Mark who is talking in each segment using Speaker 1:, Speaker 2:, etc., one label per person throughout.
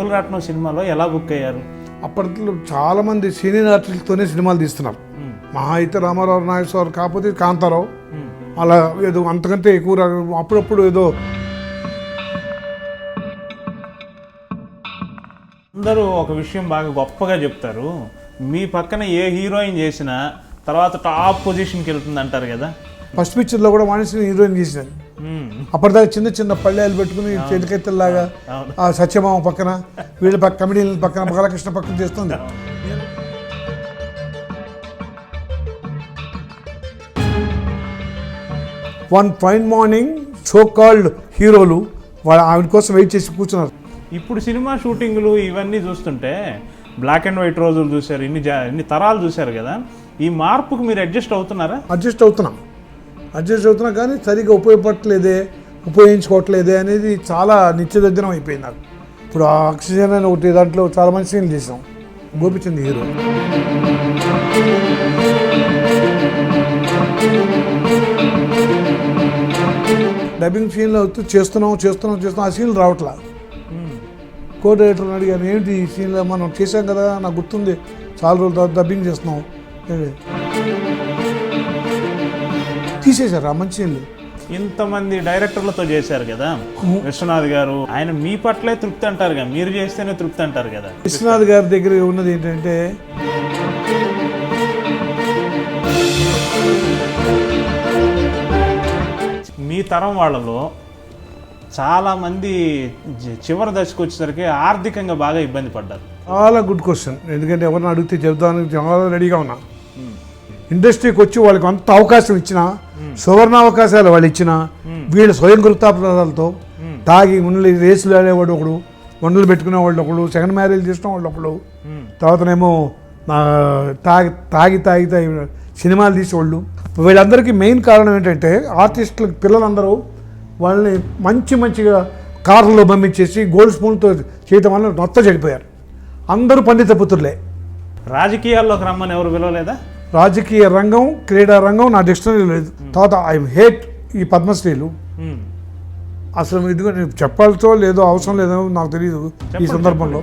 Speaker 1: తగులరాట్నం సినిమాలో ఎలా బుక్ అయ్యారు?
Speaker 2: అప్పట్లో చాలామంది సీనియర్ ఆర్టిస్టులతోనే సినిమాలు తీస్తున్నారు. మహా అయితే రామారావు నాగేశ్వరరావు, కాకపోతే కాంతారావు, అలా ఏదో అంతకంటే ఎక్కువ అప్పుడప్పుడు ఏదో.
Speaker 1: అందరూ ఒక విషయం బాగా గొప్పగా చెప్తారు, మీ పక్కన ఏ హీరోయిన్ చేసినా తర్వాత టాప్ పొజిషన్కి వెళ్తుంది అంటారు కదా.
Speaker 2: ఫస్ట్ పిక్చర్లో కూడా వాణిశ్రీ హీరోయిన్ చేసినాను. అప్పటిదాకా చిన్న చిన్న పళ్ళేలు పెట్టుకుని చేతికెత్తల్లాగా ఆ సత్యమామ పక్కన, వీళ్ళ పక్క కమిడీల పక్కన, బాలకృష్ణ పక్కన చేస్తుంది. One fine morning so called హీరోలు వాళ్ళ ఆవిడ కోసం వెయిట్ చేసి కూర్చున్నారు.
Speaker 1: ఇప్పుడు సినిమా షూటింగ్లు ఇవన్నీ చూస్తుంటే బ్లాక్ అండ్ వైట్ రోజులు చూశారు, ఇన్ని తరాలు చూశారు కదా, ఈ మార్పుకు మీరు అడ్జస్ట్ అవుతున్నారా?
Speaker 2: అడ్జస్ట్ అవుతున్నా కానీ సరిగ్గా ఉపయోగించుకోవట్లేదే అనేది చాలా నిత్యదగ్గరం అయిపోయింది నాకు. ఇప్పుడు ఆ ఆక్సిజన్ అని ఒకటి దాంట్లో చాలా మంచి సీన్లు చేసాం. గోపిచంద్ హీరో. డబ్బింగ్ సీన్లో చేస్తున్నాం ఆ సీన్లు రావట్లా. కో డైరెక్టర్ని అడిగాను, ఏంటి ఈ సీన్లో మనం చేసాం కదా, నాకు గుర్తుంది, చాలా రోజుల తర్వాత డబ్బింగ్ చేస్తున్నాం, తీసేశారు ఆ మంచి సీన్లు.
Speaker 1: ఇంతమంది డైరెక్టర్లతో చేశారు కదా విశ్వనాథ్ గారు, ఆయన మీ పట్లే తృప్తి అంటారు కదా, మీరు చేస్తేనే తృప్తి అంటారు కదా.
Speaker 2: విశ్వనాథ్ గారి దగ్గర ఉన్నది ఏంటంటే,
Speaker 1: మీ తరం వాళ్ళలో చాలామంది చివరి దశకు వచ్చేసరికి ఆర్థికంగా బాగా ఇబ్బంది పడ్డారు.
Speaker 2: చాలా గుడ్ క్వశ్చన్. ఎందుకంటే ఎవరిని అడిగితే చెబుతానికి చాలా రెడీగా ఉన్నా. ఇండస్ట్రీకి వచ్చి వాళ్ళకి అంత అవకాశం ఇచ్చినా, సువర్ణ అవకాశాలు వాళ్ళు ఇచ్చినా, వీళ్ళు స్వయం కృతాపరాధాలతో తాగి ఉండి రేసులు ఆడేవాడు ఒకడు, వండలు పెట్టుకునే వాళ్ళు ఒకడు, సెకండ్ మ్యారేజ్ చేసిన వాళ్ళు ఒకడు, తర్వాతనేమో తాగి సినిమాలు తీసేవాళ్ళు. వీళ్ళందరికీ మెయిన్ కారణం ఏంటంటే, ఆర్టిస్టుల పిల్లలందరూ వాళ్ళని మంచిగా కార్లలో పంపించేసి గోల్డ్ స్పూన్తో చేయటం వల్ల మొత్తం చెడిపోయారు. అందరూ పండిత పుత్రులే.
Speaker 1: రాజకీయాల్లోకి రమ్మని ఎవరు పిలవలేదా?
Speaker 2: రాజకీయ రంగం, క్రీడా రంగం నా డిక్షనరీలో లేదు. తర్వాత ఐ హేట్ ఈ పద్మశ్రీలు. అసలు ఇదిగో నేను చెప్పాల్సో లేదో, అవసరం లేదో నాకు తెలియదు ఈ సందర్భంలో.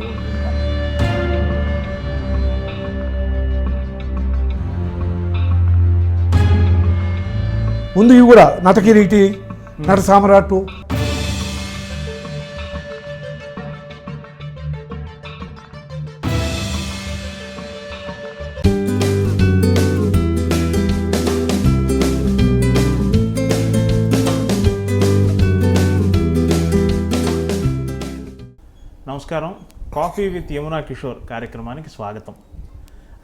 Speaker 2: ముందు ఇవి కూడా నటకిరీటి, నట సామ్రాట్టు,
Speaker 1: నమస్కారం. కాఫీ విత్ యమునా కిషోర్ కార్యక్రమానికి స్వాగతం.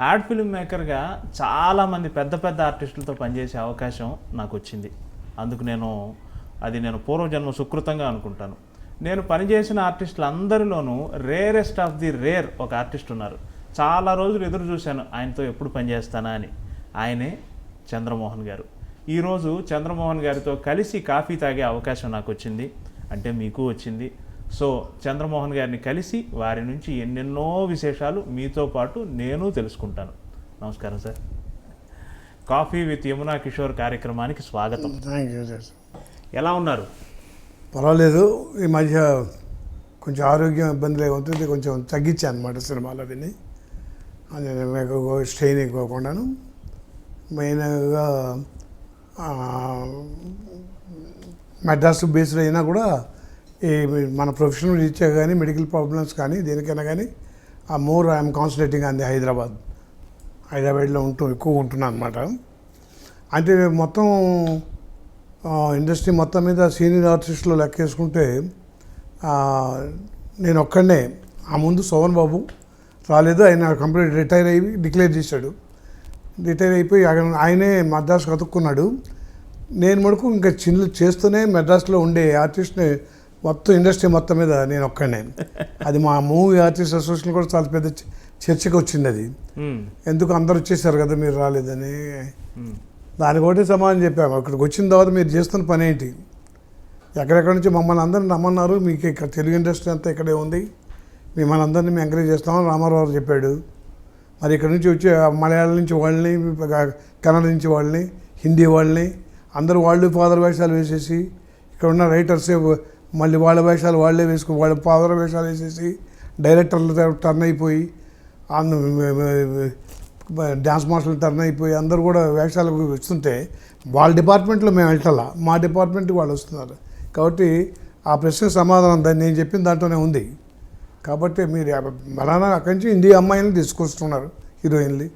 Speaker 1: యాడ్ ఫిల్మ్ మేకర్గా చాలామంది పెద్ద ఆర్టిస్టులతో పనిచేసే అవకాశం నాకు వచ్చింది. అందుకు నేను పూర్వజన్మ సుకృతంగా అనుకుంటాను. నేను పనిచేసిన ఆర్టిస్టులు అందరిలోనూ రేరెస్ట్ ఆఫ్ ది రేర్ ఒక ఆర్టిస్ట్ ఉన్నారు. చాలా రోజులు ఎదురు చూశాను ఆయనతో ఎప్పుడు పనిచేస్తానా అని. ఆయనే చంద్రమోహన్ గారు. ఈరోజు చంద్రమోహన్ గారితో కలిసి కాఫీ తాగే అవకాశం నాకు వచ్చింది, అంటే మీకు వచ్చింది. సో చంద్రమోహన్ గారిని కలిసి వారి నుంచి ఎన్నెన్నో విశేషాలు మీతో పాటు నేను తెలుసుకుంటాను. నమస్కారం sir. Coffee with Yamuna Kishore కార్యక్రమానికి స్వాగతం. ఎలా ఉన్నారు?
Speaker 2: పర్వాలేదు. ఈ మధ్య కొంచెం ఆరోగ్యం ఇబ్బందులు అవుతుంది, కొంచెం తగ్గించాను అన్నమాట సినిమాలు అవన్నీ. అది స్ట్రెయిన్ ఎక్కువకుండాను. మెయిన్గా మెడ్రాస్ బేస్డ్ అయినా కూడా ఈ మన ప్రొఫెషనల్ రీత్యా కానీ, మెడికల్ ప్రాబ్లమ్స్ కానీ, దేనికైనా కానీ ఐఎమ్ కాన్సన్ట్రేటింగ్ ఆన్ ది హైదరాబాద్లో ఎక్కువ ఉంటున్నాను అనమాట. అంటే మొత్తం ఇండస్ట్రీ మొత్తం మీద సీనియర్ ఆర్టిస్టులు లెక్కేసుకుంటే నేను ఒక్కడనే. ఆ ముందు సోమన్ బాబు రాలేదు, ఆయన కంప్లీట్ రిటైర్ అయ్యి డిక్లేర్ చేశాడు. రిటైర్ అయిపోయి ఆయనే మద్రాసు కతుక్కున్నాడు. నేను మటుకు ఇంకా చేస్తూనే మెడ్రాస్లో ఉండే ఆర్టిస్ట్ని మొత్తం ఇండస్ట్రీ మొత్తం మీద నేను ఒక్కడే. అది మా మూవీ ఆర్టిస్ట్ అసోసియేషన్ కూడా చాలా పెద్ద చర్చకు వచ్చింది. అది ఎందుకు అందరు వచ్చేసారు కదా మీరు రాలేదని. దానికి ఒకటి సమాధానం చెప్పాము. అక్కడికి వచ్చిన తర్వాత మీరు చేస్తున్న పని ఏంటి, ఎక్కడెక్కడి నుంచి మమ్మల్ని అందరిని రమ్మన్నారు, మీకు ఇక్కడ తెలుగు ఇండస్ట్రీ అంతా ఇక్కడే ఉంది, మిమ్మల్ని అందరినీ మేము ఎంకరేజ్ చేస్తామని రామారావు చెప్పాడు. మరి ఇక్కడ నుంచి వచ్చి మలయాళం నుంచి వాళ్ళని, కన్నడ నుంచి వాళ్ళని, హిందీ వాళ్ళని అందరూ వాళ్ళు ఫాదర్ వేషాలు వేసేసి, ఇక్కడ ఉన్న రైటర్సే మళ్ళీ వాళ్ళ వేషాలు వాళ్ళే వేసుకుని వాళ్ళ ఫాదర్ వేషాలు వేసేసి డైరెక్టర్లు టర్న్ అయిపోయి డ్యాన్స్ మాస్టర్లు టర్న్ అయిపోయి అందరూ కూడా వేషాలకు వస్తుంటే వాళ్ళ డిపార్ట్మెంట్లో మేము వెళ్ళాల, మా డిపార్ట్మెంట్కి వాళ్ళు వస్తున్నారు. కాబట్టి ఆ ప్రశ్నకు సమాధానం దాన్ని నేను చెప్పిన దాంట్లోనే ఉంది. కాబట్టి మీరు మరానా అక్కడి నుంచి ఇండియా అమ్మాయిలను తీసుకొస్తున్నారు హీరోయిన్లు.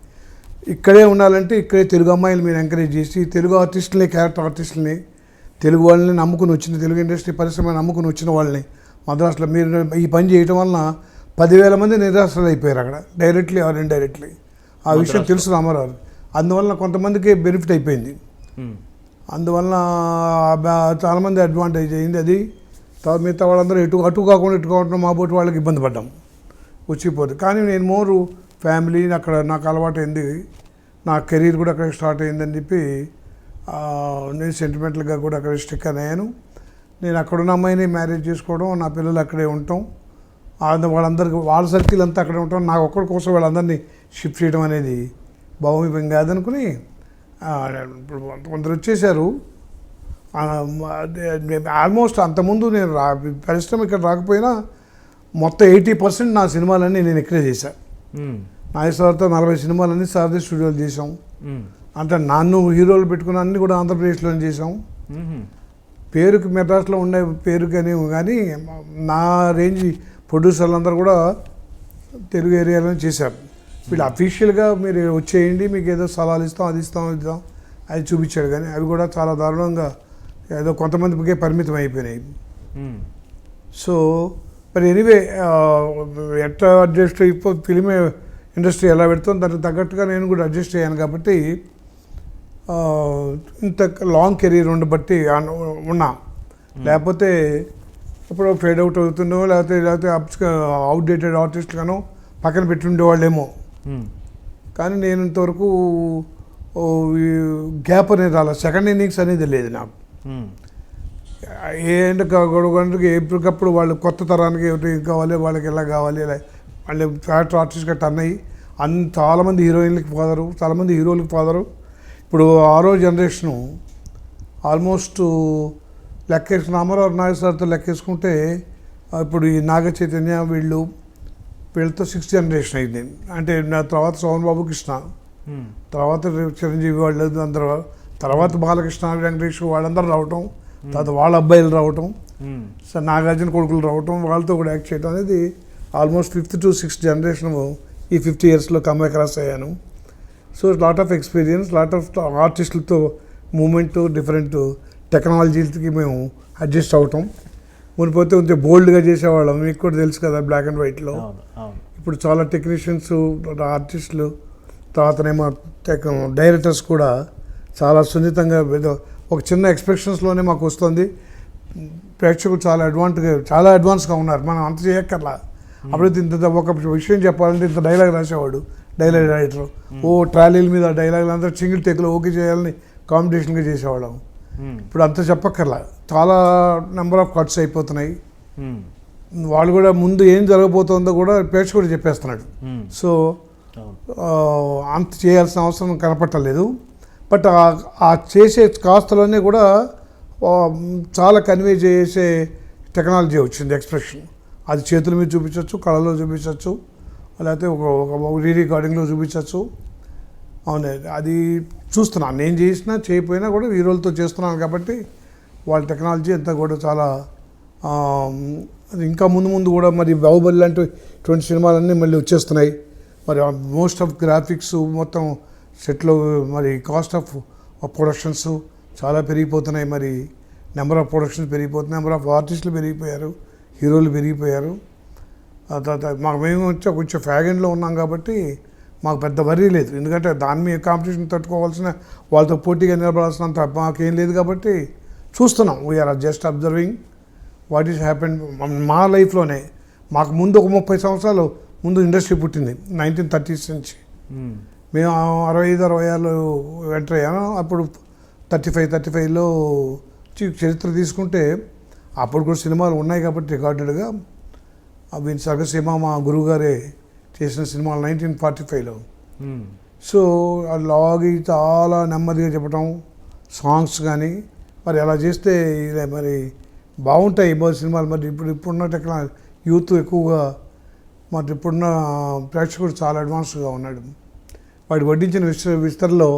Speaker 2: ఇక్కడే ఉండాలంటే ఇక్కడే తెలుగు అమ్మాయిలు మీరు ఎంకరేజ్ చేసి తెలుగు ఆర్టిస్టులని, క్యారెక్టర్ ఆర్టిస్టులని, తెలుగు వాళ్ళని నమ్ముకుని వచ్చిన, తెలుగు ఇండస్ట్రీ పరిశ్రమ నమ్ముకుని వచ్చిన వాళ్ళని మద్రాసులో మీరు ఈ పని చేయటం వలన 10,000 మంది నిరాశ్రలు అయిపోయారు అక్కడ, డైరెక్ట్లీ ఆర్ ఇండైరెక్ట్లీ. ఆ విషయం తెలుసు రామారావు. అందువలన కొంతమందికి బెనిఫిట్ అయిపోయింది. అందువలన చాలామంది అడ్వాంటేజ్ అయింది. అది మిగతా వాళ్ళందరూ అటు కాకుండా ఇటు కాకుండా మా బోటి వాళ్ళకి ఇబ్బంది పడ్డాం వచ్చిపోతుంది. కానీ నేను మోరు ఫ్యామిలీ అక్కడ నాకు అలవాటు అయింది, నా కెరీర్ కూడా అక్కడ స్టార్ట్ అయిందని చెప్పి నేను సెంటిమెంటల్గా కూడా అక్కడ స్టిక్ అయ్యాను. నేను అక్కడున్న అమ్మాయిని మ్యారేజ్ చేసుకోవడం, నా పిల్లలు అక్కడే ఉండటం, వాళ్ళందరికీ వాళ్ళ సర్కిల్ అంతా అక్కడే ఉంటాం, నాకు ఒక్కడి కోసం వాళ్ళందరినీ షిఫ్ట్ చేయడం అనేది భావమీపం కాదనుకుని కొందరు వచ్చేసారు. ఆల్మోస్ట్ అంతకుముందు నేను పరిశ్రమ ఇక్కడ రాకపోయినా మొత్తం 80% నా సినిమాలన్నీ నేను ఇక్కడే చేశాను. నాగేశ్వరతో 40 సినిమాలన్నీ సారథి స్టూడియోలు చేసాం. అంటే నన్ను హీరోలు పెట్టుకున్న అన్నీ కూడా ఆంధ్రప్రదేశ్లోనే చేసాం. పేరుకి మెడ్రాస్లో ఉండే పేరుకి అనేవి కానీ నా రేంజ్ ప్రొడ్యూసర్లు అందరూ కూడా తెలుగు ఏరియాలోనే చేశారు. వీళ్ళు అఫీషియల్గా మీరు వచ్చేయండి, మీకు ఏదో సలహాలు ఇస్తాం, అది ఇస్తాం, ఇద్దాం అది చూపించాడు. కానీ అవి కూడా చాలా దారుణంగా ఏదో కొంతమందికే పరిమితం అయిపోయినాయి. సో మరి ఎనీవే ఎట్లా అడ్జస్ట్ అయిపో ఫిలిం ఇండస్ట్రీ ఎలా పెడుతుందో దానికి తగ్గట్టుగా నేను కూడా అడ్జస్ట్ అయ్యాను. కాబట్టి ఇంత లాంగ్ కెరీర్ ఉండబట్టి ఉన్నా, లేకపోతే ఇప్పుడు ఫేడ్ అవుట్ అవుతుండో లేకపోతే అవుట్డేటెడ్ ఆర్టిస్ట్గానో పక్కన పెట్టి ఉండేవాళ్ళేమో. కానీ నేను ఇంతవరకు గ్యాప్ అనేది రాలేదు, సెకండ్ ఇన్నింగ్స్ అనేది లేదు నాకు. గొడవకి ఎప్పటికప్పుడు వాళ్ళు కొత్త తరానికి ఏమిటి కావాలి, వాళ్ళకి ఎలా కావాలి, వాళ్ళు క్యారెక్టర్ ఆర్టిస్ట్గా టర్న్ అయ్యి చాలామంది హీరోయిన్లకి ఫాదరు, చాలామంది హీరోలకి ఫాదరు. ఇప్పుడు 6వ జనరేషను ఆల్మోస్ట్ లెక్కేసుకున్న రామారావు నాగేశ్వరతో లెక్కేసుకుంటే ఇప్పుడు ఈ నాగ చైతన్య వీళ్ళతో 6th జనరేషన్ అయింది. అంటే నా తర్వాత సోమన్ బాబు, కృష్ణ, తర్వాత చిరంజీవి వాళ్ళు అందరూ, తర్వాత బాలకృష్ణ, వెంకటేష్ వాళ్ళందరూ రావటం, తర్వాత వాళ్ళ అబ్బాయిలు రావటం, సో నాగార్జున కొడుకులు రావటం, వాళ్ళతో కూడా యాక్ట్ చేయడం అనేది almost 5th to 6th generation ఈ 50 yearsలో కమ్ అక్రాస్ అయ్యాను. So lot of experience, lot of ఆర్టిస్టులతో మూమెంట్, డిఫరెంట్ టెక్నాలజీలకి మేము అడ్జస్ట్ అవటం. మునిపోతే కొంచెం బోల్డ్గా చేసేవాళ్ళం, మీకు కూడా తెలుసు కదా బ్లాక్ అండ్ వైట్లో. ఇప్పుడు చాలా టెక్నీషియన్స్, ఆర్టిస్టులు, తర్వాతనేమో డైరెక్టర్స్ కూడా చాలా సున్నితంగా ఒక చిన్న ఎక్స్ప్రెషన్స్లోనే మాకు వస్తుంది. ప్రేక్షకులు చాలా అడ్వాన్స్గా ఉన్నారు, మనం అంత చేయక్కర్లా. అప్పుడైతే ఇంత ఒక విషయం చెప్పాలంటే ఇంత డైలాగ్ రాసేవాడు డైలాగ్ రైటర్, ట్రాలీల మీద డైలాగులు అందరూ సింగిల్ టేక్లో ఓకే చేయాలని కాంపిటీషన్గా చేసేవాళ్ళం. ఇప్పుడు అంత చెప్పక్కర్లా, చాలా నెంబర్ ఆఫ్ కట్స్ అయిపోతున్నాయి. వాళ్ళు కూడా ముందు ఏం జరగబోతుందో కూడా ప్రేక్షకుడు చెప్పేస్తున్నాడు. సో అంత చేయాల్సిన అవసరం కనపట్టలేదు. బట్ ఆ చేసే కాస్తలోనే కూడా చాలా కన్వే చేసే టెక్నాలజీ వచ్చింది, ఎక్స్ప్రెషన్. అది చేతుల మీద చూపించవచ్చు, కళలో చూపించవచ్చు, లేకపోతే ఒక రీరికార్డింగ్లో చూపించవచ్చు. అవును, అది చూస్తున్నాను. నేను చేసినా చేయకపోయినా కూడా హీరోలతో చేస్తున్నాను కాబట్టి వాళ్ళ టెక్నాలజీ అంతా కూడా చాలా ఇంకా ముందు కూడా మరి బాహుబలి లాంటి 20 సినిమాలన్నీ మళ్ళీ వచ్చేస్తున్నాయి. మరి మోస్ట్ ఆఫ్ గ్రాఫిక్స్ మొత్తం సెట్లో మరి కాస్ట్ ఆఫ్ ప్రొడక్షన్స్ చాలా పెరిగిపోతున్నాయి. మరి నెంబర్ ఆఫ్ ప్రొడక్షన్స్ పెరిగిపోతున్నాయి, నెంబర్ ఆఫ్ ఆర్టిస్టులు పెరిగిపోయారు, హీరోలు పెరిగిపోయారు. తర్వాత మేము కొంచెం ఫ్యాగన్లో ఉన్నాం కాబట్టి మాకు పెద్ద వరీ లేదు. ఎందుకంటే దాని మీద కాంపిటీషన్ తట్టుకోవాల్సిన, వాళ్ళతో పోటీగా నిలబడాల్సినంత మాకేం లేదు కాబట్టి చూస్తున్నాం. We're just observing what is happen. మా లైఫ్లోనే మాకు ముందు ఒక 30 సంవత్సరాలు ముందు ఇండస్ట్రీ పుట్టింది 1930s నుంచి. మేము 65-66లో ఎంటర్ అయ్యాను. అప్పుడు 35లో చరిత్ర తీసుకుంటే అప్పుడు కూడా సినిమాలు ఉన్నాయి కాబట్టి రికార్డెడ్గా అవి సగసీమ మా గురువుగారే చేసిన సినిమాలు 1945లో. సో లాగి చాలా నెమ్మదిగా చెప్పడం, సాంగ్స్ కానీ మరి అలా చేస్తే మరి బాగుంటాయి సినిమాలు. మరి ఇప్పుడున్న టెక్నాలజీ యూత్ ఎక్కువగా మరి ఇప్పుడున్న ప్రేక్షకుడు చాలా అడ్వాన్స్గా ఉన్నాడు. వాడు వడ్డించిన విస్తరలో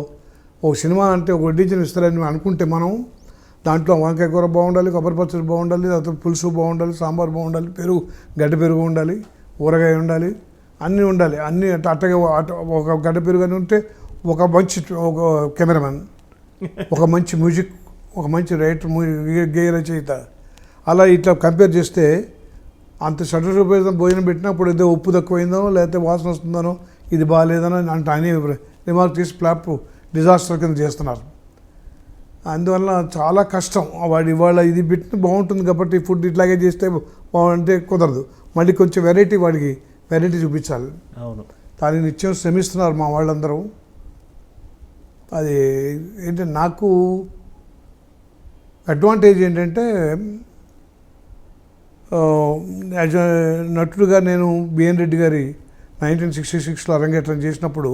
Speaker 2: ఒక సినిమా అంటే ఒక వడ్డించిన విస్తరని అనుకుంటే మనం దాంట్లో వంకాయ కూర బాగుండాలి, కొబ్బరి పచ్చడి బాగుండాలి, తర్వాత పులుసు బాగుండాలి, సాంబార్ బాగుండాలి, పెరుగు గడ్డ పెరుగు ఉండాలి, ఊరగాయ ఉండాలి, అన్నీ ఉండాలి. అన్నీ అట్టగా ఒక గడ్డ పెరుగు అని ఉంటే ఒక మంచి ఒక కెమెరామెన్, ఒక మంచి మ్యూజిక్, ఒక మంచి రైటర్, గేయ రచయిత, అలా ఇట్లా కంపేర్ చేస్తే అంత ₹60 భోజనం పెట్టినప్పుడు ఏదో ఉప్పు తక్కువైందో లేకపోతే వాసన వస్తుందనో ఇది బాగాలేదనో అంటే అని రిమార్క్ తీసి ఫ్లాప్ డిజాస్టర్ కింద చేస్తున్నారు. అందువల్ల చాలా కష్టం. వాడు ఇవాళ ఇది పెట్టిన బాగుంటుంది కాబట్టి ఫుడ్ ఇట్లాగే చేస్తే బాగుంటే కుదరదు. మళ్ళీ కొంచెం వాడికి వెరైటీ చూపించాలి.
Speaker 1: అవును,
Speaker 2: దాన్ని నిత్యం శ్రమిస్తున్నారు మా వాళ్ళందరూ. అది ఏంటంటే నాకు అడ్వాంటేజ్ ఏంటంటే యాజ్ నటుడుగా నేను బిఎన్ రెడ్డి గారి 1966లో అరంగేట్రం చేసినప్పుడు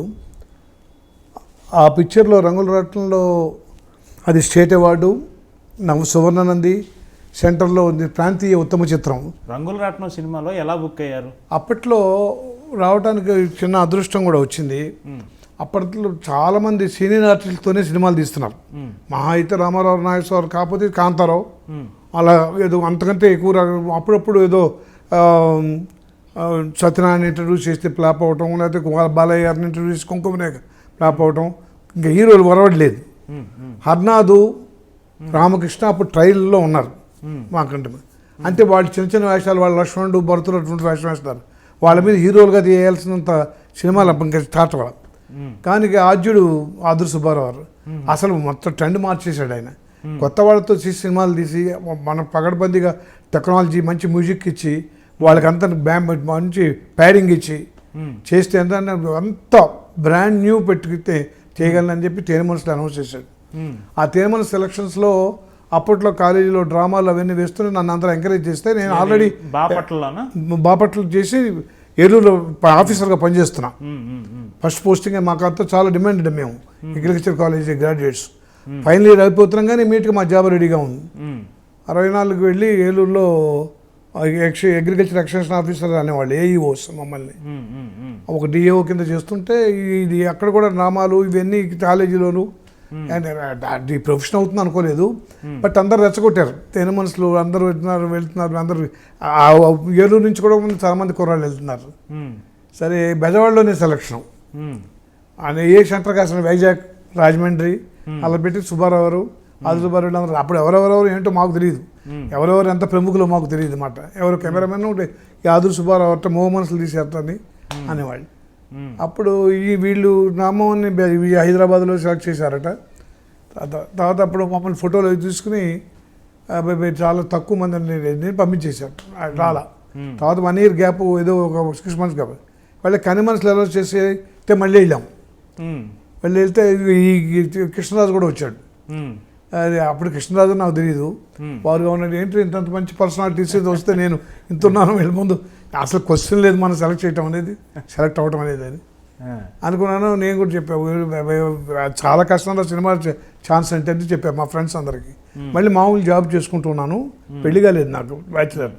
Speaker 2: ఆ పిక్చర్లో రంగుల రాట్నంలో అది స్టేట్ అవార్డు, సువర్ణనంది సెంటర్లో ఉంది, ప్రాంతీయ ఉత్తమ చిత్రం.
Speaker 1: రంగుల రాట్నం సినిమాలో ఎలా బుక్ అయ్యారు?
Speaker 2: అప్పట్లో రావడానికి చిన్న అదృష్టం కూడా వచ్చింది. అప్పట్లో చాలామంది సీనియర్ ఆర్టిస్టులతోనే సినిమాలు తీస్తున్నారు. మహా అయితే రామారావు నాగేశ్వరరావు, కాకపోతే కాంతారావు, అలా ఏదో అంతకంటే ఎక్కువ అప్పుడప్పుడు ఏదో సత్యనారాయణ ఇంట్రడ్యూస్ చేస్తే ఫ్లాప్ అవటం, లేకపోతే బాలయ్య గారిని ఇంట్రడ్యూస్ చేసి కుంకుమనే ఫ్లాప్ అవటం, ఇంకా హీరోలు వరవడలేదు. హర్నాథు, రామకృష్ణ అప్పుడు ట్రైల్లో ఉన్నారు మాకంటే. అంటే వాళ్ళు చిన్న చిన్న వేషాలు, వాళ్ళు లక్ష్మణుడు, భరతుడు అటువంటి వేషం వేస్తారు. వాళ్ళ మీద హీరోలుగా చేయాల్సినంత సినిమాలు ఇంకా స్టార్ట్ అవ్వాలి. కానీ ఆద్యుడు ఆదుర్ సుబ్బారావు గారు అసలు మొత్తం ట్రెండ్ మార్చేశాడు. ఆయన కొత్త వాళ్ళతో సినిమాలు తీసి మన పగడబందీగా టెక్నాలజీ, మంచి మ్యూజిక్ ఇచ్చి వాళ్ళకి అంత మంచి ప్యాడింగ్ ఇచ్చి చేస్తే అంత బ్రాండ్ న్యూ పెట్టుకుంటే చేయగలనని చెప్పి తేనె మనసులో అనౌన్స్ చేశాడు. ఆ తేనె మనసు సెలక్షన్స్లో అప్పట్లో కాలేజీలో డ్రామాలు అవన్నీ వేస్తూనే నన్ను అందరూ ఎంకరేజ్ చేస్తే నేను ఆల్రెడీ బాపట్ల చేసి ఏలూరులో ఆఫీసర్గా పనిచేస్తున్నా. ఫస్ట్ పోస్టింగ్ మాకు అంతా చాలా డిమాండెడ్. మేము agriculture college graduates final year అయిపోతున్నాం కానీ ఇమీడియట్గా మా జాబ్ రెడీగా ఉంది. 64 వెళ్ళి ఏలూరులో అగ్రికల్చర్ ఎక్స్టెన్షన్ ఆఫీసర్ అనేవాళ్ళు, ఏఈఓస్ మమ్మల్ని. ఒక డిఏఓ కింద చేస్తుంటే ఇది అక్కడ కూడా డ్రామాలు ఇవన్నీ కాలేజీలోను అండ్ ప్రొఫెషన్ అవుతుంది అనుకోలేదు. బట్ అందరు రెచ్చగొట్టారు. తేనె మనసులు అందరూ వెళ్తున్నారు. అందరూ ఏలూరు నుంచి కూడా చాలామంది కుర్రాళ్ళు వెళ్తున్నారు. సరే బెజవాడలోనే సెలక్షన్ అని ఏ సెంటర్ కాసిన వైజాగ్, రాజమండ్రి అలా పెట్టి సుబ్బారావు గారు, ఆది సుబ్బారావు అందరూ. అప్పుడు ఎవరెవరెవరు ఏంటో మాకు తెలియదు, ఎవరెవరు ఎంత ప్రముఖులు మాకు తెలియదు అన్నమాట. ఎవరు కెమెరామెన్ ఆదురు సుబ్బారావు అంటే మో మనసులు తీసేస్తారని అనేవాళ్ళు. అప్పుడు వీళ్ళు నామోని హైదరాబాద్లో సెలెక్ట్ చేశారట. తర్వాత అప్పుడు మమ్మల్ని ఫోటోలు తీసుకుని చాలా తక్కువ మందిని పంపించేశారు. రాలా. తర్వాత 1 year గ్యాప్, ఏదో ఒక 6 months గ్యాప్. వాళ్ళ కని మనసులు ఎలా చేస్తే మళ్ళీ వెళ్ళాం. మళ్ళీ వెళ్తే ఈ కృష్ణరాజు కూడా వచ్చాడు. అది అప్పుడు కృష్ణరాజు నాకు తెలియదు. వారుగా ఉన్నది ఏంటి ఇంత మంచి పర్సనాలిటీస్ వస్తే నేను ఇంతున్నాను వీళ్ళ ముందు. అసలు క్వశ్చన్ లేదు మనం సెలెక్ట్ అవ్వటం అనేది అని అనుకున్నాను. నేను కూడా చెప్పాను చాలా కష్టంలో సినిమా ఛాన్స్ అంటే చెప్పాను మా ఫ్రెండ్స్ అందరికీ. మళ్ళీ మామూలు జాబ్ చేసుకుంటున్నాను, పెళ్లి కాలేదు నాకు, బ్యాచులర్.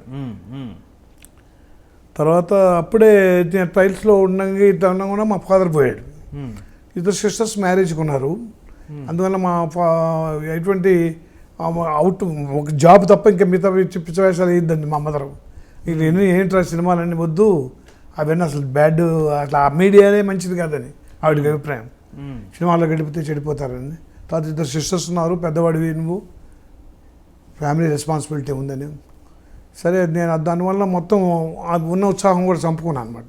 Speaker 2: తర్వాత అప్పుడే ట్రైల్స్లో ఉండగా ఇట్లా ఉన్నా కూడా మా ఫాదర్ పోయాడు. 2 sisters మ్యారేజ్కి ఉన్నారు. అందువల్ల మా ఎటువంటి ఒక జాబ్ తప్ప ఇంకా మిగతా పిచ్చ వేషాలు వేయద్దండి మా మదర్. ఇక ఏంట్రా సినిమాలన్నీ వద్దు, అవన్నీ అసలు బ్యాడ్, అట్లా మీడియానే మంచిది కాదని ఆవిడకి అభిప్రాయం. సినిమాలో గడిపితే చెడిపోతారని. తర్వాత 2 sisters ఉన్నారు, పెద్దవాడివి నువ్వు, ఫ్యామిలీ రెస్పాన్సిబిలిటీ ఉందని. సరే నేను దానివల్ల మొత్తం ఉన్న ఉత్సాహం కూడా చంపుకున్నాను అనమాట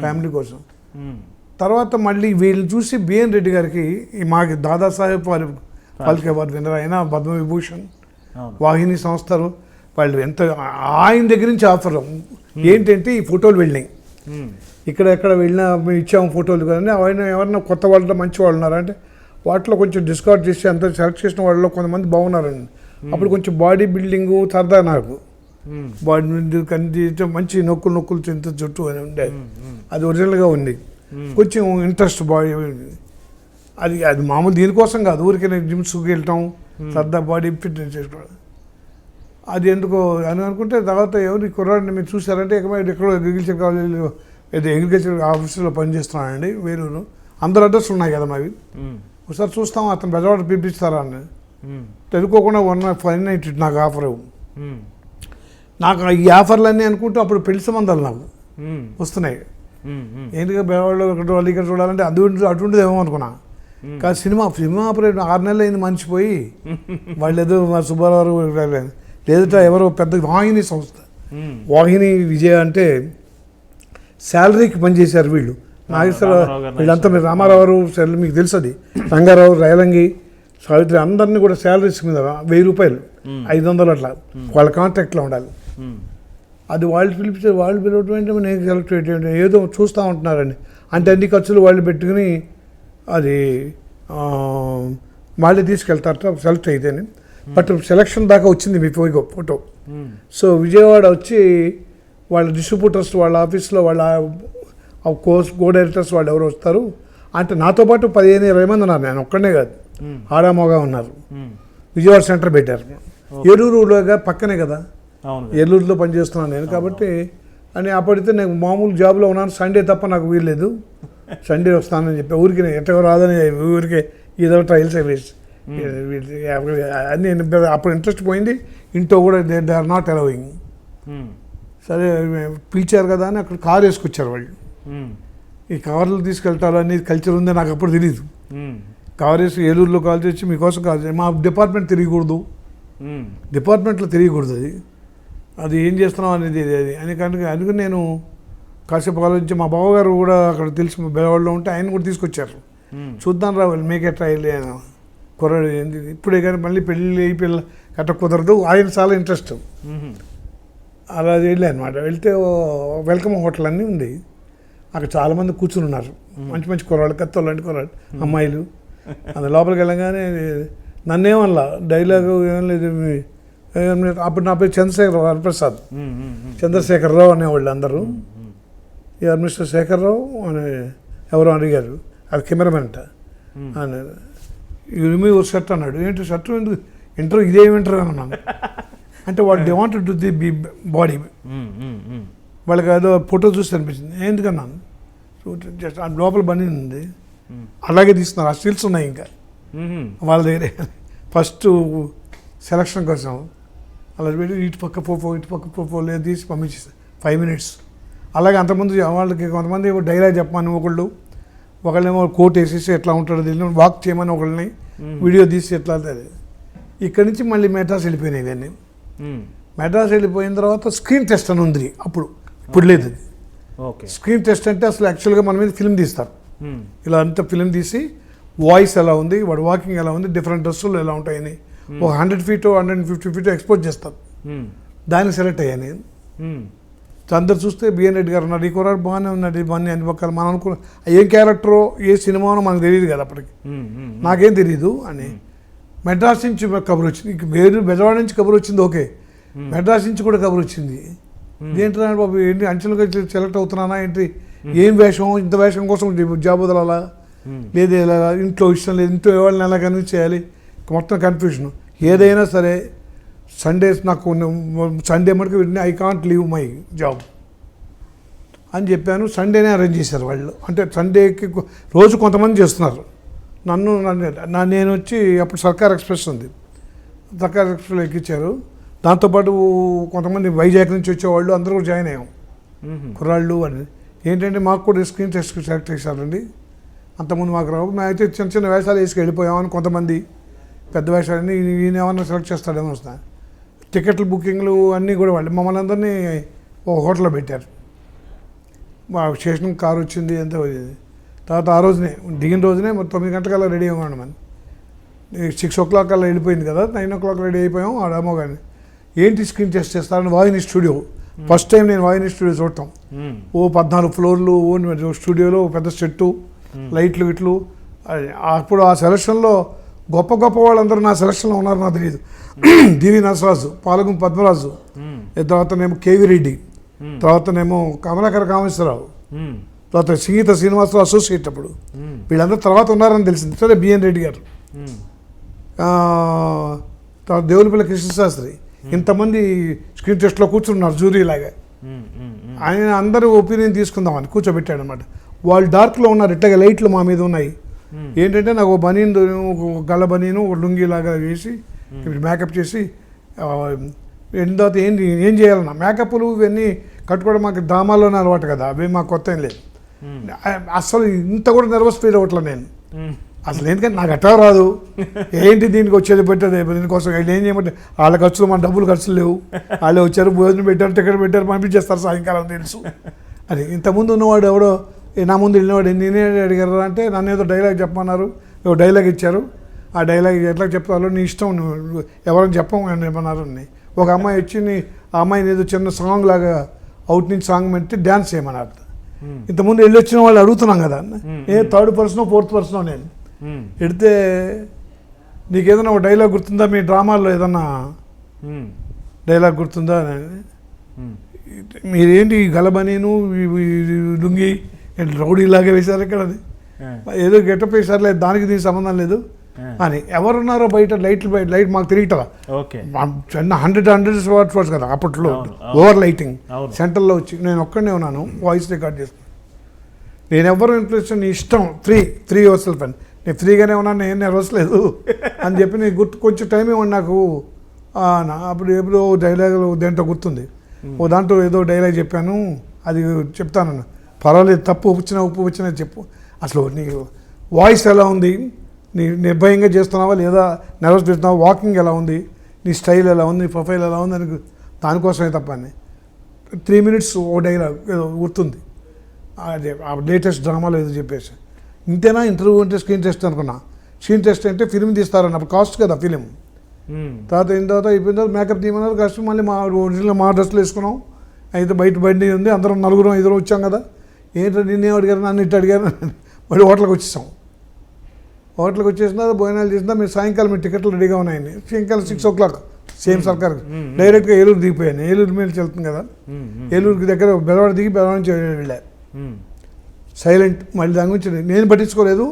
Speaker 2: ఫ్యామిలీ కోసం. తర్వాత మళ్ళీ వీళ్ళు చూసి బిఎన్ రెడ్డి గారికి మాకు దాదాసాహెబ్ ఫాల్కే అవార్డు విన్నర్ అయిన పద్మవిభూషణ్, వాహిని సంస్థలు వాళ్ళు ఎంత ఆయన దగ్గర నుంచి ఆఫర్ ఏంటంటే ఈ ఫోటోలు వెళ్ళినాయి. ఎక్కడ వెళ్ళినా ఇచ్చాము ఫోటోలు కానీ ఆయన ఎవరైనా కొత్త వాళ్ళలో మంచి వాళ్ళు ఉన్నారంటే వాటిలో కొంచెం డిస్కౌంట్ చేసి అంత సెలెక్ట్ చేసిన వాళ్ళలో కొంతమంది బాగున్నారండి. అప్పుడు కొంచెం బాడీ బిల్డింగు సరదా నాకు, బాడీ బిల్డింగ్ మంచి నొక్కులు చింత చుట్టూ అని ఉండేది. అది ఒరిజినల్గా ఉంది. కొంచెం ఇంట్రెస్ట్ బాడీ అది మామూలు దీనికోసం కాదు, ఊరికే జిమ్స్కి వెళ్ళటం, సరదా బాడీ ఫిట్నెస్ చేసుకోవడం. అది ఎందుకో అని అనుకుంటే తర్వాత ఎవరు కుర్రాడిని మీరు చూసారంటే ఎక్కడో అగ్రికల్చర్ కాలేజీలో ఇది అగ్రికల్చర్ ఆఫీసులో పనిచేస్తున్నానండి వేలూరు. అందరు అడ్రస్ ఉన్నాయి కదా మావి. ఒకసారి చూస్తాం అతను బెజవాడ పిలిపిస్తారా అని. తెలుసుకోకుండా ఫైన్ నైట్ నాకు ఆఫర్ నాకు ఈ ఆఫర్లన్నీ అనుకుంటూ అప్పుడు పెళ్లి సంబంధాలు నాకు వస్తున్నాయి. ఏంటిగా బెజవాడలో ఇక్కడ చూడాలంటే అటువంటిది ఏమో అనుకున్నా. కానీ సినిమా ఆపరేట్ 6 నెలలు అయింది మర్చిపోయి వాళ్ళు ఏదో సుబ్బారావు లేదట ఎవరో పెద్ద వాహిని సంస్థ వాహిని విజయ అంటే శాలరీకి పనిచేశారు వీళ్ళు. నాగేశ్వరరావు వీళ్ళంతా మీరు రామారావు గారు మీకు తెలుసు అది రంగారావు రైలంగి సావిత్రి అందరినీ కూడా శాలరీస్ మీద 1000 రూపాయలు 500 అట్లా వాళ్ళ కాంట్రాక్ట్లో ఉండాలి. అది వాళ్ళు పిలిపించారు. వాళ్ళు పిలవటం నేను సెలెక్ట్ చేయడం ఏదో చూస్తూ ఉంటున్నారండి. అంటే అన్ని ఖర్చులు వాళ్ళు పెట్టుకుని అది వాళ్ళే తీసుకెళ్తారట సెలెక్ట్ అయితేనే. బట్ సెలక్షన్ దాకా వచ్చింది మీ ఫోటో. సో విజయవాడ వచ్చి వాళ్ళ డిస్ట్రిబ్యూటర్స్ వాళ్ళ ఆఫీస్లో వాళ్ళ కో డైరెక్టర్స్ వాళ్ళు ఎవరు వస్తారు అంటే నాతో పాటు 15-20 మంది ఉన్నారు. నేను ఒక్కడే కాదు, ఆడామోగా ఉన్నారు. విజయవాడ సెంటర్ పెట్టారు. ఏలూరులోగా పక్కనే కదా, ఏలూరులో పనిచేస్తున్నాను నేను కాబట్టి అని అప్పటితే నేను మామూలు జాబ్లో ఉన్నాను. సండే తప్ప నాకు వీల్లేదు, సండే వస్తానని చెప్పి ఊరికి ఎట్టగా రాదని ఊరికే ఏదో ట్రయల్స్ వేసి అన్నీ అప్పుడు ఇంట్రెస్ట్ పోయింది. ఇంట్లో కూడా దే ఆర్ నాట్ అలౌయింగ్. సరే పిలిచారు కదా అని అక్కడ కారు వేసుకొచ్చారు వాళ్ళు. ఈ కార్లు తీసుకెళ్తారు అనేది కల్చర్ ఉందే నాకు అప్పుడు తెలియదు. కారు వేసి ఏలూరులో కాల్ చేసి మీకోసం కాల్ చేసి మా డిపార్ట్మెంట్ తిరగకూడదు, డిపార్ట్మెంట్లో తిరగకూడదు, అది ఏం చేస్తున్నాం అనేది అది అని అందుకని నేను కాసేపు ఆలోచించి మా బావగారు కూడా అక్కడ తెలిసి బెజవాడలో ఉంటే ఆయన కూడా తీసుకొచ్చారు. చూద్దాం రా వాళ్ళు మేకే ట్రయల్ కుర్రాడు ఏంది ఇప్పుడే కానీ మళ్ళీ పెళ్ళి కట్ట కుదరదు. ఆయన చాలా ఇంట్రెస్ట్. అలా వెళ్ళి అనమాట. వెళ్తే వెల్కమ్ హోటల్ అన్నీ ఉంది. అక్కడ చాలామంది కూర్చుని ఉన్నారు, మంచి మంచి కుర్రాళ్ళు, కత్తోళ్ళు లాంటి కుర్రాళ్ళు, అమ్మాయిలు. అది లోపలికి వెళ్ళగానే నన్నేమల్లా డైలాగు ఏం లేదు. అప్పుడు నా పేరు వరప్రసాద్, చంద్రశేఖరరావు అనేవాళ్ళు అందరూ. ఎవరు మిస్టర్ శేఖర్రావు అని ఎవరో అడిగారు, అది కెమెరామెన్ అంట. రిమూవ్ యువర్ షర్ట్ అన్నాడు. ఏంటి షర్ట్ ఎందుకు ఇంటర్వ్యూ ఇదేమి ఇంటర్వ్యూ అన్నాను. అంటే వాళ్ళు they wanted to the be body. వాళ్ళకి ఏదో ఫోటో చూసి అనిపించింది. ఎందుకన్నాను జస్ట్ లోపల బండి ఉంది అలాగే తీస్తున్నారు. ఆ స్టిల్స్ ఉన్నాయి ఇంకా వాళ్ళ దగ్గరే. ఫస్ట్ సెలక్షన్ కోసం అలా పెట్టి ఇటు పక్క పోపో లేదు తీసి పంపించేసి 5 minutes. అలాగే అంతకుముందు వాళ్ళకి కొంతమంది డైలాగ్ చెప్పమని ఒకళ్ళేమో కోట్ వేసేసి ఎట్లా ఉంటాడో తెలియదు, వాక్ చేయమని ఒకళ్ళని వీడియో తీసి ఎట్లా అవుతుంది. ఇక్కడి నుంచి మళ్ళీ మెడ్రాస్ వెళ్ళిపోయినాయి ఇవన్నీ. మెడ్రాస్ వెళ్ళిపోయిన తర్వాత స్క్రీన్ టెస్ట్ అని ఉంది అప్పుడు, ఇప్పుడు లేదు అది. స్క్రీన్ టెస్ట్ అంటే అసలు యాక్చువల్గా మన మీద ఫిల్మ్ తీస్తారు. ఇలా అంతా ఫిల్మ్ తీసి వాయిస్ ఎలా ఉంది, వాడు వాకింగ్ ఎలా ఉంది, డిఫరెంట్ డ్రెస్సులు ఎలా ఉంటాయని ఒక 100 feet 150 feet ఎక్స్పోజ్ చేస్తారు. దాన్ని సెలెక్ట్ అయ్యాను నేను. అందరు చూస్తే బిఎన్ రెడ్డి గారు ఉన్నారు, ఈ కుర్రాడు బాగానే ఉన్నాడు, ఇవన్నీ అన్ని పక్కన మనం అనుకున్న ఏం క్యారెక్టరో ఏ సినిమానో మనకు తెలియదు కదా అప్పటికి, నాకేం తెలియదు అని. మెడ్రాస్ నుంచి కబురు వచ్చింది, వేరు బెజవాడ నుంచి కబురు వచ్చింది ఓకే, మెడ్రాస్ నుంచి కూడా కబురు వచ్చింది. ఏంటి బాబు ఏంటి అంచెలుగా సెలెక్ట్ అవుతున్నానా ఏంటి, ఏం వేషం, ఇంత వేషం కోసం జాబ్ వదలాలా లేదు, ఇంట్లో ఇష్టం లేదు, ఇంట్లో ఎవరిని ఎలా కన్విన్స్ చేయాలి, మొత్తం కన్ఫ్యూషన్. ఏదైనా సరే సండేస్ నాకు సండే మటుకు I can't leave my job అని చెప్పాను. సండేనే అరేంజ్ చేశారు వాళ్ళు. అంటే సండేకి రోజు కొంతమంది చేస్తున్నారు. నేను వచ్చి అప్పుడు సర్కార్ ఎక్స్ప్రెస్ ఉంది, సర్కార్ ఎక్స్ప్రెస్లో ఎక్కించారు. దాంతోపాటు కొంతమంది వైజాగ్ నుంచి వచ్చేవాళ్ళు అందరూ కూడా జాయిన్ అయ్యాం కుర్రాళ్ళు అని. ఏంటంటే మాకు కూడా స్క్రీన్ టెస్ట్ సెలెక్ట్ చేశారండి. అంతకుముందు మాకు రావు, మేము అయితే చిన్న చిన్న వేషాలు వేసుకు వెళ్ళిపోయామని కొంతమంది పెద్ద వేషాలన్నీ ఈయన ఏమన్నా సెలెక్ట్ చేస్తాడేమో వస్తాను. టికెట్లు బుకింగ్లు అన్నీ కూడా వాళ్ళు మమ్మల్ని అందరినీ ఒక హోటల్లో పెట్టారు. మా స్టేషన్ కారు వచ్చింది ఎంత వచ్చింది. తర్వాత ఆ రోజునే దిగిన రోజునే 9 గంటలకల్లా రెడీ అవ్వడం మనం. 6 o'clock అలా వెళ్ళిపోయింది కదా, 9 o'clock రెడీ అయిపోయాం. ఆడమో కానీ ఏంటి స్క్రీన్ టెస్ట్ చేస్తారని వాహిని స్టూడియో. ఫస్ట్ టైం నేను వాహిని స్టూడియో చూడటం. 14 floorలు స్టూడియోలో పెద్ద సెట్టు, లైట్లు ఇట్లు. అప్పుడు ఆ సెలక్షన్లో గొప్ప గొప్ప వాళ్ళందరూ నా సెలక్షన్లో ఉన్నారు నాకు తెలియదు. డివి నరసరాజు, పాలగుం పద్మరాజు, తర్వాతనేమో కేవి రెడ్డి, తర్వాతనేమో కమలాకర కామేశ్వరరావు, తర్వాత సంగీత శ్రీనివాసరావు అసోసియేట్. అప్పుడు వీళ్ళందరూ తర్వాత ఉన్నారని తెలిసింది. సరే బిఎన్ రెడ్డి గారు, తర్వాత దేవులపల్లి కృష్ణశాస్త్రి, ఇంతమంది స్క్రీన్ టెస్ట్లో కూర్చున్నారు జూరీ లాగా. ఆయన అందరూ ఒపీనియన్ తీసుకుందామని కూర్చోబెట్టాడు అనమాట. వాళ్ళు డార్క్లో ఉన్నారు, ఇట్లాగే లైట్లు మా మీద ఉన్నాయి. ఏంటంటే నాకు ఒక బనీన్, ఒక గల్ల బనీను, ఒక లుంగి లాగా వేసి మేకప్ చేసి ఎండ్ తర్వాత ఏం చేయాలన్నా మేకప్లు ఇవన్నీ కట్టుకోవడం మాకు డ్రామాలోనే అలవాటు కదా, అవి మాకు కొత్త ఏం లేదు. అసలు ఇంత కూడా నర్వస్ ఫీల్ అవ్వట్లేదు నేను అసలు, ఎందుకంటే నాకు అట్లా రాదు. ఏంటి దీనికి వచ్చేది పెట్టేది, దీనికోసం వీళ్ళు ఏం చేయమంటే వాళ్ళ ఖర్చులు మన డబ్బులు ఖర్చులు లేవు, వాళ్ళే వచ్చారు భోజనం పెట్టారు టికెట్ పెట్టారు పంపించేస్తారు సాయంకాలం తెలుసు అని. ఇంతకుముందు ఉన్నవాడు ఎవడో నా ముందు వెళ్ళినవాడు నేనే అడిగారు అంటే నన్ను ఏదో డైలాగ్ చెప్పమన్నారు, ఏదో డైలాగ్ ఇచ్చారు. ఆ డైలాగ్ ఎట్లా చెప్తారో నీ ఇష్టం, నువ్వు ఎవరైనా చెప్పమని ఏమన్నారు. ఒక అమ్మాయి వచ్చి ఆ అమ్మాయిని ఏదో చిన్న సాంగ్ లాగా అవుట్ నుంచి సాంగ్ పెట్టి డ్యాన్స్ చేయమన్నారు. ఇంతకుముందు వెళ్ళి వచ్చిన వాళ్ళు అడుగుతున్నాం కదా, థర్డ్ పర్సనో ఫోర్త్ పర్సనో నేను ఎడితే నీకు ఏదైనా ఒక డైలాగ్ గుర్తుందా, మీ డ్రామాల్లో ఏదన్నా డైలాగ్ గుర్తుందా అని. మీరేంటి గలబనీను లుంగి రౌడీలాగా వేశారు ఇక్కడ, అది ఏదో గెటప్ వేసారులే, దానికి దీనికి సంబంధం లేదు అని. ఎవరున్నారో బయట లైట్ మాకు తిరిగిటలా, చిన్న 100 వాట్స్ కదా అప్పట్లో, ఓవర్ లైటింగ్ సెంటర్లో వచ్చి నేను ఒక్కడనే ఉన్నాను, వాయిస్ రికార్డ్ చేసుకున్నాను. నేను ఎవరు ఇంట్రెస్ట్, నీ ఇష్టం, ఫ్రీ యువర్ సెల్ఫ్ అని. నేను ఫ్రీగానే ఉన్నాను, నేను నర్వస్ లేదు అని చెప్పి నేను కొంచెం టైం ఇవ్వండి నాకు. అప్పుడు ఎప్పుడో డైలాగులు దేంట్లో గుర్తుంది, ఓ దాంట్లో ఏదో డైలాగ్ చెప్పాను, అది చెప్తాను. పర్వాలేదు, తప్పు ఉప్పు వచ్చినా చెప్పు. అసలు నీ వాయిస్ ఎలా ఉంది, నీ నిర్భయంగా చేస్తున్నావా లేదా, నర్వస్ పెడుతున్నావా, వాకింగ్ ఎలా ఉంది, నీ స్టైల్ ఎలా ఉంది, నీ ప్రొఫైల్ ఎలా ఉంది అని, దానికోసమే తప్ప అని. 3 minutes ఓ డైలాగ్ ఏదో గుర్తుంది, అదే ఆ లేటెస్ట్ డ్రామాలో ఏదో చెప్పేసి. ఇంతేనా ఇంటర్వ్యూ అంటే స్క్రీన్ టెస్ట్ అనుకున్నా. స్క్రీన్ టెస్ట్ అంటే ఫిల్మ్ తీస్తారని, అప్పుడు కాస్ట్ కదా ఫిలిం. తర్వాత అయిన తర్వాత అయిపోయిన తర్వాత మేకప్ తీయమన్నారు, కాస్ట్ మళ్ళీ మా ఒరిజినల్ మా డ్రెస్సులు వేసుకున్నాం. అయితే బయట బండి ఉంది, అందరం 4-5 వచ్చాం కదా. ఏంటో నిన్నేం అడిగారు, నన్ను ఇట్టు అడిగారు. మళ్ళీ హోటల్కి వచ్చేసాం. హోటల్కి వచ్చేసిన తర్వాత భోజనాలు చేసిన మీరు సాయంకాలం మీ టికెట్లు రెడీగా ఉన్నాయండి. సాయంకాలం 6 o'clock సేమ్ సర్కార్ డైరెక్ట్గా ఏలూరు దిగిపోయాను. ఏలూరు మీద వెళ్తుంది కదా, ఏలూరుకి దగ్గర బెదవాడ దిగి బెదవాడ నుంచి వెళ్ళా. సైలెంట్. మళ్ళీ దాని గురించి నేను పట్టించుకోలేదు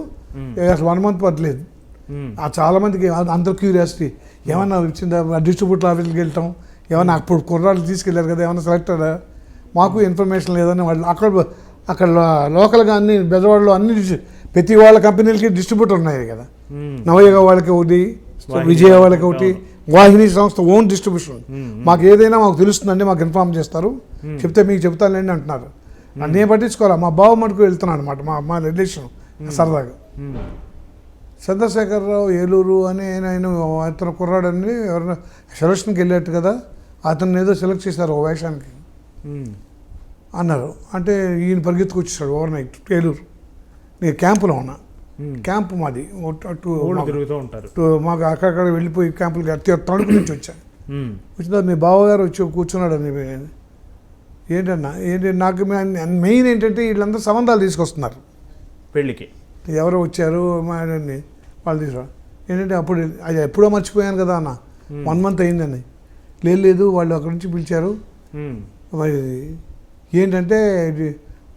Speaker 2: అసలు, 1 month పట్టలేదు. చాలామందికి అందరూ క్యూరియాసిటీ, ఏమన్నా వచ్చిందా, డిస్ట్రిబ్యూటర్ ఆఫీస్కి వెళ్తాం, ఏమన్నా అప్పుడు కుర్రాళ్ళు తీసుకెళ్ళారు కదా, ఏమన్నా సెలెక్ట్ అయ్యారా, మాకు ఇన్ఫర్మేషన్ లేదని వాళ్ళు అక్కడ లోకల్గా అన్ని బెదవాడలో అన్ని ప్రతి వాళ్ళ కంపెనీలకి డిస్ట్రిబ్యూటర్ ఉన్నాయి కదా. నవయుగ వాళ్ళకి ఒకటి, విజయ వాళ్ళకి ఒకటి, వాహిని సంస్థ ఓన్ డిస్ట్రిబ్యూషన్. మాకు ఏదైనా మాకు తెలుస్తుందండి, మాకు ఇన్ఫార్మ్ చేస్తారు, చెప్తే మీకు చెప్తానండి అంటున్నారు. నేను పట్టించుకోవాలా, మా బావ మటుకు వెళ్తున్నాను అనమాట, మా రిలేషన్ సరదాగా. చంద్రశేఖరరావు ఏలూరు అని ఆయన అతను కుర్రాడని ఎవరైనా సెలక్షన్కి వెళ్ళేట్టు కదా, అతను ఏదో సెలెక్ట్ చేశారు ఓ వేషానికి అన్నారు. అంటే ఈయన పరిగెత్తుకు వచ్చేసాడు ఓవర్ నైట్ ఏలూరు. నేను క్యాంపులో ఉన్నా, క్యాంపు మాది
Speaker 1: తిరుగుతూ ఉంటారు,
Speaker 2: మాకు అక్కడక్కడ వెళ్ళిపోయి క్యాంపులకి తణుకు నుంచి వచ్చాను. వచ్చిన మీ బావగారు వచ్చి కూర్చున్నాడు అని. ఏంటన్నా ఏంటి నాకు మెయిన్ ఏంటంటే వీళ్ళందరూ సంబంధాలు తీసుకొస్తున్నారు
Speaker 1: పెళ్ళికి.
Speaker 2: ఎవరో వచ్చారు వాళ్ళు తీసుకురా ఏంటంటే అప్పుడు అది ఎప్పుడో మర్చిపోయాను కదా అన్న, 1 month అయిందని. లేదు వాళ్ళు అక్కడి నుంచి పిలిచారు. మరి ఏంటంటే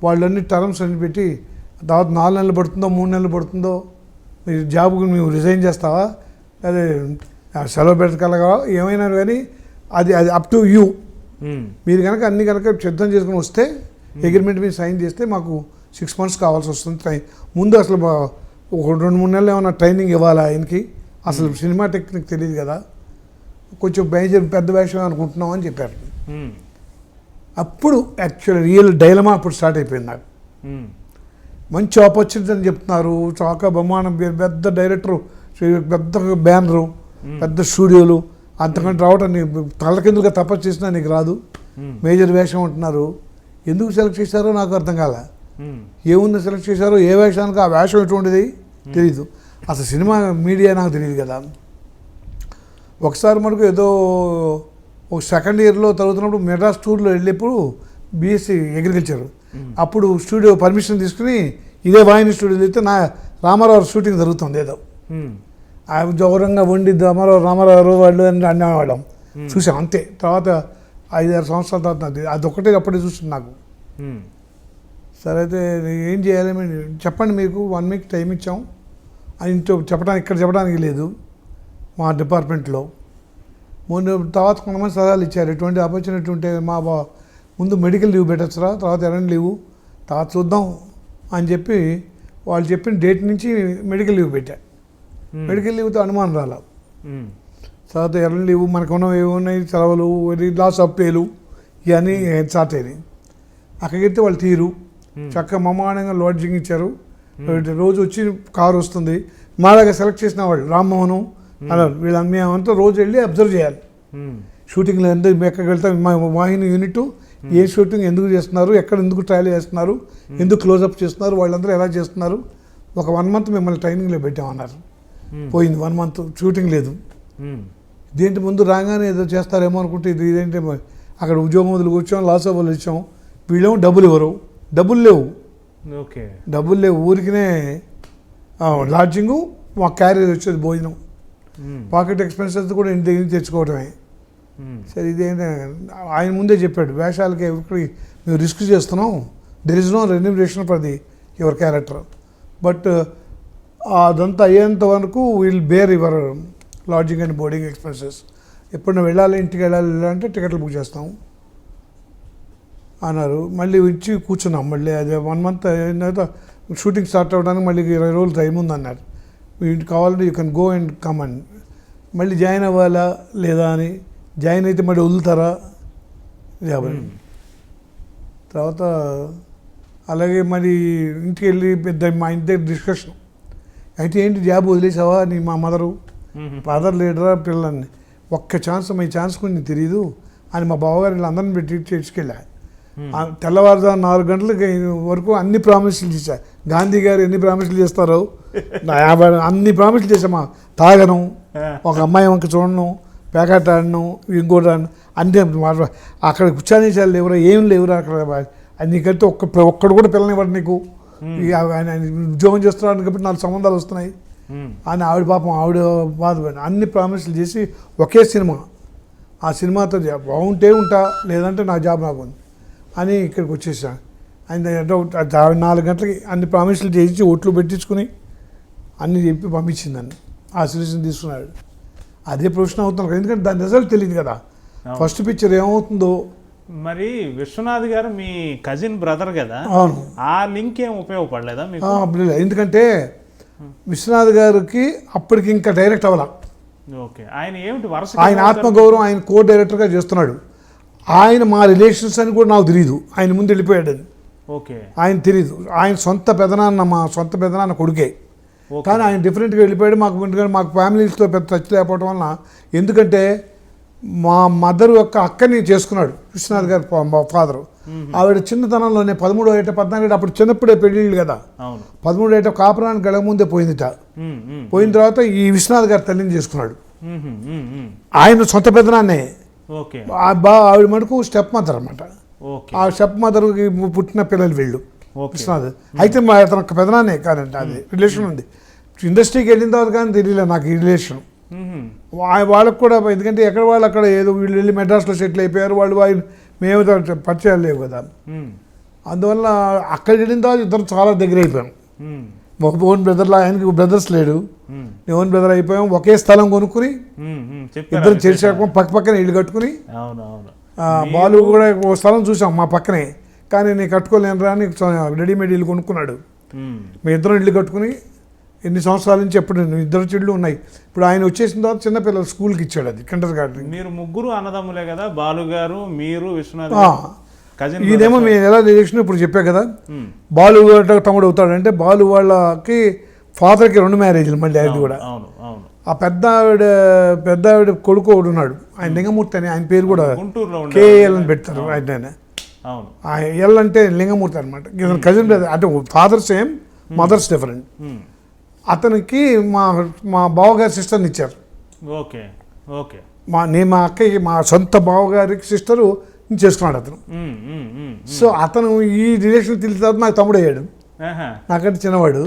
Speaker 2: వాళ్ళన్ని టర్మ్స్ అన్ని పెట్టి తర్వాత 4 నెలలు పడుతుందో 3 నెలలు పడుతుందో, మీరు జాబ్కి నువ్వు రిజైన్ చేస్తావా, అదే సెలవు పెట్టగలగా ఏమైనా కానీ అది అప్ టు యూ. మీరు కనుక అన్ని కనుక సిద్ధం చేసుకుని వస్తే అగ్రిమెంట్ మీద సైన్ చేస్తే మాకు 6 months కావాల్సి వస్తుంది. ముందు అసలు ఒక 2-3 నెలలు ఏమైనా ట్రైనింగ్ ఇవ్వాలి ఆయనకి, అసలు సినిమా టెక్నిక్ తెలియదు కదా, కొంచెం పెద్ద వేషం అనుకుంటున్నాం అని చెప్పారు. అప్పుడు యాక్చువల్ రియల్ డైలమా అప్పుడు స్టార్ట్ అయిపోయింది నాకు. మంచి ఆపర్చునిటీ అని చెప్తున్నారు, చాకా బ్రహ్మాండం, పెద్ద డైరెక్టరు, పెద్ద బ్యానరు, పెద్ద స్టూడియోలు, అంతకంటే రావటం తలకిందులుగా తపస్సు చేసినా నీకు రాదు, మేజర్ వేషం అంటున్నారు. ఎందుకు సెలెక్ట్ చేశారో నాకు అర్థం కాలే. ఏముంది సెలెక్ట్ చేశారో, ఏ వేషానికి ఆ వేషం ఎటువంటిది తెలీదు. అసలు సినిమా మీడియా నాకు తెలియదు కదా. ఒకసారి మనకు ఏదో ఒక 2nd yearలో చదువుతున్నప్పుడు మెడ్రాస్ టూర్లో వెళ్ళేప్పుడు బీఎస్సీ అగ్రికల్చర్, అప్పుడు స్టూడియో పర్మిషన్ తీసుకుని ఇదే వాహిని స్టూడియోలో అయితే రామారావు షూటింగ్ జరుగుతుంది ఏదో, గౌరవంగా వండి రామారావు వాళ్ళు అని అనేవాళ్ళం. చూసాం అంతే. తర్వాత 5-6 సంవత్సరాల తర్వాత అదొక్కటే అప్పుడే చూస్తుంది నాకు. సరే అయితే ఏం చేయాలి చెప్పండి, మీకు 1 week టైం ఇచ్చాం అని చెప్పడానికి, ఇక్కడ చెప్పడానికి లేదు మా డిపార్ట్మెంట్లో. తర్వాత కొంతమంది సలహాలు ఇచ్చారు, ఎటువంటి ఆపర్చునిటీ ఉంటే ముందు మెడికల్ లీవ్ పెట్టచ్చురా, తర్వాత ఎర్రని లీవు, తర్వాత చూద్దాం అని చెప్పి వాళ్ళు చెప్పిన డేట్ నుంచి మెడికల్ లీవ్ పెట్టా. మెడికల్ లీవ్తో అనుమానం రాల. తర్వాత ఎర్రని లీవు మనకు ఉన్నవి ఏమున్నాయి, సెలవులు, లాస్ ఆఫ్ పేలు ఇవన్నీ స్టార్ట్ అయినాయి. అక్కడికి వాళ్ళు తీరు చక్కగా మమానంగా లాడ్జింగ్ ఇచ్చారు. రోజు వచ్చి కారు వస్తుంది. మాలాగా సెలెక్ట్ చేసిన వాళ్ళు రామ్మోహను అలా వీళ్ళంతా రోజు వెళ్ళి అబ్జర్వ్ చేయాలి. షూటింగ్లో ఎక్కడికి వెళ్తాం, మా వాహిని యూనిట్ ఏ షూటింగ్ ఎందుకు చేస్తున్నారు, ఎక్కడ ఎందుకు ట్రయల్ చేస్తున్నారు, ఎందుకు క్లోజప్ చేస్తున్నారు, వాళ్ళందరూ ఎలా చేస్తున్నారు. ఒక 1 month మిమ్మల్ని ట్రైనింగ్లో పెట్టామన్నారు. పోయింది 1 month షూటింగ్ లేదు. దేంటి ముందు రాగానే ఏదో చేస్తారేమో అనుకుంటే ఇదేంటి అక్కడ ఉద్యోగం వదిలి కూర్చోం, లాస్ అవ్వాలి ఇచ్చాం. వీళ్ళేమో డబ్బులు ఇవ్వరు, డబ్బులు లేవు.
Speaker 1: ఓకే,
Speaker 2: డబ్బులు లేవు, ఊరికినే లాడ్జింగు, మా క్యారియర్ వచ్చేది భోజనం, పాకెట్ ఎక్స్పెన్సెస్ కూడా ఇంటి దగ్గర తెచ్చుకోవడమే. సరే ఇదేంటి ఆయన ముందే చెప్పాడు, వేషాలకి ఎక్కడికి మేము రిస్క్ చేస్తున్నాం, there is no remuneration for the your character, but అదంతా అయ్యేంత వరకు will bear your lodging and boarding expenses. ఎప్పుడైనా వెళ్ళాలి, ఇంటికి వెళ్ళాలి అంటే టికెట్లు బుక్ చేస్తాం అన్నారు. మళ్ళీ ఇచ్చి కూర్చున్నాం. మళ్ళీ అదే 1 month అయిన తర్వాత షూటింగ్ స్టార్ట్ అవ్వడానికి మళ్ళీ 20 రోజులు టైం ఉందన్నారు. మీకు కావాలంటే you can go and come అని. మళ్ళీ జాయిన్ అవ్వాలా లేదా అని, జాయిన్ అయితే మళ్ళీ వదులుతారా జాబ్. తర్వాత అలాగే మరి ఇంటికి వెళ్ళి మా ఇంటి దగ్గర డిస్కషన్ అయితే ఏంటి జాబ్ వదిలేసావా అని మా ఫాదర్ లీడరా పిల్లల్ని, ఒక్క ఛాన్స్ మీ ఛాన్స్ కొన్ని తెలియదు అని మా బావగారు వీళ్ళందరిని పెట్టి తీసుకెళ్ళా. తెల్లవారుజాము 4 గంటలకి వరకు అన్ని ప్రామిసులు చేశా. గాంధీ గారు ఎన్ని ప్రామిసులు చేస్తారో అన్ని ప్రామిసులు చేసామా. తాగను, ఒక అమ్మాయి వంక చూడను, ప్యాకెట్ ఆడను, ఇంకోటి ఆడను, అన్నీ అక్కడ కూర్చొనేసారు లేవురా, ఏం లేవురా అక్కడ. నీకంటే ఒక్కడు కూడా పిల్లనివ్వడు నీకు, ఉద్యోగం చేస్తున్నాడు కాబట్టి 4 సంబంధాలు వస్తున్నాయి అని ఆవిడ పాపం ఆవిడ బాధపడి అన్ని ప్రామిసులు చేసి ఒకే సినిమా, ఆ సినిమాతో బాగుంటే ఉంటా లేదంటే నా జాబ్ నాకు ఉంది అని ఇక్కడికి వచ్చేసా. ఆయన 4 గంటలకి అన్ని ప్రామిసులు చేయించి ఓట్లు పెట్టించుకుని అన్నీ చెప్పి పంపించిందని ఆ సిరీస్ని తీసుకున్నాడు. అదే ప్రొఫెషన్ అవుతున్నాడు, ఎందుకంటే దాని రిజల్ట్ తెలియదు కదా, ఫస్ట్ పిక్చర్ ఏమవుతుందో.
Speaker 1: మరి విశ్వనాథ్ గారు మీ కజిన్ బ్రదర్ కదా,
Speaker 2: అవును,
Speaker 1: ఆ లింక్ ఏం ఉపయోగపడలేదా మీకు?
Speaker 2: ఎందుకంటే విశ్వనాథ్ గారికి అప్పటికి ఇంకా డైరెక్ట్ అవ్వాల.
Speaker 1: ఓకే, ఆయన ఏమిటి వరుస,
Speaker 2: ఆయన ఆత్మగౌరవం, ఆయన కో డైరెక్టర్గా చేస్తున్నాడు. ఆయన మా రిలేషన్స్ అని కూడా నాకు తెలియదు, ఆయన ముందు వెళ్ళిపోయాడు అని.
Speaker 1: ఓకే,
Speaker 2: ఆయన తెలియదు, ఆయన సొంత పెదనాన్న, మా సొంత పెదనాన్న కొడుకే. కానీ ఆయన డిఫరెంట్గా వెళ్ళిపోయాడు. మాకు ఫ్యామిలీస్తో పెద్ద టచ్ లేకపోవడం వలన, ఎందుకంటే మా మదర్ యొక్క అక్కని చేసుకున్నాడు విశ్వనాథ్ గారు ఫాదరు. ఆవిడ చిన్నతనంలోనే 13 ఏట 14 ఏట, అప్పుడు చిన్నప్పుడే పెళ్ళిళ్ళు కదా, 13 ఏట కాపురానికి వెళ్ళక ముందే పోయిందిట. పోయిన తర్వాత ఈ విశ్వనాథ్ గారు తల్లిని చేసుకున్నాడు. ఆయన సొంత పెదనాన్నే. ఆవిడ మటుకు స్టెప్ మదర్ అనమాట. ఆ స్టెప్ మదర్కి పుట్టిన పిల్లలు వీళ్ళు విశ్వనాథ్. అయితే మా అతను పెదనాన్నే కాదండి, అది రిలేషన్ ఉంది. ఇండస్ట్రీకి వెళ్ళిన తర్వాత కానీ తెలియలే నాకు ఈ రిలేషన్. వాళ్ళకు కూడా, ఎందుకంటే ఎక్కడ వాళ్ళు అక్కడ ఏదో వీళ్ళు వెళ్ళి మెడ్రాస్లో సెటిల్ అయిపోయారు, వాళ్ళు మేము పరిచయాలు లేవు కదా. అందువల్ల అక్కడ వెళ్ళిన తర్వాత ఇద్దరు చాలా దగ్గర అయిపోయాం. ఒక ఓన్ బ్రదర్లా, ఆయనకి బ్రదర్స్ లేడు, ఓన్ బ్రదర్ అయిపోయాం. ఒకే స్థలం కొనుక్కుని ఇద్దరు చేసాక పక్క పక్కన ఇల్లు కట్టుకుని, బాలు కూడా ఒక స్థలం చూసాం మా పక్కనే, కానీ నేను కట్టుకోలేనురా అని రెడీమేడ్ ఇల్లు కొనుక్కున్నాడు. మేము ఇద్దరం ఇల్లు కట్టుకుని ఎన్ని సంవత్సరాల నుంచి ఎప్పుడు 2 చెట్లు ఉన్నాయి. ఇప్పుడు ఆయన వచ్చేసిన తర్వాత చిన్నపిల్లలు స్కూల్కి ఇచ్చాడు, అది కిండర్ గార్డెన్.
Speaker 1: మీరు ముగ్గురు అన్నదమ్ములే కదా, బాలు గారు, మీరు, విశ్వనాథ్.
Speaker 2: ఇదేమో మేము ఎలా రిలేషన్ ఇప్పుడు చెప్పా కదా. బాలు గారు తమ్ముడు అవుతాడు అంటే, బాలు వాళ్ళకి ఫాదర్కి 2 మ్యారేజ్లు మళ్ళీ. అది కూడా ఆ పెద్ద ఆవిడ కొడుకు ఒకడు ఉన్నాడు, ఆయన లింగమూర్తి అని, ఆయన పేరు కూడా కేఎల్ అని పెడతారు. ఆయన ఎల్ అంటే లింగమూర్తి అనమాట. కజిన్ బ్రదర్ అంటే ఫాదర్ సేమ్, మదర్స్ డిఫరెంట్. అతనికి మా బావగారి సిస్టర్ని ఇచ్చారు.
Speaker 1: Okay, okay.
Speaker 2: మా అక్కకి మా సొంత బావగారికి సిస్టరు చేసుకున్నాడు అతను. సో అతను ఈ రిలేషన్ తెలిసిన తర్వాత నాకు తమ్ముడు అయ్యాడు, నాకంటే చిన్నవాడు.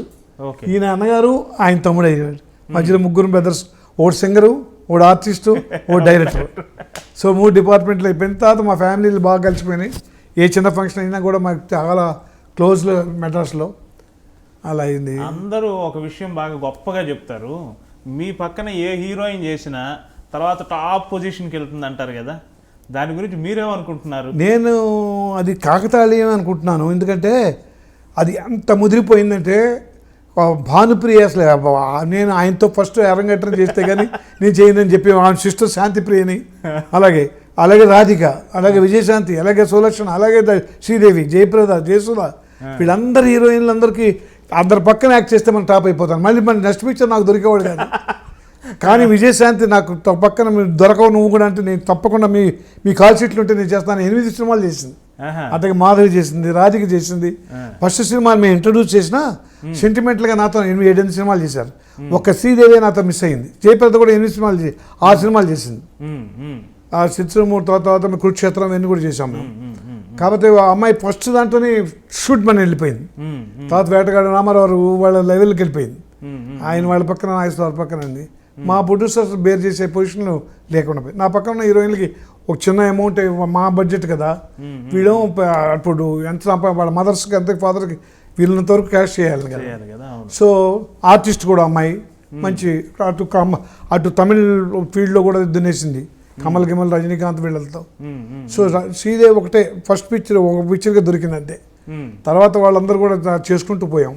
Speaker 2: ఈయన అన్నగారు, ఆయన తమ్ముడు అయ్యాడు. మధ్యలో 3 బ్రదర్స్, ఒకడు సింగరు, ఒకడు ఆర్టిస్టు, ఒకడు డైరెక్టర్. సో 3 డిపార్ట్మెంట్లు అయిపోయిన తర్వాత మా ఫ్యామిలీలు బాగా కలిసిపోయినాయి. ఏ చిన్న ఫంక్షన్ అయినా కూడా మాకు చాలా క్లోజ్లో మెడ్రాస్లో అలా అయింది.
Speaker 1: అందరూ ఒక విషయం బాగా గొప్పగా చెప్తారు, మీ పక్కన ఏ హీరోయిన్ చేసినా తర్వాత టాప్ పొజిషన్కి వెళ్తుంది అంటారు కదా. దాని గురించి మీరేమనుకుంటున్నారు?
Speaker 2: నేను అది కాకతాళీయం అనుకుంటున్నాను. ఎందుకంటే అది ఎంత ముదిరిపోయిందంటే భానుప్రియ అసలు నేను ఆయనతో ఫస్ట్ అరంగేట్రం చేస్తే కానీ నేను చేయనని చెప్పి ఆమె సిస్టర్ శాంతిప్రియని, అలాగే రాధిక, అలాగే విజయశాంతి, అలాగే సులక్షణ, అలాగే శ్రీదేవి, జయప్రద, జయసుధ, వీళ్ళందరూ హీరోయిన్లందరికీ అందరి పక్కన యాక్ట్ చేస్తే మనం టాప్ అయిపోతాను. మళ్ళీ మన నెక్స్ట్ పిక్చర్ నాకు దొరికేవాడు కాదు. కానీ విజయశాంతి నాకు పక్కన మీరు దొరకవు నువ్వు కూడా అంటే నేను తప్పకుండా మీ కాల్ షీట్లు ఉంటే నేను చేస్తాను. 8 సినిమాలు చేసింది. అతనికి మాధవి చేసింది, రాధిక చేసింది. ఫస్ట్ సినిమా మేము ఇంట్రడ్యూస్ చేసిన సెంటిమెంటల్గా నాతో 8 సినిమాలు చేశారు. ఒక్క శ్రీదేవి నాతో మిస్ అయింది. జయప్రద కూడా 8 సినిమాలు 6 సినిమాలు చేసింది. ఆ చిత్రమూర్తి తర్వాత మేము కురుక్షేత్రం అన్నీ కూడా చేసాం మేము. కాకపోతే ఆ అమ్మాయి ఫస్ట్ దాంట్లోనే షూట్ మన వెళ్ళిపోయింది. తర్వాత వేటగాడు రామారావు వాళ్ళ లెవెల్కి వెళ్ళిపోయింది. ఆయన వాళ్ళ పక్కన నాగేశ్వర పక్కన అండి. మా ప్రొడ్యూసర్స్ బేర్ చేసే పొజిషన్లో లేకుండా పోయి నా పక్కన ఉన్న హీరోయిన్లకి ఒక చిన్న అమౌంట్ మా బడ్జెట్ కదా, వీళ్ళు అప్పుడు ఎంత వాళ్ళ మదర్స్కి ఎంత ఫాదర్కి వీళ్ళంత వరకు క్యాష్ చేయాలి కదా. సో ఆర్టిస్ట్ కూడా అమ్మాయి మంచి అటు తమిళ్ ఫీల్డ్లో కూడా దున్నేసింది. కమల్ రజనీకాంత్ వీళ్ళతో. సో శ్రీదేవి ఒకటే ఫస్ట్ పిక్చర్ ఒక పిక్చర్గా దొరికింది అంతే. తర్వాత వాళ్ళందరూ కూడా చేసుకుంటూ పోయాం.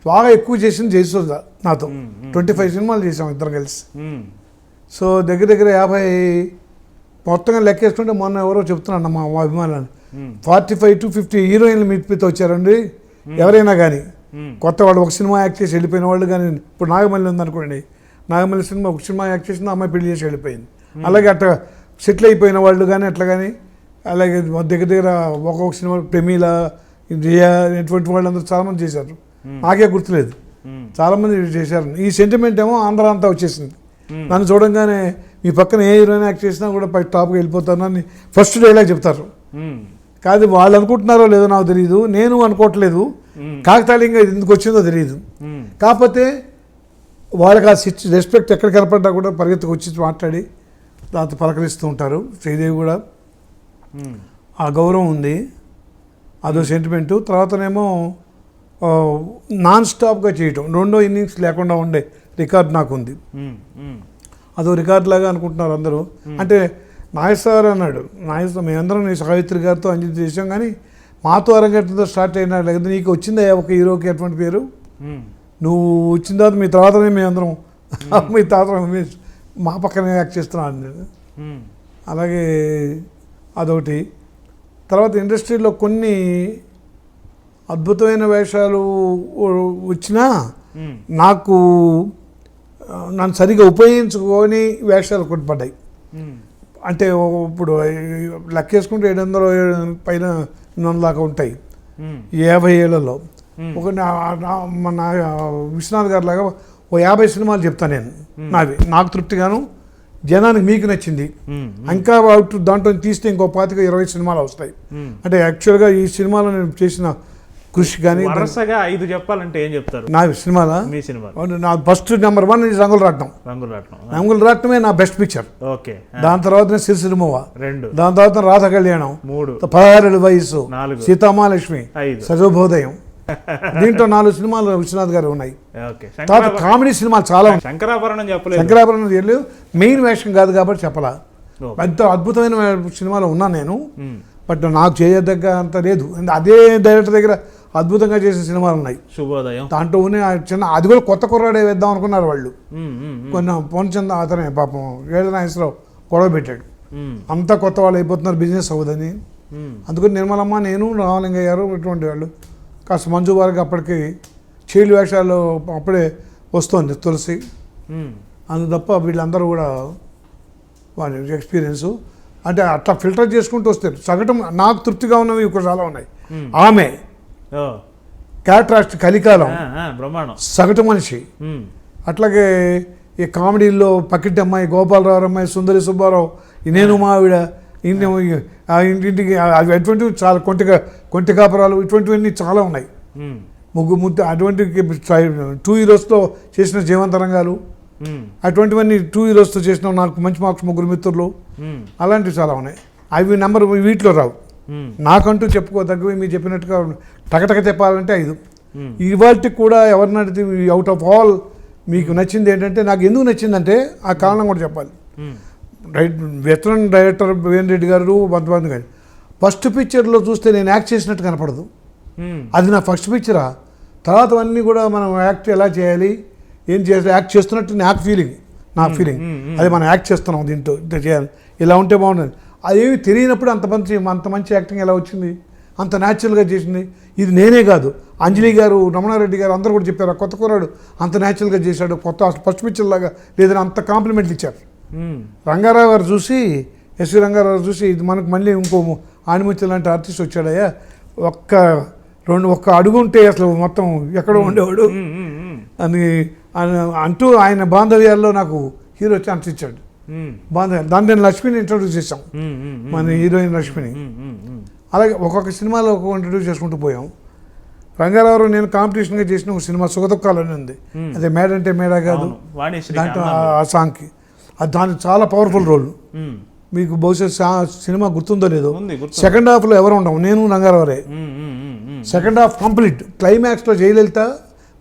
Speaker 2: బాగా ఎక్కువ చేసింది జయసుధ నాతో. 25 సినిమాలు చేసాం ఇద్దరం కలిసి. సో దగ్గర 50 మొత్తంగా లెక్కేసుకుంటే మొన్న ఎవరో చెప్తున్నాను మా అభిమానులు 45 to 50 హీరోయిన్లు మీతో వచ్చారండి. ఎవరైనా కానీ కొత్త వాళ్ళు ఒక సినిమా యాక్ట్ చేసి వెళ్ళిపోయిన వాళ్ళు కానీ, ఇప్పుడు నాగమల్లి ఉందనుకోండి, నాగమల్లి సినిమా ఒక సినిమా యాక్ట్ చేసింది, అమ్మాయి పెళ్లి చేసి వెళ్ళిపోయింది. అలాగే అట్లా సెటిల్ అయిపోయిన వాళ్ళు కానీ అట్లా కానీ, అలాగే దగ్గర ఒక్కొక్క సినిమా ప్రమీల, రియా ఇటువంటి వాళ్ళందరూ చాలామంది చేశారు. నాకే గుర్తులేదు, చాలామంది చేశారు. ఈ సెంటిమెంట్ ఏమో ఆంధ్ర అంతా వచ్చేసింది. నన్ను చూడంగానే మీ పక్కన ఏ హీరోయిన్ యాక్ట్ చేసినా కూడా పై టాప్గా వెళ్ళిపోతాను అని ఫస్ట్ డైలాగ్ చెప్తారు. కాదు వాళ్ళు అనుకుంటున్నారో లేదో నాకు తెలియదు, నేను అనుకోవట్లేదు. కాకతాళీయంగా ఎందుకు వచ్చిందో తెలియదు. కాకపోతే వాళ్ళకి ఆ రెస్పెక్ట్ ఎక్కడ కనపడ్డా కూడా పరిగెత్తుకు వచ్చి మాట్లాడి దాంతో పలకరిస్తూ ఉంటారు. శ్రీదేవి కూడా ఆ గౌరవం ఉంది, అదో సెంటిమెంటు. తర్వాతనేమో నాన్ స్టాప్గా చేయటం, రెండో ఇన్నింగ్స్ లేకుండా ఉండే రికార్డ్ నాకు ఉంది. అదో రికార్డ్ లాగా అనుకుంటున్నారు అందరూ. అంటే నాగేశ్వర అన్నాడు, నాగేశ్వర మేమందరం సావిత్రి గారితో అంజలి చేసాం, కానీ మాతో అరంగేట్రంతో స్టార్ట్ అయినా లేదా నీకు వచ్చిందా ఒక హీరోకి ఎటువంటి పేరు? నువ్వు వచ్చిన తర్వాత మీ తర్వాతనే మేమందరం మీ తర్వాత మా పక్కనే యాక్ట్ చేస్తున్నాను. అలాగే అదొకటి. తర్వాత ఇండస్ట్రీలో కొన్ని అద్భుతమైన వేషాలు వచ్చినా నాకు నన్ను సరిగా ఉపయోగించుకొని వేషాలు కొట్టుపడ్డాయి. అంటే ఇప్పుడు లెక్కేసుకుంటే 700 పైన 800 దాకా ఉంటాయి 50 ఏళ్లలో. ఒక మన విశ్వనాథ్ గారి లాగా ఓ 50 సినిమాలు చెప్తాను నేను, నాకు తృప్తిగాను, జనానికి మీకు నచ్చింది. ఇంకా దాంట్లో తీస్తే ఇంకో 25-20 సినిమాలు వస్తాయి. అంటే యాక్చువల్గా ఈ సినిమాలో నేను చేసిన కృషి కానీ
Speaker 1: వరుసగా 5 చెప్పాలంటే ఏం చెప్తారు?
Speaker 2: నా సినిమాలా? మీ సినిమా నా ఫస్ట్ నెంబర్ 1 రంగుల రాట్నమే నా బెస్ట్ పిక్చర్.
Speaker 1: ఓకే.
Speaker 2: దాని తర్వాత సిరిసిరిమోవ
Speaker 1: 2,
Speaker 2: దాని తర్వాత రాధ కళ్యాణం
Speaker 1: 3,
Speaker 2: 16 వయసు
Speaker 1: 4,
Speaker 2: సీతామహాలక్ష్మి
Speaker 1: 5,
Speaker 2: సజోబోదయం. దీంట్లో 4 సినిమాలు విశ్వనాథ్ గారు ఉన్నాయి. తర్వాత కామెడీ సినిమాలు చాలా ఉన్నాయి. శంకరాభరణం తెలియదు, మెయిన్ వేషం కాదు కాబట్టి చెప్పలా. పెద్ద అద్భుతమైన సినిమాలో ఉన్నాను నేను, బట్ నాకు చేయదగ్గ అంత లేదు. అదే డైరెక్టర్ దగ్గర అద్భుతంగా చేసిన సినిమాలు ఉన్నాయి.
Speaker 1: శుభోదయం
Speaker 2: దాంట్లో చిన్న అది కూడా కొత్త కుర్రాడే వేద్దాం అనుకున్నారు వాళ్ళు. కొన్ని పొన్చంద అతనే పాపం ఏదనాగేశ్వరరావు గొడవ పెట్టాడు, అంతా కొత్త వాళ్ళు అయిపోతున్నారు, బిజినెస్ అవ్వదని. అందుకని నిర్మలమ్మ, నేను, రామలింగయ్య గారు ఇటువంటి వాళ్ళు, కాస్త మంజు వారికి అప్పటికి చైల్డ్ వేషాలు అప్పుడే వస్తుంది తులసి. అందు తప్ప వీళ్ళందరూ కూడా వాళ్ళ ఎక్స్పీరియన్సు అంటే అట్లా ఫిల్టర్ చేసుకుంటూ వస్తారు. సగటం నాకు తృప్తిగా ఉన్నవి ఇక్కడ చాలా ఉన్నాయి. ఆమె క్యాట్రాస్ట్ కలికాలం సగటు మనిషి. అట్లాగే ఈ కామెడీల్లో పక్కింటి అమ్మాయి, గోపాలరావు అమ్మాయి, సుందరి సుబ్బారావు, నేను మావిడ, ఇంటింటికి అటువంటివి చాలా కొంటి కాపురాలు, ఇటువంటివన్నీ చాలా ఉన్నాయి. ముద్దు అటువంటి 2 హీరోస్తో చేసిన జీవంతరంగాలు, అటువంటివన్నీ 2 హీరోస్తో చేసిన నాకు మంచి మార్క్స్ 3 మిత్రులు, అలాంటివి చాలా ఉన్నాయి. అవి నెంబర్ వీటిలో రావు. నాకంటూ చెప్పుకోదగ్గవి మీరు చెప్పినట్టుగా టకటక చెప్పాలంటే 5. ఇవాళకి కూడా ఎవరిని అడిగితే అవుట్ ఆఫ్ ఆల్ మీకు నచ్చింది ఏంటంటే, నాకు ఎందుకు నచ్చిందంటే ఆ కారణం కూడా చెప్పాలి. వెటరన్ డైరెక్టర్ వేణు రెడ్డి గారు కొంతమంది గారు ఫస్ట్ పిక్చర్లో చూస్తే నేను యాక్ట్ చేసినట్టు కనపడదు. అది నా ఫస్ట్ పిక్చరా. తర్వాత అన్నీ కూడా మనం యాక్ట్ ఎలా చేయాలి, ఏం చేయాలి, యాక్ట్ చేస్తున్నట్టు నాకు ఫీలింగ్. అది మనం యాక్ట్ చేస్తున్నాం దీంట్లో ఇంత చేయాలి, ఇలా ఉంటే బాగుంటుంది. అదేమి తెలియనప్పుడు అంత మంచి యాక్టింగ్ ఎలా వచ్చింది, అంత న్యాచురల్గా చేసింది. ఇది నేనే కాదు, అంజలి గారు, రమణారెడ్డి గారు అందరూ కూడా చెప్పారు, కొత్త కుర్రాడు అంత న్యాచురల్గా చేశాడు, కొత్త ఫస్ట్ పిక్చర్ లాగా లేదని అంత కాంప్లిమెంట్లు ఇచ్చారు. రంగారావు గారు చూసి, ఎస్వి రంగారావు చూసి, ఇది మనకు మళ్ళీ ఇంకో ఆణిముత్యం లాంటి ఆర్టిస్ట్ వచ్చాడయ్యా, ఒక్క అడుగు ఉంటే అసలు మొత్తం ఎక్కడో ఉండేవాడు అని అంటూ ఆయన బాంధవ్యాల్లో నాకు హీరో ఛాన్స్ ఇచ్చాడు. బాంధవ్యాలు దాన్ని నేను లక్ష్మిని ఇంట్రొడ్యూస్ చేశాం, మన హీరోయిన్ లక్ష్మిని. అలాగే ఒక్కొక్క సినిమాలో ఒక్కొక్క ఇంట్రొడ్యూస్ చేసుకుంటూ పోయాం. రంగారావు నేను కాంపిటీషన్గా చేసిన ఒక సినిమా సుగదుఖాలని ఉంది, అదే మేడ అంటే మేడ కాదు, దాంట్లో ఆ సాంగ్కి దానికి చాలా పవర్ఫుల్ రోల్. మీకు బహుశా సినిమా గుర్తుందో లేదో, సెకండ్ హాఫ్లో ఎవరు ఉండవు, నేను రంగారావరే. సెకండ్ హాఫ్ కంప్లీట్ క్లైమాక్స్లో జయలలిత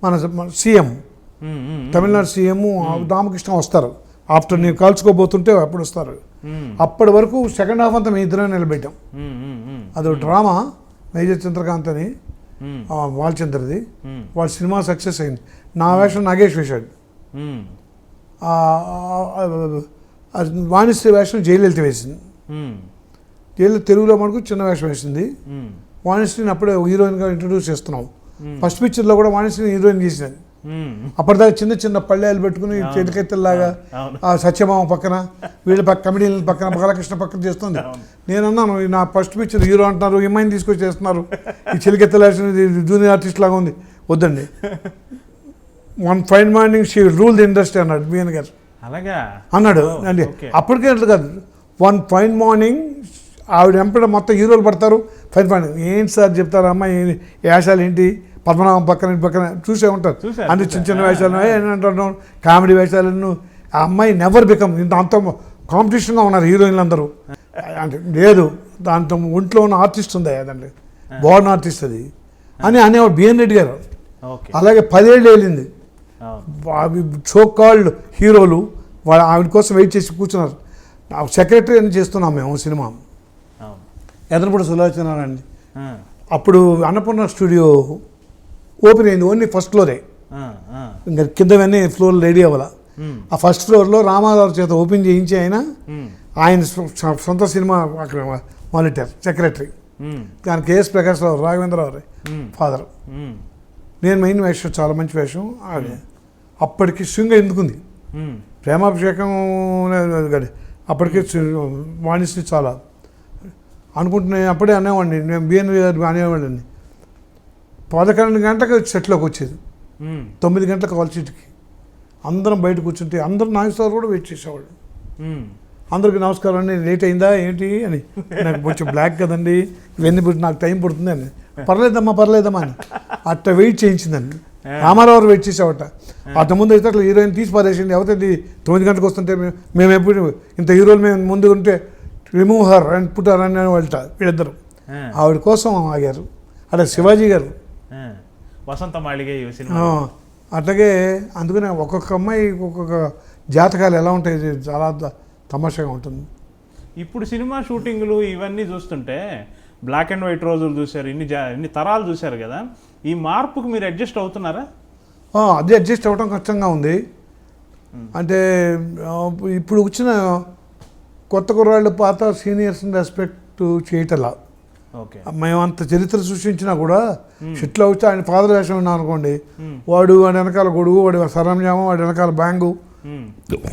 Speaker 2: మన సీఎం, తమిళనాడు సీఎం రామకృష్ణ వస్తారు. ఆఫ్టర్ నేను కాల్చుకోబోతుంటే అప్పుడు వస్తారు. అప్పటి వరకు సెకండ్ హాఫ్ అంతా మేము ఇద్దరే నిలబెట్టాం. అదో డ్రామా, మేజర్ చంద్రకాంత్ అని వాల్చంద్రది. వాళ్ళ సినిమా సక్సెస్ అయింది. నా వేషం నాగేష్ వేశాడు, వాణిశ్రీ వేషం జయలలిత వేసింది. జయలలిత తెలుగులో మనకు చిన్న వేషం వేసింది. వాణిశ్రీని అప్పుడే హీరోయిన్గా ఇంట్రొడ్యూస్ చేస్తున్నాం. ఫస్ట్ పిక్చర్లో కూడా వాణిశ్రీని హీరోయిన్ చేసినది. అప్పటిదాకా చిన్న చిన్న పళ్ళేలు పెట్టుకుని చేతికెత్తల్లాగా సత్యభామ పక్కన, వీళ్ళ కమిడీల పక్కన, బాలకృష్ణ పక్కన చేస్తుంది. నేను అన్నాను, నా ఫస్ట్ పిక్చర్ హీరో అంటున్నారు, ఏమైనా తీసుకొచ్చి చేస్తున్నారు, ఈ చిలికెత్తలేసిన జూనియర్ ఆర్టిస్ట్ లాగా ఉంది, వద్దండి. One fine morning she rule the industry అన్నాడు బిఎన్ గారు.
Speaker 1: అలాగా
Speaker 2: అన్నాడు అండి. అప్పటికే అట్లా కాదు, వన్ ఫైన్ మార్నింగ్ ఆవిడ ఎంపడ మొత్తం హీరోలు పడతారు. ఫైన్ మార్నింగ్ ఏంటి సార్ చెప్తారు, అమ్మాయి వేషాలు ఏంటి, పద్మనాభం పక్కన చూసే ఉంటారు, అంటే చిన్న చిన్న వేషాలు ఏంటంటారు, కామెడీ వేషాలను. ఆ అమ్మాయి నెవర్ బికమ్ అంత కాంపిటీషన్గా ఉన్నారు హీరోయిన్లు అందరూ. అంటే లేదు, దాంతో ఒంట్లో ఉన్న ఆర్టిస్ట్ ఉంది అదండి, బోర్న్ ఆర్టిస్ట్ అది అని అనేవాడు బిఎన్ రెడ్డి గారు. అలాగే 10 ఏళ్ళు వెళ్ళింది. సో కాల్డ్ హీరోలు ఆవిడ కోసం వెయిట్ చేసి కూర్చున్నారు. సెక్రటరీ అని చేస్తున్నాం మేము సినిమా, ఎదనపూడి సులోచనారండి. అప్పుడు అన్నపూర్ణ స్టూడియో ఓపెన్ అయింది, ఓన్లీ ఫస్ట్ ఫ్లోరే, ఇంకా కిందవన్నీ ఫ్లోర్ రెడీ అవ్వాల. ఆ ఫస్ట్ ఫ్లోర్లో రామారావు చేత ఓపెన్ చేయించి ఆయన సొంత సినిమా అక్కడ మానిటర్ సెక్రటరీ. దాని కేఎస్ ప్రకాశ్రావు, రాఘవేంద్రరావు ఫాదర్. నేను మెయిన్ వేషం, చాలా మంచి వేషం. అప్పటికి స్వింగ్ ఎందుకుంది, ప్రేమాభిషేకం అప్పటికే వాణిశ్రీ చాలా అనుకుంటున్నాను. అప్పుడే అనేవాడిని, నేను బిఎన్ గారు అనేవాడిని. 11 గంటలకు సెట్లోకి వచ్చేది, 9 గంటలకు కాల్ షీట్కి అందరం బయట కూర్చుంటే అందరూ నాగేశ్వరరావు కూడా వెయిట్ చేసేవాళ్ళు. అందరికి నమస్కారం అండి, లేట్ అయిందా ఏంటి అని, నాకు కొంచెం బ్లాక్ కదండి ఇవన్నీ నాకు టైం పడుతుంది అని. పర్లేదమ్మా అని అట్లా వెయిట్ చేయించిందండి. రామారావు వెయిట్ చేసేవాట. అంతకుముందు అయితే అట్లా హీరోయిన్ తీసి పారేసింది, ఎవరైతే 9 గంటలకు వస్తుంటే మేము ఎప్పుడు ఇంత హీరోలు మేము ముందు ఉంటే remove her and put her అని వాళ్ళ వీళ్ళిద్దరు ఆవిడ కోసం ఆగారు. అట్లా శివాజీ గారు,
Speaker 1: వసంత మాళిగ
Speaker 2: అట్లాగే. అందుకనే ఒక్కొక్క అమ్మాయి ఒక్కొక్క జాతకాలు ఎలా ఉంటాయి, చాలా తమాషాగా ఉంటుంది.
Speaker 1: ఇప్పుడు సినిమా షూటింగ్లు ఇవన్నీ చూస్తుంటే బ్లాక్ అండ్ వైట్ రోజులు చూశారు, ఇన్ని తరాలు చూశారు కదా, ఈ మార్పుకు మీరు అడ్జస్ట్ అవుతున్నారా?
Speaker 2: అది అడ్జస్ట్ అవ్వడం కష్టంగా ఉంది. అంటే ఇప్పుడు వచ్చిన కొత్త కుర్రాళ్ళు పాత సీనియర్స్ని రెస్పెక్ట్ చేయటలా. మేము అంత చరిత్ర సృష్టించినా కూడా షిట్లో వచ్చి ఆయన ఫాదర్ వేషం ఉన్నాం అనుకోండి, వాడి వెనకాల గొడుగు, వాడి సరంజామం, వాడి వెనకాల బ్యాంగు,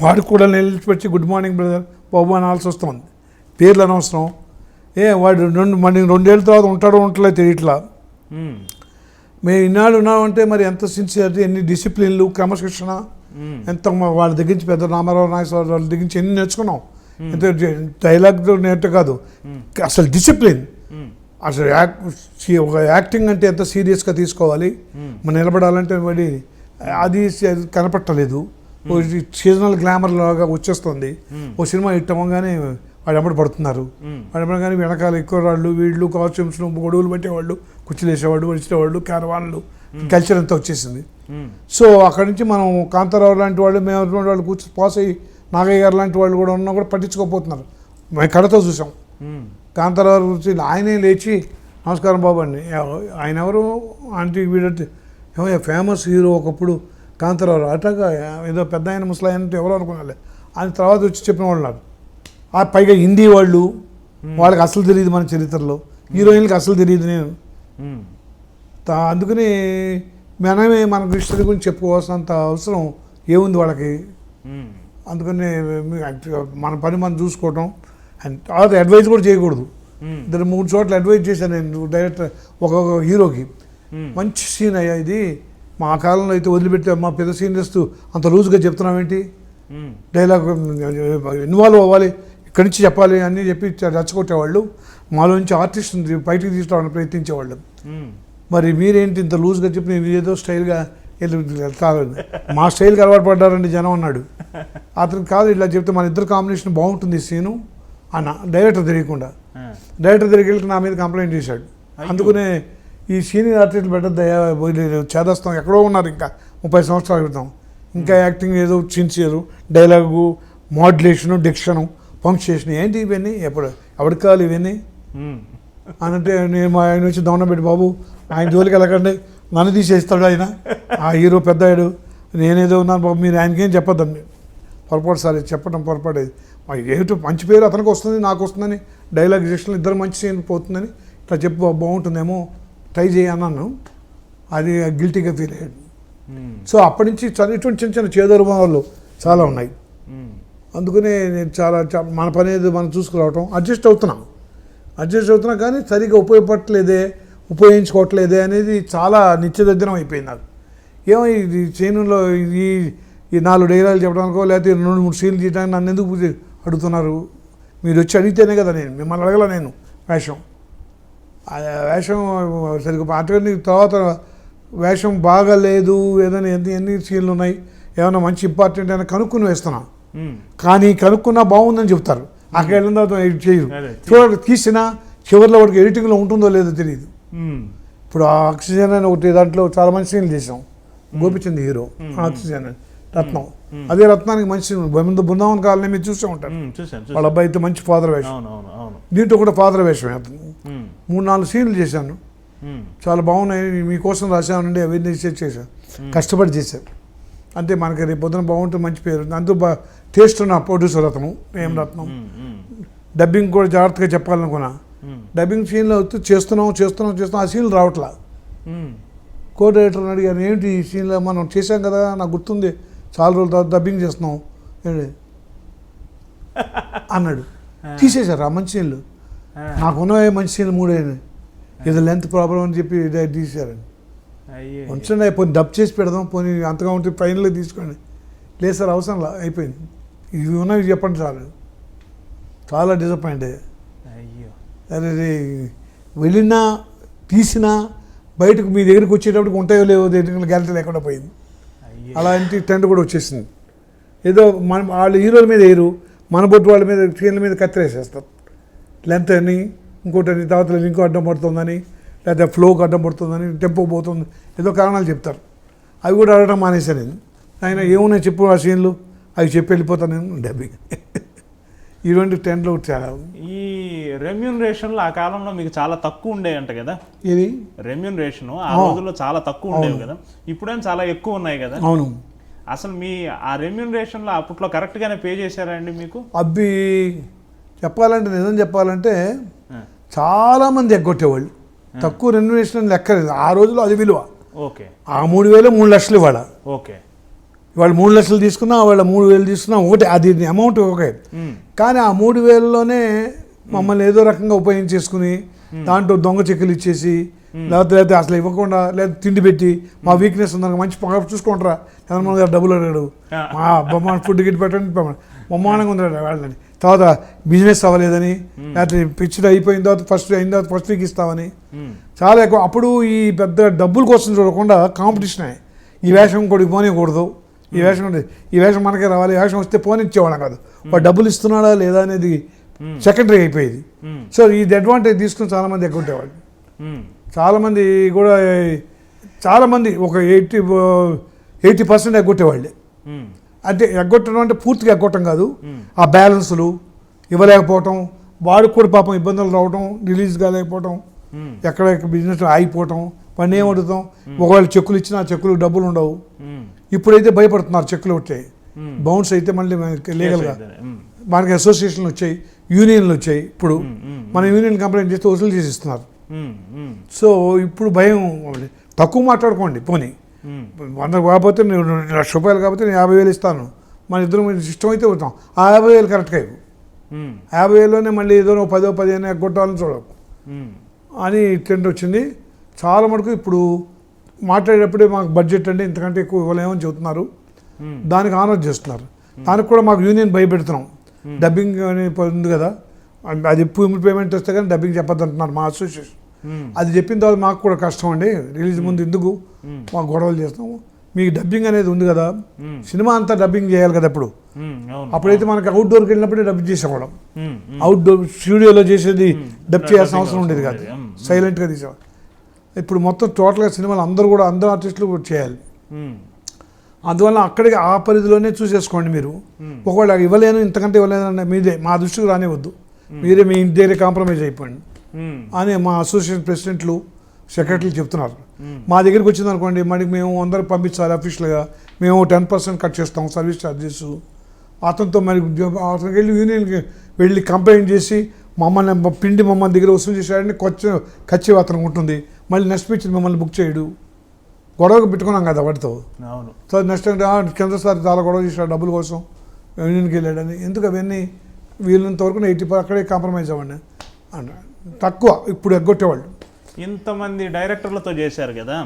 Speaker 2: వాడికి కూడా నిలిచిపెట్టి గుడ్ మార్నింగ్ బ్రదర్ బాబు అనాల్సి వస్తుంది. పేర్లు అనవసరం. వాడు 2 ఏళ్ళ తర్వాత ఉంటాడో ఉంటలే తెలియట్లా. మేము ఇన్నాళ్ళు ఉన్నామంటే మరి ఎంత సిన్సియరిటీ, ఎన్ని డిసిప్లిన్లు, క్రమశిక్షణ, ఎంత వాళ్ళ దగ్గర నుంచి పెద్ద రామారావు నాగేశ్వరరావు వాళ్ళ దగ్గర నుంచి ఎన్ని నేర్చుకున్నాం. ఎంత డైలాగ్తో నేర్చు కాదు, అసలు డిసిప్లిన్, అసలు ఒక యాక్టింగ్ అంటే ఎంత సీరియస్గా తీసుకోవాలి, మనం నిలబడాలంటే మరి అది కనపట్టలేదు. సీజనల్ గ్లామర్ లాగా వచ్చేస్తుంది. ఓ సినిమా హిట్ అవ్వగానే వాడు ఎమ్మడి పడుతున్నారు, వాడు ఎమ్మడగానే వెనకాల ఎక్కువ వాళ్ళు వీళ్ళు కాస్ట్యూమ్స్ను గొడవలు పెట్టేవాళ్ళు, కుర్చీలు వేసేవాళ్ళు, వడిచేవాళ్ళు, క్యారవాన్లు, కల్చర్ అంతా వచ్చేసింది. సో అక్కడి నుంచి మనం కాంతారావు లాంటి వాళ్ళు, మేము వాళ్ళు కూర్చొని పాస్ అయ్యి నాగయ్య గారు లాంటి వాళ్ళు కూడా ఉన్నా కూడా పట్టించుకోకపోతున్నారు. మేము కడతో చూసాం కాంతారావు గురించి. ఆయనే లేచి నమస్కారం బాబు అండి, ఆయన ఎవరు ఆంటీ వీడంటే ఏమో ఫేమస్ హీరో ఒకప్పుడు కాంతారావు, అట్లాగా ఏదో పెద్ద ఆయన ముసలాయన అంటే ఎవరో అనుకున్నాలే. ఆయన తర్వాత వచ్చి చెప్పిన వాళ్ళు ఉన్నారు. ఆ పైగా హిందీ వాళ్ళు, వాళ్ళకి అసలు తెలియదు మన చరిత్రలో, హీరోయిన్కి అసలు తెలియదు. నేను అందుకని మనమే మన హిస్టరీ గురించి చెప్పుకోవాల్సినంత అవసరం ఏముంది వాళ్ళకి. అందుకని మన పని మనం చూసుకోవటం అండ్ తర్వాత అడ్వైజ్ కూడా చేయకూడదు. 2-3 చోట్ల అడ్వైజ్ చేశాను నేను డైరెక్టర్ ఒక్కొక్క హీరోకి. మంచి సీన్ అయ్యా ఇది, మా కాలంలో అయితే వదిలిపెట్టే మా పెద్ద సీనియర్స్ అంత లూజ్గా చెప్తున్నామేంటి, డైలాగ్ ఇన్వాల్వ్ అవ్వాలి, ఇక్కడి నుంచి చెప్పాలి అని చెప్పి రెచ్చగొట్టేవాళ్ళు. మాలో నుంచి ఆర్టిస్ట్ బయటికి తీసుకురావడానికి ప్రయత్నించేవాళ్ళు. మరి మీరేంటి ఇంత లూజ్గా చెప్పి నేను ఏదో స్టైల్గా కాదు, మా స్టైల్కి అలవాటు పడ్డారండి జనం అన్నాడు. అతనికి కాదు, ఇలా చెప్తే మన ఇద్దరు కాంబినేషన్ బాగుంటుంది సీను అన్న. డైరెక్టర్ తెలియకుండా డైరెక్టర్ దగ్గరికి వెళ్ళి నా మీద కంప్లైంట్ చేశాడు. అందుకనే ఈ సీనియర్ ఆర్టిస్టులు పెట్టద్దయ్యా, చేదస్తాం ఎక్కడో ఉన్నారు ఇంకా 30 సంవత్సరాల క్రితం. ఇంకా యాక్టింగ్ ఏదో sincere, dialogue, modulation, diction, punctuation ఏంటి ఇవన్నీ, ఎవరికి కావాలి ఇవన్నీ అనంటే నేను ఆయన వచ్చి దౌన పెట్టి బాబు ఆయన జోలికి వెళ్ళకండి, నన్ను తీసేస్తాడు ఆయన, ఆ హీరో పెద్దాడు, నేనేదో ఉన్నాను బాబు, మీరు ఆయనకేం చెప్పొద్దండి. పొరపాటు సార్ చెప్పడం పొరపాటు. ఏమిటో మంచి పేరు అతనికి వస్తుంది, నాకు వస్తుందని, డైలాగ్ డిక్షన్లో ఇద్దరు మంచి సీన్ పోతుందని ఇట్లా చెప్పు బాగుంటుందేమో ట్రై చేయన్నాను. అది గిల్టీగా ఫీల్ అయ్యాడు. సో అప్పటి నుంచి ఇటువంటి చిన్న చిన్న చేదోరుమాలు చాలా ఉన్నాయి. అందుకనే నేను చాలా మన పని ఏదో మనం చూసుకురావటం అడ్జస్ట్ అవుతున్నా కానీ సరిగ్గా ఉపయోగించుకోవట్లేదే అనేది చాలా నిత్యదగ్గరం అయిపోయింది నాకు. ఏమో ఇది చేనులో ఈ 4 డైలాగులు చెప్పడానికో లేకపోతే 2-3 సీన్లు చేయడానికి నన్ను ఎందుకు అడుగుతున్నారు, మీరు వచ్చి అడిగితేనే కదా, నేను మిమ్మల్ని అడగల. నేను వేషం సరిగ్గా అటువంటి తర్వాత వేషం బాగాలేదు, ఏదైనా ఎన్ని సీన్లు ఉన్నాయి, ఏమైనా మంచి ఇంపార్టెంట్ అయినా కనుక్కుని వేస్తున్నా. కానీ కనుక్కున్నా బాగుందని చెప్తారు, అక్కడ వెళ్ళిన తర్వాత ఎడిట్ చేయరు. చూడండి తీసినా చివరిలో వాడికి ఎడిటింగ్లో ఉంటుందో లేదో తెలియదు. ఇప్పుడు ఆక్సిజన్ అని ఒకటి దాంట్లో చాలా మంచి సీన్లు చేసాం. గోపిచంద్ హీరో, ఆక్సిజన్ అని రత్నం. అదే రత్నానికి మంచి బృందావన్ కాలనీ మీరు చూసే ఉంటారు. వాళ్ళ అబ్బాయి అయితే మంచి ఫాదర్ వేషం, దీంట్లో కూడా ఫాదర్ వేషం అతను. 3-4 సీన్లు చేశాను, చాలా బాగున్నాయి. మీకోసం రాశానండి, అవన్నీ చేశాను, కష్టపడి చేశాను. అంటే మనకి రేపు పొద్దున బాగుంటుంది, మంచి పేరు. దాంతో టేస్ట్ ఉన్న ప్రొడ్యూసర్ అతను ఏం రత్నం. డబ్బింగ్ కూడా జాగ్రత్తగా చెప్పాలనుకున్నా. డబ్బింగ్ సీన్లో చేస్తున్నాం ఆ సీన్లు రావట్లా. కో డైరెక్టర్ని అడిగాను, ఏంటి ఈ సీన్లో మనం చేశాం కదా, నాకు గుర్తుంది, చాలా రోజుల తర్వాత డబ్బింగ్ చేస్తున్నాం అన్నాడు. తీసేశారు ఆ మంచి సీన్లు. నాకున్నవే మంచి సీన్లు 3 అయినాయి, ఏదో లెంత్ ప్రాబ్లం అని చెప్పి తీసారండి. ఉంచండి, పోనీ డబ్ చేసి పెడదాం, పోనీ అంతగా ఉంటే ఫైనల్గా తీసుకోండి. లేదు సార్ అవసరం అయిపోయింది, ఇవి ఉన్నవి చెప్పండి చాలు. చాలా డిసప్పాయింట్ అయ్యా. అరే వెళ్ళినా తీసినా బయటకు మీ దగ్గరికి వచ్చేటప్పటికి ఉంటాయో లేవో గ్యారెంటీ లేకుండా పోయింది. అలాంటి ట్రెండ్ కూడా వచ్చేసింది. ఏదో వాళ్ళ హీరోల మీద వేయరు, మన బొట్టు వాళ్ళ మీద సీన్ల మీద కత్తిరేసేస్తారు. లెంత్ అని ఇంకోటని, తర్వాత ఇంకో అడ్డం పడుతుందని, లేకపోతే ఫ్లోకి అడ్డం పడుతుందని, టెంపో పోతుంది, ఏదో కారణాలు చెప్తారు. అవి కూడా అడగడం మానేశాను నేను. ఆయన ఏమున్నాయి చెప్పు ఆ సీన్లు, అవి చెప్పి వెళ్ళిపోతాను నేను డబ్బింగ్. ఇటువంటి ట్రెండ్లో చాలా.
Speaker 1: ఈ రెమ్యూనరేషన్లు ఆ కాలంలో మీకు చాలా తక్కువ ఉండేయంట కదా,
Speaker 2: ఇది
Speaker 1: రెమ్యూనరేషన్ ఆ రోజుల్లో చాలా తక్కువ ఉండేవి కదా, ఇప్పుడేం చాలా ఎక్కువ ఉన్నాయి కదా.
Speaker 2: అవును.
Speaker 1: అసలు మీ ఆ రెమ్యూనరేషన్లో అప్పట్లో కరెక్ట్గానే పే చేశారా అండి మీకు?
Speaker 2: అవి నిజం చెప్పాలంటే చాలామంది ఎగ్గొట్టేవాళ్ళు. తక్కువ రెమ్యూనరేషన్ లెక్కలేదు ఆ రోజుల్లో, అది విలువ.
Speaker 1: ఓకే,
Speaker 2: ఆ 3,000 3 లక్షలు ఇవాళ.
Speaker 1: ఓకే,
Speaker 2: వాళ్ళు 3 లక్షలు తీసుకున్నా, వాళ్ళ 3,000 తీసుకున్నా ఒకటే, అది అమౌంట్ ఓకే. కానీ ఆ 3,000లోనే మమ్మల్ని ఏదో రకంగా ఉపయోగించేసుకుని దాంట్లో దొంగ చెక్కులు ఇచ్చేసి, లేకపోతే అసలు ఇవ్వకుండా, లేదా తిండి పెట్టి, మా వీక్నెస్ ఉందనుకో మంచి పొగ చూసుకుంటారా, చంద్రబాబు గారు డబ్బులు అడిగాడు, మా బొమ్మ ఫుడ్ గిట్ పెట్టండి, బొమ్మానంగా ఉంది వాళ్ళని. తర్వాత బిజినెస్ అవ్వలేదని, లేకపోతే పిచ్చిడ్ అయిపోయిన తర్వాత ఫస్ట్ వీక్ ఇస్తామని, చాలా ఎక్కువ. అప్పుడు ఈ పెద్ద డబ్బుల కోసం చూడకుండా కాంపిటీషనే. ఈ వేషం కొడుకు పోనీయకూడదు, ఈ వేషం మనకే రావాలి, ఈ వేషం వస్తే పోనిచ్చేవాళ్ళం కాదు, వాడు డబ్బులు ఇస్తున్నాడా లేదా అనేది సెకండరీ అయిపోయేది. సో ఇది అడ్వాంటేజ్ తీసుకుని చాలామంది ఎగ్గొట్టేవాళ్ళు. చాలామంది ఒక 80% ఎగ్గొట్టేవాళ్ళే. అంటే ఎగ్గొట్టడం అంటే పూర్తిగా ఎగ్గొట్టడం కాదు, ఆ బ్యాలెన్సులు ఇవ్వలేకపోవటం, వాడికి కూడా పాపం ఇబ్బందులు రావడం, రిలీజ్ కాలేకపోవటం, ఎక్కడ బిజినెస్ ఆగిపోవటం, వాడిని ఏం అడుగుతాం, ఒకవేళ చెక్కులు ఇచ్చినా ఆ చెక్కులు డబ్బులు ఉండవు. ఇప్పుడైతే భయపడుతున్నారు చెక్కులు వచ్చాయి, బౌన్స్ అయితే మళ్ళీ లీగల్గా మనకి అసోసియేషన్లు వచ్చాయి, యూనియన్లు వచ్చాయి. ఇప్పుడు మన యూనియన్ కంప్లైంట్ చేస్తే వసూలు చేసి ఇస్తున్నారు. సో ఇప్పుడు భయం, తక్కువ మాట్లాడుకోండి, పోనీ 100 కాకపోతే నేను ₹1,00,000 కాకపోతే నేను 50,000 ఇస్తాను, మన ఇద్దరు ఇష్టం అయితే అవుతాం. ఆ 50,000 కరెక్ట్గా ఇవ్వు, 50,000లోనే మళ్ళీ ఏదో 10-15 ఎగ్గొట్టాలని చూడకు అని ట్రెండ్ వచ్చింది. చాలా మటుకు ఇప్పుడు మాట్లాడేటప్పుడే మాకు బడ్జెట్ అంటే ఇంతకంటే ఎక్కువ ఇవ్వలేమని చెబుతున్నారు, దానికి ఆనర్ చేస్తున్నారు. దానికి కూడా మాకు యూనియన్ భయపెడుతున్నాం, డబ్బింగ్ అని ఉంది కదా, అది ఫుల్ పేమెంట్ వస్తే కానీ డబ్బింగ్ చెప్పద్దు అంటున్నారు మా అసోసియేషన్. అది చెప్పిన తర్వాత మాకు కూడా కష్టం అండి, రిలీజ్ ముందు ఎందుకు మాకు గొడవలు చేస్తాము, మీకు డబ్బింగ్ అనేది ఉంది కదా, సినిమా అంతా డబ్బింగ్ చేయాలి కదా. అప్పుడైతే మనకి అవుట్డోర్కి వెళ్ళినప్పుడే డబ్బింగ్ చేసేవాళ్ళం, అవుట్డోర్ స్టూడియోలో చేసేది డబ్ చేయాల్సిన అవసరం ఉండేది కాదు, సైలెంట్గా తీసేవాళ్ళం. ఇప్పుడు మొత్తం టోటల్గా సినిమాలు అందరూ ఆర్టిస్టులు చేయాలి. అందువల్ల అక్కడికి ఆ పరిధిలోనే చూసేసుకోండి మీరు. ఒకవేళ ఇవ్వలేను, ఇంతకంటే ఇవ్వలేను మీదే, మా దృష్టికి రానివద్దు, మీరే మీ ఇంటి దగ్గర కాంప్రమైజ్ అయిపోండి అని మా అసోసియేషన్ ప్రెసిడెంట్లు సెక్రటరీలు చెప్తున్నారు. మా దగ్గరికి వచ్చింది అనుకోండి, మనకి మేము అందరికి పంపించాలి అఫీషియల్గా, మేము 10% కట్ చేస్తాం సర్వీస్ ఛార్జెస్. అతనితో మరి అతనికి వెళ్ళి యూనియన్కి వెళ్ళి కంప్లైంట్ చేసి మమ్మల్ని దగ్గర వసూలు చేశాడని ఖర్చు అతనికి ఉంటుంది. మళ్ళీ నెక్స్ట్ పిక్చర్ మిమ్మల్ని బుక్ చేయడు, గొడవకు పెట్టుకున్నాం కదా వాటితో. సో నెక్స్ట్ కింద సార్ చాలా గొడవ చేశాడు డబ్బుల కోసం, యూనియన్కి వెళ్ళాడని. ఎందుకు అవన్నీ వీళ్ళంత వరకు 80% అక్కడే కాంప్రమైజ్ అవ్వండి అంట. తక్కువ ఇప్పుడు ఎగ్గొట్టేవాళ్ళు.
Speaker 1: ఇంతమంది డైరెక్టర్లతో చేశారు కదా,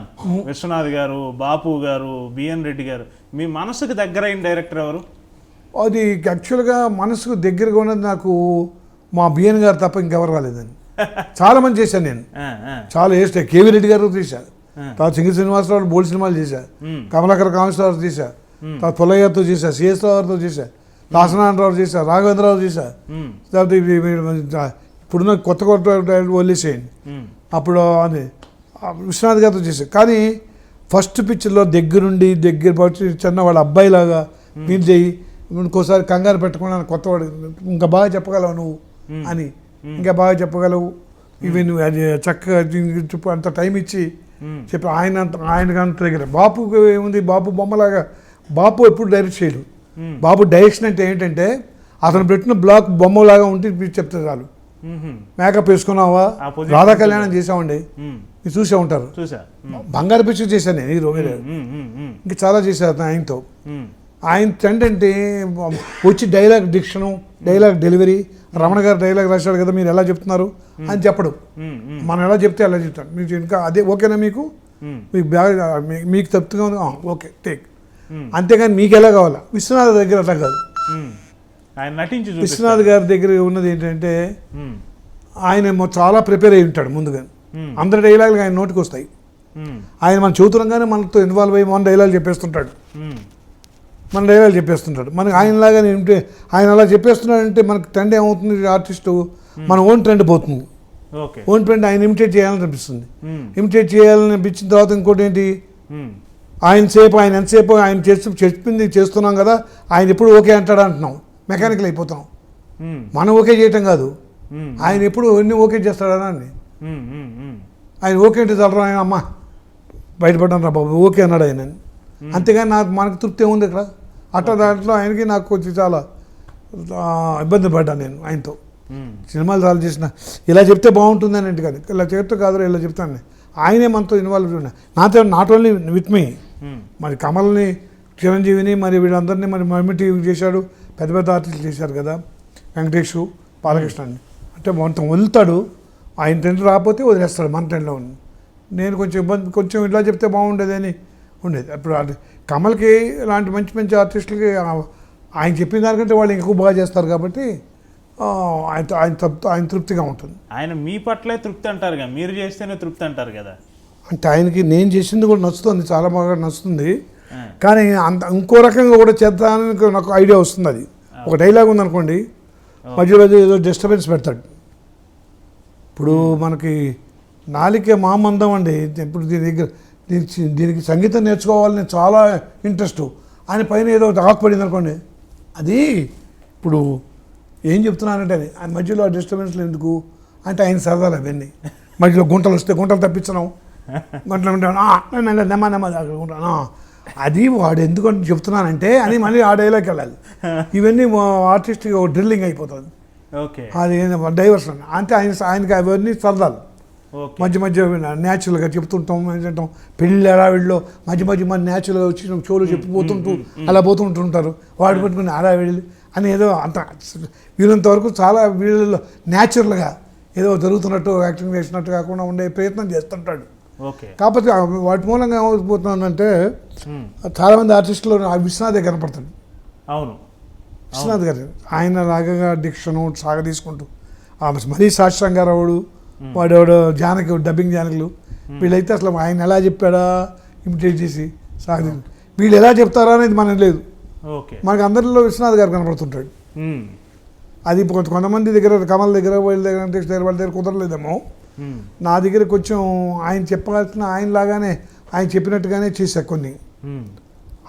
Speaker 1: విశ్వనాథ్ గారు, బాపు గారు, బిఎన్ రెడ్డి గారు, మీ మనసుకు దగ్గరైన డైరెక్టర్ ఎవరు?
Speaker 2: అది యాక్చువల్గా మనసుకు దగ్గరగా ఉన్నది నాకు మా బిఎన్ గారు తప్ప ఇంకెవరు రాలేదని. చాలా మంది చేశాను నేను, చాలా వేస్తే కేవీ రెడ్డి గారు చేశాను, తర్వాత సింగర్ శ్రీనివాసరావు బోల్డ్ సినిమాలు చేశాను, కమలాకర్ కామేశ్వరరావు చేశాను, తర్వాత పుల్లయ్యతో చేశాను, సిఎస్ రావుతో చేశాను, దాసనారాయణరావు చేశాను, రాఘవేంద్రరావు చేశాను, తర్వాత ఇప్పుడున్న కొత్త వదిలేసేయండి. అప్పుడు అని విశ్వనాథ్ గారితో చేశాను. కానీ ఫస్ట్ పిక్చర్లో దగ్గరుండి పట్టి చిన్న వాళ్ళ అబ్బాయిలాగా మీరు చేయి, ఇంకోసారి కంగారు పెట్టకుండా కొత్తవాడు ఇంకా బాగా చెప్పగలవు నువ్వు అని, ఇంకా బాగా చెప్పగలవు ఇవి నువ్వు అది చక్కగా చెప్పు అంత టైం ఇచ్చి చెప్పి ఆయనకు అంత దగ్గర. బాపుకి ఏముంది, బాపు బొమ్మలాగా, బాపు ఎప్పుడు డైరెక్ట్ చేయడు. బాపు డైరెక్షన్ అంటే ఏంటంటే అతను పెట్టిన బ్లాక్ బొమ్మలాగా ఉంటే చెప్తే చాలు. మేకప్ వేసుకున్నావా, రాధా కళ్యాణం చేసామండి, మీరు చూసే ఉంటారు, బంగారు పిక్చర్ చేశాను నేను హీరో, ఇంకా చాలా చేశాను ఆయనతో. ఆయన ఏంటంటే వచ్చి dialogue diction, dialogue delivery, Ramana గారు డైలాగ్ రాశాడు కదా మీరు ఎలా చెప్తున్నారు అని చెప్పడు, మనం ఎలా చెప్తే అలా చెప్తాను. మీకు ఇంకా అదే ఓకేనా, మీకు మీకు తప్పుగా ఉంది, ఓకే టేక్, అంతేగాని మీకు ఎలా కావాలా. విశ్వనాథ్ దగ్గర అట్లా కాదు, విశ్వనాథ్ గారి దగ్గర ఉన్నది ఏంటంటే ఆయన చాలా ప్రిపేర్ అయి ఉంటాడు ముందుగా, అందరి డైలాగులు ఆయన నోటికి వస్తాయి. ఆయన మనం చదువుతున్నాగానే మనతో ఇన్వాల్వ్ అయ్యి మన డైలాగ్ చెప్పేస్తుంటాడు, మనకి ఆయనలాగా ఆయన అలా చెప్పేస్తున్నాడంటే మనకు ట్రెండ్ ఏమవుతుంది, ఆర్టిస్టు మన ఓన్ ట్రెండ్ పోతుంది. ఓన్ ట్రెండ్ ఆయన ఇమిటేట్ చేయాలని అనిపిస్తుంది. ఇమిటేట్ చేయాలని అనిపించిన తర్వాత ఇంకోటి ఏంటి, ఆయన ఎంతసేపు ఆయన చెప్పింది చేస్తున్నాం కదా, ఆయన ఎప్పుడు ఓకే అంటాడా అంటున్నాం, మెకానికల్ అయిపోతున్నాం. మనం ఓకే చేయటం కాదు, ఆయన ఎప్పుడు ఎన్ని ఓకే చేస్తాడా అని. ఆయన ఓకే అంటే చల్లరా, ఆయన అమ్మ బయటపడ్డాను రా బాబు ఓకే అన్నాడు ఆయన, అంతేగాని మనకు తృప్తి ఏముంది ఇక్కడ. అట్లా దాంట్లో ఆయనకి నాకు కొంచెం చాలా ఇబ్బంది పడ్డాను నేను ఆయనతో. సినిమాలు చాలా చేసిన ఇలా చెప్తే బాగుంటుందని అంటే కాదు, ఇలా చెప్తే కాదు ఇలా చెప్తాను. ఆయనే మనతో ఇన్వాల్వ్ ఉన్నా, నాట్ ఓన్లీ విత్ మీ, మరి కమల్ని, చిరంజీవిని, మరి వీళ్ళందరినీ మరి మమ్మిటి చేశాడు, పెద్ద పెద్ద ఆర్టిస్టులు చేశారు కదా, వెంకటేష్, బాలకృష్ణని. అంటే మొత్తం వదులుతాడు, ఆయన ట్రెండ్ రాకపోతే వదిలేస్తాడు మన ట్రెండ్లో ఉంది. నేను కొంచెం ఇలా చెప్తే బాగుండేది అని ఉండేది. అప్పుడు అది కమల్కి ఇలాంటి మంచి ఆర్టిస్టులకి ఆయన చెప్పిన దానికంటే వాళ్ళు ఎక్కువ బాగా చేస్తారు కాబట్టి ఆయన తృప్తిగా ఉంటుంది.
Speaker 1: ఆయన మీ పట్లే తృప్తి అంటారు కదా, మీరు చేస్తేనే తృప్తి అంటారు కదా.
Speaker 2: అంటే ఆయనకి నేను చేసింది కూడా నచ్చుతుంది, చాలా బాగా నచ్చుతుంది. కానీ ఇంకో రకంగా కూడా చేద్దామని నాకు ఐడియా వస్తుంది. అది ఒక డైలాగ్ ఉందనుకోండి, మధ్యలో ఏదో డిస్టర్బెన్స్ పెడతాడు. ఇప్పుడు మనకి నాలికే మామందం అండి. ఇప్పుడు దీనికి సంగీతం నేర్చుకోవాలని చాలా ఇంట్రెస్ట్. ఆయన పైన ఏదో ఒకటి ఆకు పడింది అనుకోండి, అది ఇప్పుడు ఏం చెప్తున్నానంటే అని ఆయన మధ్యలో డిస్టర్బెన్స్లు ఎందుకు అంటే ఆయన సరదాలు అవన్నీ. మధ్యలో గుంటలు వస్తే గుంటలు తప్పించడం, గుంటలు ఉంటాను అది వాడు ఎందుకంటే చెప్తున్నానంటే అని మళ్ళీ ఆ డైలాగ్కి వెళ్ళాలి. ఇవన్నీ ఆర్టిస్ట్కి డ్రిల్లింగ్ అయిపోతుంది.
Speaker 1: ఓకే,
Speaker 2: అది డైవర్షన్ అంటే ఆయనకి అవన్నీ సరదాలు. మధ్య మధ్య న్యాచురల్గా చెప్తుంటాం ఏంటంటాం, పెళ్ళి హడావిడిలో మధ్య మధ్య మన న్యాచురల్గా వచ్చి చోలు చెప్పిపోతుంటూ అలా పోతుంటుంటారు. వాడు పట్టుకుని హడావిడి అని ఏదో అంత వీళ్ళంత వరకు చాలా వీళ్ళలో న్యాచురల్గా ఏదో జరుగుతున్నట్టు యాక్టింగ్ చేసినట్టు కాకుండా ఉండే ప్రయత్నం చేస్తుంటాడు. కాకపోతే వాటి మూలంగా ఏమైపోతున్నానంటే చాలామంది ఆర్టిస్టులు విశ్వనాథ్ కనపడతాడు.
Speaker 1: అవును,
Speaker 2: విశ్వనాథ్ గారు ఆయన లాగా డిక్షను సాగ తీసుకుంటూ మరీ సాక్షాంగారావుడు వాడెవడు జానకి డబ్బింగ్ జానకులు వీళ్ళైతే అసలు ఆయన ఎలా చెప్పాడా ఇమిటేట్ చేసి సాగ వీళ్ళు ఎలా చెప్తారా అనేది మనకు లేదు. మనకు అందరిలో విశ్వనాథ్ గారు కనపడుతుంటాడు. అది కొంతమంది దగ్గర కమల్ దగ్గర వాళ్ళ దగ్గర వాళ్ళ దగ్గర కుదరలేదేమో. నా దగ్గర కొంచెం ఆయన చెప్పాల్సిన ఆయన లాగానే ఆయన చెప్పినట్టుగానే చేశా కొన్ని.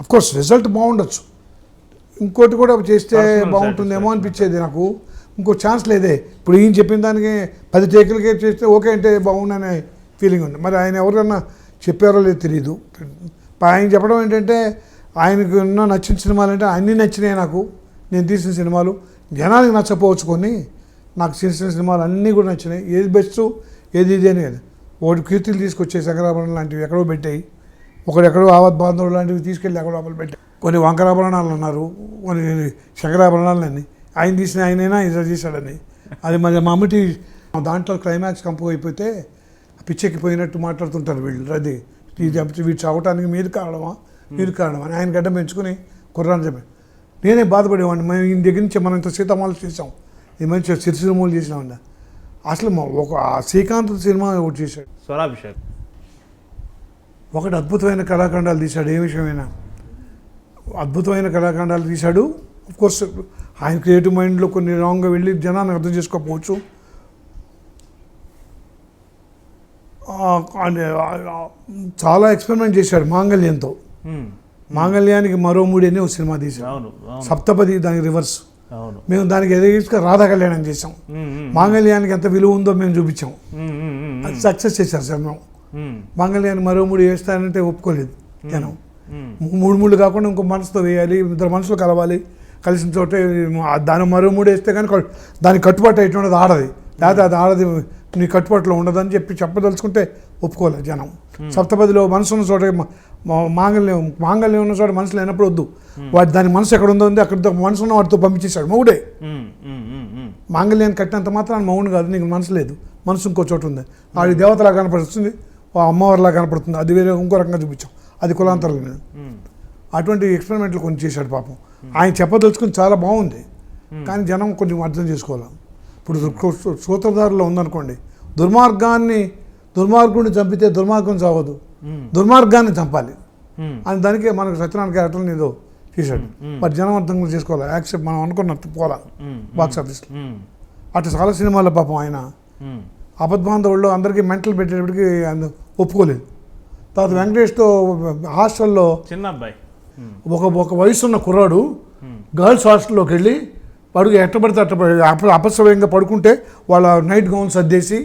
Speaker 2: అఫ్కోర్స్ రిజల్ట్ బాగుండొచ్చు, ఇంకోటి కూడా చేస్తే బాగుంటుందేమో అనిపించేది నాకు. ఇంకో ఛాన్స్ లేదే. ఇప్పుడు ఈయన చెప్పిన దానికి 10 టేకులకే చేస్తే ఓకే అంటే బాగుందనే ఫీలింగ్ ఉంది. మరి ఆయన ఎవరికన్నా చెప్పారో లేదో తెలియదు. ఆయన చెప్పడం ఏంటంటే ఆయనకు ఉన్న నచ్చిన సినిమాలు అంటే అన్నీ నచ్చినాయి నాకు. నేను తీసిన సినిమాలు జనానికి నచ్చపోవచ్చు, కొన్ని నాకు చేసిన సినిమాలు అన్నీ కూడా నచ్చినాయి. ఏది బెస్ట్ ఏది ఇది అని కదా. ఒకటి కీర్తిలు తీసుకొచ్చే శంకరాభరణం లాంటివి ఎక్కడో పెట్టాయి, ఒకటి ఎక్కడో ఆవత్ బాంధవుడు లాంటివి తీసుకెళ్ళి ఎక్కడో లోపల పెట్టాయి. కొన్ని వంకరాభరణాలు అన్నారు, కొన్ని శంకరాభరణాలని ఆయన తీసిన ఆయనైనా ఇలా చేశాడని. అది మరి మమ్మటి దాంట్లో క్లైమాక్స్ కంపు అయిపోతే పిచ్చెక్కిపోయినట్టు మాట్లాడుతుంటారు వీళ్ళు. అది వీడు చావటానికి మీరు కారణమా అని ఆయన గడ్డ పెంచుకుని కుర్రాన్ని చెప్పాను. నేనే బాధపడేవాడిని. మేము ఈయన దగ్గర నుంచి మనం ఇంత సీతమాలు చేసాం, ఈ మంచి సిరిసిరిమూలు చేసినామండి. అసలు ఒక శ్రీకాంత్ సినిమా ఒకటి చేశాడు,
Speaker 1: స్వరాభిషేక్.
Speaker 2: ఒకటి అద్భుతమైన కళాఖండాలు తీశాడు. ఏ విషయమైనా అద్భుతమైన కళాఖండాలు తీశాడు. కోర్స్ ఆయన క్రియేటివ్ మైండ్లో కొన్ని రాంగ్గా వెళ్ళి జనాన్ని అర్థం చేసుకోకపోవచ్చు. చాలా ఎక్స్పెరిమెంట్ చేశాడు మాంగళ్యంతో. మాంగళ్యానికి మరో 3 అని ఒక సినిమా తీశాడు, సప్తపది దానికి రివర్స్. మేము దానికి ఎదుగుగా రాధా కళ్యాణం చేసాం. మాంగళ్యానికి ఎంత విలువ ఉందో మేము చూపించాం. అది సక్సెస్ చేశారు సినిమా. మాంగళ్యాన్ని మరో 3 వేస్తానంటే ఒప్పుకోలేదు జనం. 3 కాకుండా ఇంకో మనసుతో వేయాలి, 2 మనసులు కలవాలి, కలిసిన చోటే దాని మరో 3 వేస్తే కానీ దానికి కట్టుబాటు అయితే ఉండదు ఆడది, లేకపోతే అది ఆడది నీ కట్టుబాటులో ఉండదని చెప్పదలుచుకుంటే ఒప్పుకోలేదు జనం. సప్తపదిలో మనసు ఉన్న చోట మాంగళ్యం ఉన్న చోట మనసు లేనప్పుడు వద్దు. వాటి దాని మనసు ఎక్కడ ఉందో అక్కడ మనసు ఉన్న వాటితో పంపించేశాడు. మౌడే మాంగళ్యాన్ని కట్టినంత మాత్రం మౌను కాదు, నీకు మనసు లేదు, మనసు ఇంకో చోట ఉంది. వాడి దేవతలా కనపడుతుంది, అమ్మవారిలా కనపడుతుంది, అది వేరే ఇంకో రకంగా చూపించాం. అది కులాంతరం లేదు. అటువంటి ఎక్స్పెరిమెంట్లు కొంచెం చేశాడు పాపం. ఆయన చెప్పదలుచుకుని చాలా బాగుంది, కానీ జనం కొంచెం అర్థం చేసుకోవాలి. ఇప్పుడు సూత్రధారులో ఉందనుకోండి, దుర్మార్గుడిని చంపితే దుర్మార్గం చావదు, దుర్మార్గాన్ని చంపాలి అని దానికే మనకు సత్యనారాయణ క్యారెక్టర్ని ఏదో చేశాడు. మరి జనం అర్థం చేసుకోవాలి, యాక్సెప్ట్ మనం అనుకున్నట్టు పోలా బాక్స్ ఆఫీస్లో. అటు చాలా సినిమాల్లో పాపం ఆయన అబద్బాంధవుల్లో అందరికీ మెంటల్ పెట్టేటప్పటికి ఆయన ఒప్పుకోలేదు. తర్వాత వెంకటేష్తో హాస్టల్లో
Speaker 1: చిన్న అబ్బాయి
Speaker 2: ఒక వయసున్న కుర్రాడు గర్ల్స్ హాస్టల్లోకి వెళ్ళి పడుగు ఎట్టబడితే అపస్రయంగా పడుకుంటే వాళ్ళ నైట్ గౌన్ సర్దేసి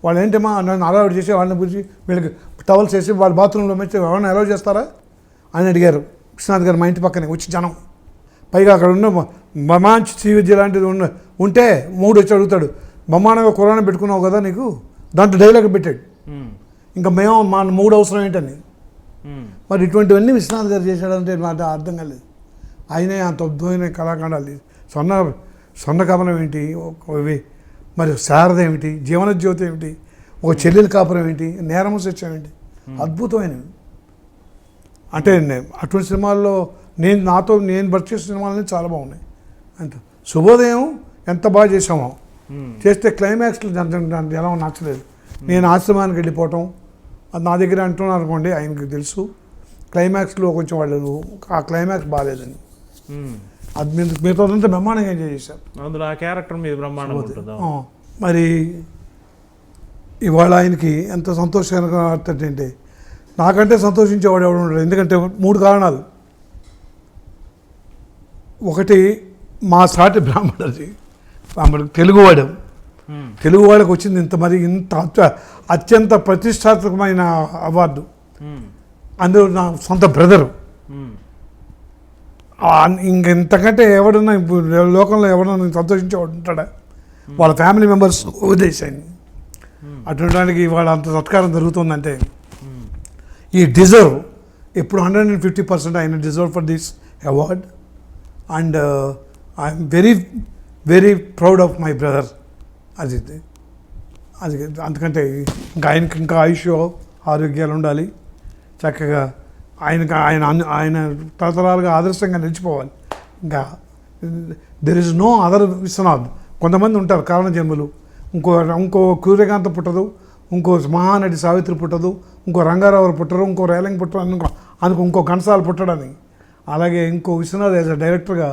Speaker 2: వాళ్ళు ఏంటమ్మా నన్ను అలౌ చేసి వాళ్ళని గురించి వీళ్ళకి టవల్స్ వేసి వాళ్ళ బాత్రూంలో మెచ్చి ఎవరైనా అలౌ చేస్తారా అని అడిగారు. విశ్వనాథ్ గారు మా ఇంటి పక్కనే వచ్చి జనం. పైగా అక్కడ ఉన్న మంచి శ్రీ విద్య లాంటిది ఉంటే 3 వచ్చి అడుగుతాడు, బ్రహ్మాండంగా కురాణ పెట్టుకున్నావు కదా నీకు, దాంట్లో డైలాగ్ పెట్టాడు. ఇంకా మేము మా 3 అవసరం ఏంటని. మరి ఇటువంటివన్నీ విశ్వనాథ్ గారు చేశాడంటే మాట అర్థం కాలేదు. ఆయనే అంత అద్భుతమైన కళాఖండాలు. స్వర్ణకమలం ఏంటి, మరి శారద ఏమిటి, జీవన జ్యోతి ఏమిటి, ఒక చెల్లెల కాపురం ఏంటి, నేరము సత్యం ఏంటి, అద్భుతమైనవి. అంటే అటువంటి సినిమాల్లో నేను భర్తీ చేసిన సినిమాలన్నీ చాలా బాగున్నాయి. అంత శుభోదయం ఎంత బాగా చేసామో, చేస్తే క్లైమాక్స్లో ఎలా నచ్చలేదు. నేను ఆశ్రమానికి వెళ్ళిపోవటం అది నా దగ్గర అంటున్నారు అనుకోండి, ఆయనకి తెలుసు. క్లైమాక్స్లో కొంచెం వాళ్ళు ఆ క్లైమాక్స్ బాగాలేదని అది మిగతాదంతా బ్రహ్మాండంగా ఎంజాయ్ చేశారు.
Speaker 1: అందులో ఆ క్యారెక్టర్ మీద బ్రహ్మాండంగా ఉంటుంది.
Speaker 2: మరి ఇవాళ ఆయనకి ఎంత సంతోషంగా అంటే నాకంటే సంతోషించేవాడు ఎవడు ఉండడు. ఎందుకంటే 3 కారణాలు. ఒకటి మా సాటి బ్రాహ్మణుడు తెలుగువాడు. తెలుగు వాళ్ళకి వచ్చింది ఇంత అత్యంత ప్రతిష్టాత్మకమైన అవార్డు. అందులో నా సొంత బ్రదరు. ఇంతకంటే ఎవడన్నా లోకంలో ఎవడన్నా సంతోషించేవాడు ఉంటాడా? వాళ్ళ ఫ్యామిలీ మెంబర్స్ వదిలేసాయి. అటువంటి వాళ్ళ అంత సత్కారం జరుగుతుందంటే ఈ డిజర్వ్ ఎప్పుడు 150% ఆయన deserve for this award. And I'm very very proud of my brother. అది అందుకంటే ఆయనకి ఇంకా ఆయుష్ ఆరోగ్యాలు ఉండాలి. చక్కగా ఆయన తరతరాలుగా ఆదర్శంగా నిలిచిపోవాలి. ఇంకా there is no other Vishwanath. కొంతమంది ఉంటారు కారణ జన్మలు. ఇంకో సూర్యకాంత పుట్టదు, ఇంకో మహానటి సావిత్రి పుట్టదు, ఇంకో రంగారావు పుట్టరు, ఇంకో రేలంగి పుట్టరు, ఇంకో ఘనసాల పుట్టడని. అలాగే ఇంకో విశ్వనాథ్ యాజ్ అ డైరెక్టర్గా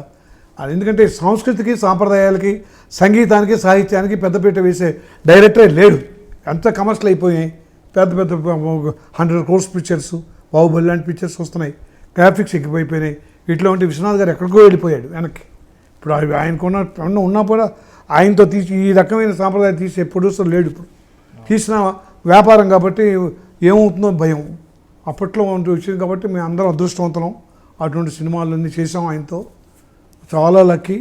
Speaker 2: అది. ఎందుకంటే సంస్కృతికి సాంప్రదాయాలకి సంగీతానికి సాహిత్యానికి పెద్దపీట వేసే డైరెక్టరే లేడు. అంత కమర్షియల్ అయిపోయాయి. పెద్ద 100 crores పిక్చర్స్, బాహుబలి లాంటి పిక్చర్స్ వస్తున్నాయి. గ్రాఫిక్స్ ఎక్కువైపోయినాయి. ఇట్లా ఉంటే విశ్వనాథ్ గారు ఎక్కడికో వెళ్ళిపోయాడు వెనక్కి. ఇప్పుడు ఆయనకున్న ఉన్నా కూడా ఆయనతో తీసి ఈ రకమైన సాంప్రదాయం తీసే ప్రొడ్యూసర్ లేడు. ఇప్పుడు తీసిన వ్యాపారం కాబట్టి ఏమవుతుందో భయం. అప్పట్లో వచ్చింది కాబట్టి మేము అందరం అదృష్టవంతులం. అటువంటి సినిమాలన్నీ చేసాం ఆయనతో. చాలా లక్కీ.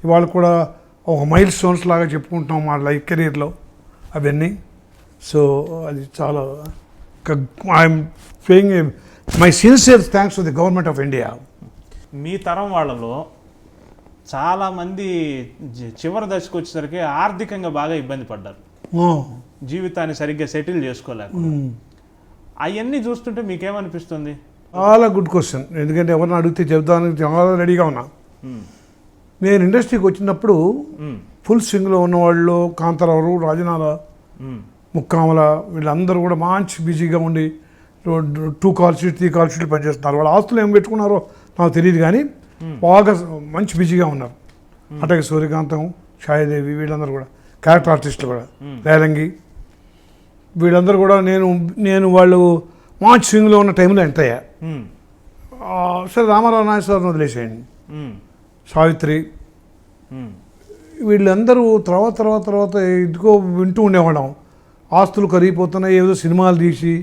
Speaker 2: ఇవాళ కూడా ఒక మైల్ స్టోన్స్ లాగా చెప్పుకుంటున్నాం మా లైఫ్ కెరీర్లో అవన్నీ. సో అది చాలా I'm saying my sincere thanks to the government of India.
Speaker 1: మీ తరం వాళ్ళలో చాలామంది చివరి దశకు వచ్చేసరికి ఆర్థికంగా బాగా ఇబ్బంది పడ్డారు. జీవితాన్ని సరిగ్గా సెటిల్ చేసుకోలేక. అవన్నీ చూస్తుంటే మీకేమనిపిస్తుంది?
Speaker 2: చాలా గుడ్ క్వశ్చన్. ఎందుకంటే ఎవరిని అడిగితే చెబుతానికి చాలా రెడీగా ఉన్నా. నేను ఇండస్ట్రీకి వచ్చినప్పుడు ఫుల్ స్వింగ్లో ఉన్నవాళ్ళు కాంతారావు, రాజనాల, ముక్కామల వీళ్ళందరూ కూడా మంచి బిజీగా ఉండి 2 call sheets 3 call sheets పనిచేస్తున్నారు. వాళ్ళ ఆస్తులు ఏం పెట్టుకున్నారో నాకు తెలియదు కానీ బాగా మంచి బిజీగా ఉన్నారు. అట్లాగే సూర్యకాంతం, ఛాయాదేవి వీళ్ళందరూ కూడా క్యారెక్టర్ ఆర్టిస్టులు కూడా, రేలంగి వీళ్ళందరూ కూడా నేను వాళ్ళు మంచి స్వింగ్లో ఉన్న టైంలో ఎంటర్ అయ్యా. సరే రామారావు నాగేశ్వరరావుని వదిలేసేయండి, సావిత్రి వీళ్ళందరూ తర్వాత ఇదిగో వింటూ ఉండేవాళ్ళం. ఆస్తులు కరిగిపోతున్నాయి, ఏదో సినిమాలు తీసి.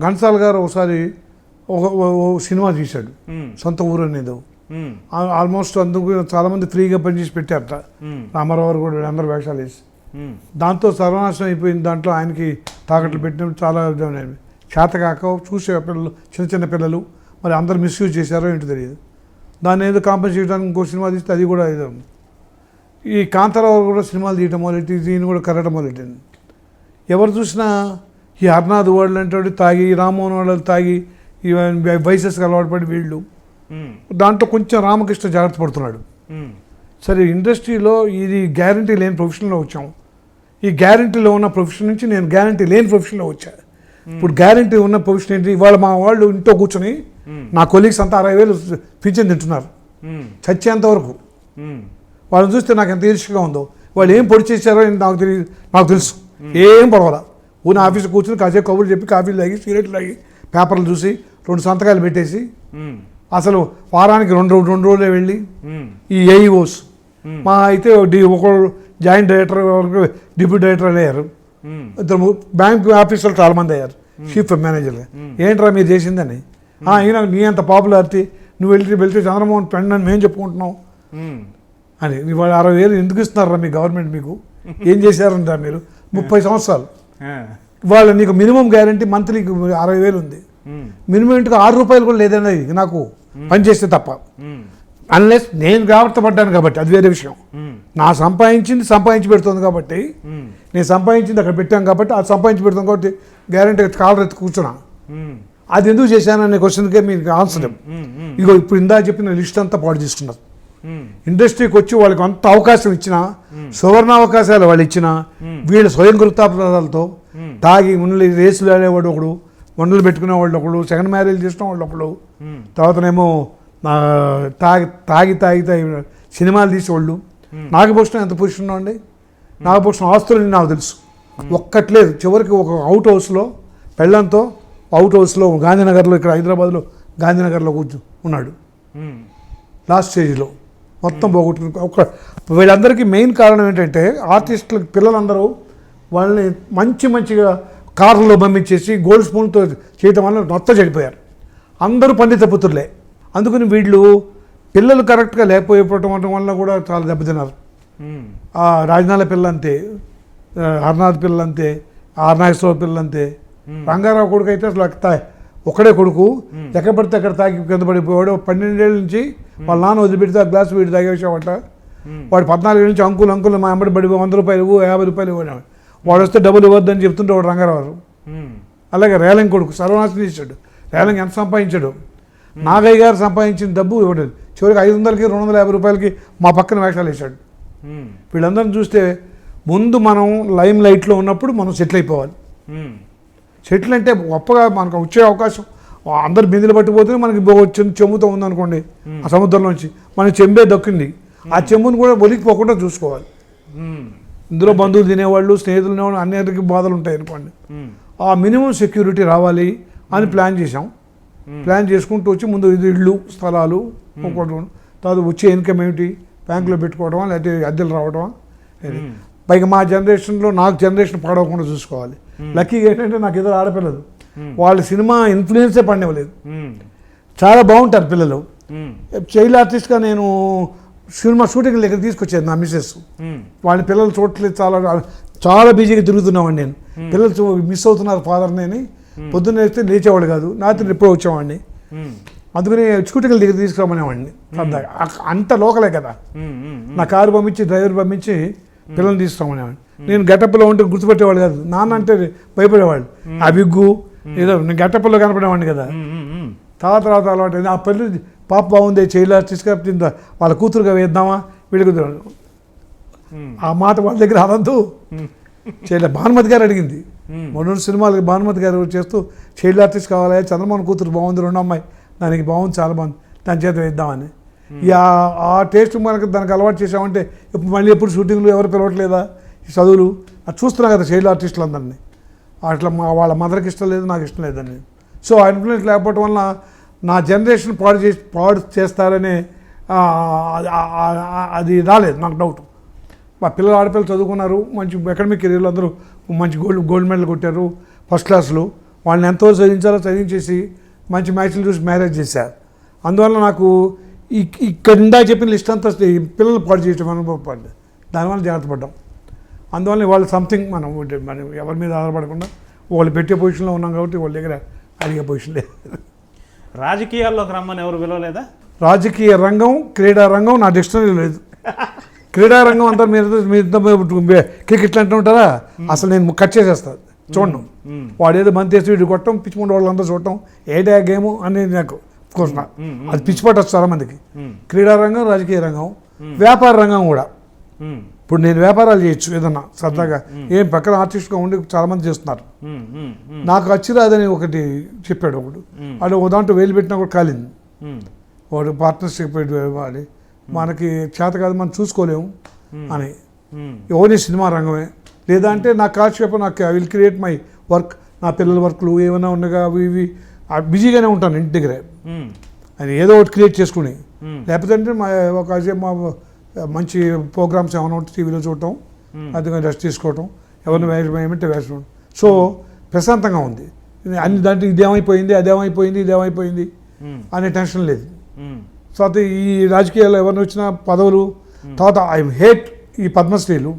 Speaker 2: ఘంటసాల గారు ఒకసారి ఒక సినిమా తీశాడు, సొంత ఊరు అనేది. ఆల్మోస్ట్ అందుకు చాలామంది ఫ్రీగా పనిచేసి పెట్టారట. రామారావు కూడా అందరూ వేషాలు వేసి. దాంతో సర్వనాశనం అయిపోయింది. దాంట్లో ఆయనకి తాకట్లు పెట్టినప్పుడు చాలా చేతకాక చూసే పిల్లలు, చిన్న పిల్లలు మరి అందరు మిస్యూజ్ చేశారో ఏంటో తెలియదు. దాన్ని ఏదో కాంపెన్సేట్ చేయడానికి ఇంకో సినిమా తీస్తే అది కూడా ఏదో. ఈ కాంతారావు కూడా సినిమాలు తీయటం మొదలెట్టి, దీన్ని కూడా కరగటం మొదలెట్టింది. ఎవరు చూసినా ఈ హర్నాథ్ వాళ్ళు అంటే తాగి, రామ్మోహన్ వాళ్ళు తాగి, ఈ వయసెస్కి అలవాటు పడి వీళ్ళు. దాంట్లో కొంచెం రామకృష్ణ జాగ్రత్త పడుతున్నాడు. సరే ఇండస్ట్రీలో ఇది గ్యారంటీ లేని ప్రొఫెషన్లో వచ్చాము. ఈ గ్యారంటీలో ఉన్న ప్రొఫెషన్ నుంచి నేను గ్యారంటీ లేని ప్రొఫెషన్లో వచ్చా. ఇప్పుడు గ్యారంటీ ఉన్న ప్రొఫెషన్ ఏంటి? ఇవాళ మా వాళ్ళు ఇంట్లో కూర్చొని నా కొలీగ్స్ అంతా 60,000 పింఛన్ తింటున్నారు చచ్చేంత వరకు. వాళ్ళని చూస్తే నాకు ఎంత ఈర్ష్యగా ఉందో. వాళ్ళు ఏం పొడి చేశారో నాకు తెలుసు. ఏం పర్వాలా, ఊన ఆఫీస్లో కూర్చొని కాసేపు కబుర్లు చెప్పి, కాఫీలు తాగి, సిగరెట్లు తాగి, పేపర్లు చూసి 2 సంతకాలు పెట్టేసి, అసలు వారానికి 2 రోజులే వెళ్ళి ఈ ఏఈఓస్ మా అయితే ఒకరు జాయింట్ డైరెక్టర్, డిప్యూటీ డైరెక్టర్ అయ్యారు. 2 బ్యాంక్ ఆఫీసర్లు చాలామంది అయ్యారు, చీఫ్ మేనేజర్గా. ఏంట్రా మీరు చేసిందని. అయినా నీ అంత పాపులారిటీ, నువ్వు వెళ్తే చంద్రమోహన్ పెండ్ అని మేము చెప్పుకుంటున్నాం అని. ఇవాళ 60,000 ఎందుకు ఇస్తున్నారా మీ గవర్నమెంట్? మీకు ఏం చేశారంటారా మీరు? 30 సంవత్సరాలు. ఇవాళ నీకు మినిమం గ్యారంటీ మంత్లీకి 60,000 ఉంది. మినిమం ఇంటికి 6 రూపాయలు కూడా లేదన్నది నాకు పని చేస్తే తప్ప. అన్లెస్ నేను జాగ్రత్త పడ్డాను కాబట్టి అది వేరే విషయం. నా సంపాదించి పెడుతుంది కాబట్టి, నేను సంపాదించింది అక్కడ పెట్టాను కాబట్టి, అది సంపాదించి పెడుతుంది కాబట్టి గ్యారంటీ కాలర్ ఎత్తి కూర్చున్నా. అది ఎందుకు చేశాననే క్వశ్చన్కే మీకు ఆన్సర్. ఇదిగో ఇప్పుడు ఇందా చెప్పిన లిస్ట్ అంతా పాడు చేసుకున్నారు. ఇండస్ట్రీకి వచ్చి వాళ్ళకి అంత అవకాశం ఇచ్చినా, సువర్ణ అవకాశాలు వాళ్ళు ఇచ్చినా, వీళ్ళు స్వయం కృతాపరాధాలతో తాగి మున్నలు రేసులు ఆడేవాడు ఒకడు, వండలు పెట్టుకునేవాళ్ళు ఒకడు, సెకండ్ మ్యారేజ్ చేసిన వాళ్ళు ఒకడు, తర్వాతనేమో తాగి సినిమాలు తీసేవాళ్ళు. నాగభూషణం ఎంత పొజిషన్ అండి? నాగభూషణం ఆస్తులని నాకు తెలుసు, ఒక్కట్లేదు. చివరికి ఒక అవుట్ హౌస్లో పెళ్ళంతో అవుట్ హౌస్లో గాంధీనగర్లో, ఇక్కడ హైదరాబాద్లో గాంధీనగర్లో ఉన్నాడు. లాస్ట్ స్టేజ్లో మొత్తం పోగొట్టుకుని వీళ్ళందరికీ మెయిన్ కారణం ఏంటంటే ఆర్టిస్టులకు పిల్లలందరూ వాళ్ళని మంచిగా కార్లలో పంపించేసి గోల్డ్ స్పూన్తో చేయటం వల్ల మొత్తం చెడిపోయారు. అందరూ పండిత పుత్రులే. అందుకని వీళ్ళు పిల్లలు కరెక్ట్గా లేకపోవటం వల్ల కూడా చాలా దెబ్బతిన్నారు. రాజనాల పిల్ల అంతే, హర్నాథ్ పిల్ల అంతే, ఆర్నాగేశ్వర పిల్ల అంతే, రంగారావు కొడుకు అయితే అసలు ఒకడే కొడుకు ఎక్కడ పడితే అక్కడ తాగి కింద పడిపోయాడు. 12 ఏళ్ళ నుంచి వాళ్ళ నాన్న వదిలిపెడితే ఆ గ్లాస్ వీడి తాగేసామట. వాడు 14 నుంచి అంకులు మా అమ్మడి పడి 100 రూపాయలు 50 రూపాయలు ఇవ్వడం. వాడు వస్తే డబ్బులు ఇవ్వద్దని చెప్తుంటే వాడు రంగారావు. అలాగే రేలంగి కొడుకు సర్వనాశనం చేశాడు. రేలంగి ఎంత సంపాదించాడు. నాగయ్య గారు సంపాదించిన డబ్బు ఇవ్వలేదు. చివరికి 500కి 250 రూపాయలకి మా పక్కన వేషాలు వేశాడు. వీళ్ళందరిని చూస్తే ముందు మనం లైమ్ లైట్లో ఉన్నప్పుడు మనం సెటిల్ అయిపోవాలి. సెటిల్ అంటే గొప్పగా మనకు వచ్చే అవకాశం అందరు బిందెలు పట్టిపోతే మనకి చెంబుతో ఉందనుకోండి ఆ సముద్రంలోంచి మనకి చెంబే దక్కింది. ఆ చెంబుని కూడా ఒలికిపోకుండా చూసుకోవాలి. ఇందులో బంధువులు తినేవాళ్ళు, స్నేహితులు తినేవాళ్ళు అన్నిటికీ బాధలు ఉంటాయి అనుకోండి. ఆ మినిమం సెక్యూరిటీ రావాలి అని ప్లాన్ చేసాం. ప్లాన్ చేసుకుంటూ వచ్చి ముందు ఇది ఇళ్ళు స్థలాలు తర్వాత వచ్చే ఇన్కమ్ ఏమిటి, బ్యాంకులో పెట్టుకోవడమా లేకపోతే అద్దెలు రావడమా. పైగా మా జనరేషన్లో నాకు జనరేషన్ పాడవకుండా చూసుకోవాలి. లక్కీగా ఏంటంటే నాకు ఇద్దరు ఆడపిల్లలు, వాళ్ళ సినిమా ఇన్ఫ్లుయెన్సే పడినవ్వలేదు. చాలా బాగుంటారు పిల్లలు. చైల్డ్ ఆర్టిస్ట్గా నేను సినిమా షూటింగ్ దగ్గర తీసుకొచ్చాను నా మిస్సెస్. వాళ్ళ పిల్లలు చూడట్లేదు, చాలా బిజీగా తిరుగుతున్నామండి. నేను పిల్లలు మిస్ అవుతున్నారు ఫాదర్ని అని పొద్దున్న వేస్తే లేచేవాడు కాదు, రాత్రి ఎప్పుడో వచ్చేవాడిని. అందుకని షూటింగ్ దగ్గర తీసుకురామనేవాడిని. అంత లోకలే కదా. నా కారు పంపించి డ్రైవర్ పంపించి పిల్లల్ని తీసుకురామనేవాడిని. నేను గెటప్లో ఉంటే గుర్తుపెట్టేవాడు కాదు. నాన్న అంటే భయపడేవాళ్ళు. ఆ విగ్గు ఏదో నేను గెటప్లో కనపడేవాడిని కదా. తర్వాత అలవాటు ఆ పెళ్ళి పాప బాగుంది చైల్డ్ ఆర్టిస్ట్గా వాళ్ళ కూతురుగా వేద్దామా వీడికి ఆ మాట వాళ్ళ దగ్గర అనద్దు. చేయలేదు. భానుమతి గారు అడిగింది 3 సినిమాలకి. భానుమతి గారు చేస్తూ చైల్డ్ ఆర్టిస్ట్ కావాలి, చంద్రమోహన్ కూతురు బాగుంది, 2 అమ్మాయి దానికి బాగుంది, చాలా బాగుంది, దాని చేత వేద్దామని. ఆ టేస్ట్ మనకు దానికి అలవాటు చేసామంటే ఇప్పుడు మళ్ళీ ఎప్పుడు షూటింగ్లు ఎవరు పిలవట్లేదా, ఈ చదువులు అది చూస్తున్నా కదా చైల్డ్ ఆర్టిస్టులు అందరినీ. అట్లా వాళ్ళ మదర్కి ఇష్టం లేదు, నాకు ఇష్టం లేదని. సో ఆ ఇన్ఫ్లుయెన్స్ లేకపోవడం వల్ల నా జనరేషన్ పాడు చేస్తారనే అది రాలేదు నాకు డౌట్. మా పిల్లలు ఆడపిల్లలు చదువుకున్నారు, మంచి అకాడమిక్ కెరీర్లు, అందరూ మంచి గోల్డ్ మెడల్ కొట్టారు, ఫస్ట్ క్లాస్లో. వాళ్ళని ఎంతో చదివించేసి మంచి మ్యాచ్లు చూసి మ్యారేజ్ చేశారు. అందువల్ల నాకు ఇక్కడ ఇందా చెప్పిన లిస్ట్ అంతా పిల్లలు పాడు చేయటం అనుభవం పడ్డాయి. దానివల్ల జాగ్రత్త పడ్డాం. అందువల్ల వాళ్ళు సంథింగ్ మనం ఎవరి మీద ఆధారపడకుండా వాళ్ళు పెట్టే పొజిషన్లో ఉన్నాం కాబట్టి వాళ్ళ దగ్గర అడిగే పొజిషన్ లేదు.
Speaker 1: రాజకీయాల్లోకి రమ్మని ఎవరు పిలవలేదా?
Speaker 2: రాజకీయ రంగం, క్రీడా రంగం నా డిక్షనరీ లేదు. క్రీడా రంగం అంతా మీరు క్రికెట్ అంటూ ఉంటారా, అసలు నేను కట్ చేసేస్తాను చూడను. వాడు ఏదో బంతి వేసి వీడు కొట్టడం, పిచ్చిమండి వాళ్ళంతా చూడటం, ఏడా గేము అనేది నాకు కోర్స్ అది పిచ్చి పట్టచ్చు చాలా మందికి. క్రీడా రంగం, రాజకీయ రంగం, వ్యాపార రంగం కూడా. ఇప్పుడు నేను వ్యాపారాలు చేయొచ్చు ఏదన్నా సరదాగా, ఏం పక్కన ఆర్టిస్ట్గా ఉండి చాలామంది చేస్తున్నారు. నాకు అచ్చిరాదని ఒకటి చెప్పాడు ఒకడు, అది ఒక దాంట్లో వేలు పెట్టినా కూడా కాలింది. వాడు పార్ట్నర్షిప్ వాడి మనకి చేత కాదు, మనం చూసుకోలేము అని. ఓన్లీ సినిమా రంగమే. లేదా అంటే నాకు కాల్షేపు, నాకు I will create my work, నా పిల్లల వర్క్లు ఏమైనా ఉన్నాగా అవి ఇవి బిజీగానే ఉంటాను ఇంటి దగ్గరే. అది ఏదో ఒకటి క్రియేట్ చేసుకుని, లేకపోతే అంటే మా మంచి ప్రోగ్రామ్స్ ఏమైనా ఉంటే టీవీలో చూడటం, అది రెస్ట్ తీసుకోవటం, ఎవరిని వేయమంటే వేసుకోవడం. సో ప్రశాంతంగా ఉంది. అన్ని దాంట్లో ఇదేమైపోయింది ఇదేమైపోయింది అనే టెన్షన్ లేదు. తర్వాత ఈ రాజకీయాల్లో ఎవరిని వచ్చినా పదవులు, తర్వాత ఐ హేట్ ఈ పద్మశ్రీలు.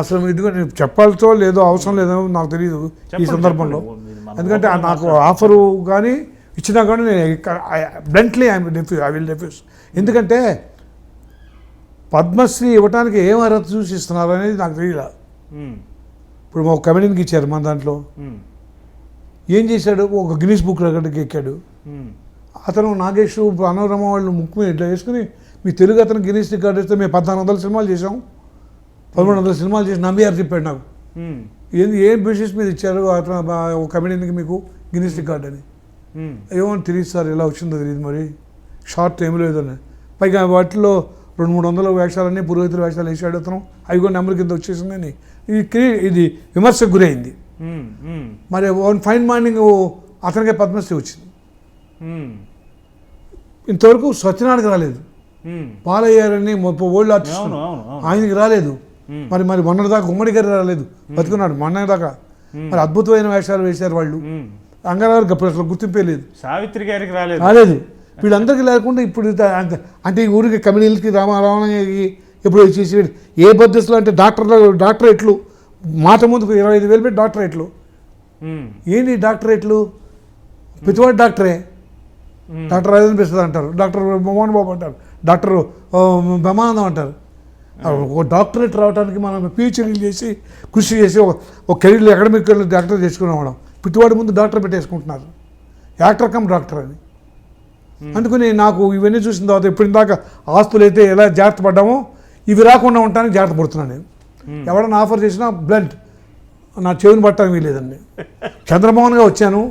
Speaker 2: అసలు ఇదిగో నేను చెప్పాల్సో లేదో అవసరం లేదో నాకు తెలియదు ఈ సందర్భంలో. ఎందుకంటే నాకు ఆఫరు కానీ ఇచ్చినా కానీ నేను బ్లంట్లీ ఐ విల్ రిఫ్యూజ్. ఎందుకంటే పద్మశ్రీ ఇవ్వడానికి ఏం అర్హత చూసి ఇస్తున్నారు అనేది నాకు తెలియదు. ఇప్పుడు ఒక కమెడీకి ఇచ్చారు మన దాంట్లో, ఏం చేశాడు, ఒక గిన్నీస్ బుక్ రికార్డుకి ఎక్కాడు. అతను నాగేష్ అనవరమ వాళ్ళు ముక్కు మీద ఇట్లా వేసుకుని, మీ తెలుగు అతను గిన్నీస్ రికార్డు ఇస్తే మేము 1400 సినిమాలు చేసాం, 1300 సినిమాలు చేసి నంబియారు చెప్పాడు నాకు. ఏం బేసిస్ మీద ఇచ్చారు అతను ఒక కమెడీకి మీకు గిన్నీస్ రికార్డు అని? ఏమో తెలియదు సార్, ఎలా వచ్చిందో తెలియదు, మరి షార్ట్ టైంలో ఏదోనే. పైగా వాటిలో 200-300 వేషాలన్నీ పురోహితుల వేషాలు వేసాడు అతను, అవి కూడా నెంబర్ కింద వచ్చేసిందని ఇది విమర్శకు గురైంది. మరి వన్ ఫైన్ మార్నింగ్ అతనికే పద్మశ్రీ వచ్చింది. ఇంతవరకు సత్యనారాయణకి రాలేదు.
Speaker 1: ఉమ్.
Speaker 2: పాలయ్యారని ఓల్డ్ ఆర్టిస్ట్
Speaker 1: అవును అవును అవును.
Speaker 2: ఆయనకి రాలేదు.
Speaker 1: ఉమ్.
Speaker 2: మరి మొన్నటిదాకా ఉమ్మడి గారు రాలేదు, బతుకున్నాడు మొన్నటిదాకా. మరి అద్భుతమైన వేషాలు వేశారు వాళ్ళు.
Speaker 1: ఉమ్.
Speaker 2: రంగారావుకి అప్పుడు అసలు గుర్తింపే లేదు,
Speaker 1: సావిత్రి గారికి రాలేదు.
Speaker 2: రాలేదు. వీళ్ళందరికీ లేకుండా ఇప్పుడు అంటే ఈ ఊరికి కమిడీలకి రామారావుకి ఎప్పుడు వచ్చేసి ఏ పద్ధతిలో అంటే డాక్టరేట్లు మాట ముందుకు 25,000 పెట్టి డాక్టరేట్లు.
Speaker 1: ఉమ్.
Speaker 2: ఏంటి డాక్టరేట్లు? ప్రతివాడు డాక్టరే.
Speaker 1: ఉమ్.
Speaker 2: డాక్టర్ రాజేంద్ర ప్రసాద్ అంటారు, డాక్టర్ మోహన్ బాబు అంటారు, డాక్టర్ బ్రహ్మానందం అంటారు. ఒక డాక్టరేట్ రావడానికి మనం పిహెచ్డీలు చేసి కృషి చేసి ఒక కెరీర్లో అకాడమిక్ డాక్టర్ చేసుకునేవాళ్ళం. ప్రతివాడి ముందు డాక్టర్ పెట్టేసుకుంటున్నారు, యాక్టర్ కమ్ డాక్టర్ అని. అందుకని నాకు ఇవన్నీ చూసిన తర్వాత ఇప్పుడు దాకా ఆస్తులు అయితే ఎలా జాగ్రత్త పడ్డామో ఇవి రాకుండా ఉండటానికి జాగ్రత్త పడుతున్నాను నేను. ఎవరైనా ఆఫర్ చేసినా బ్లంట్, నా చెవిని పట్టడానికి వీలేదండి. చంద్రమోహన్గా వచ్చాను,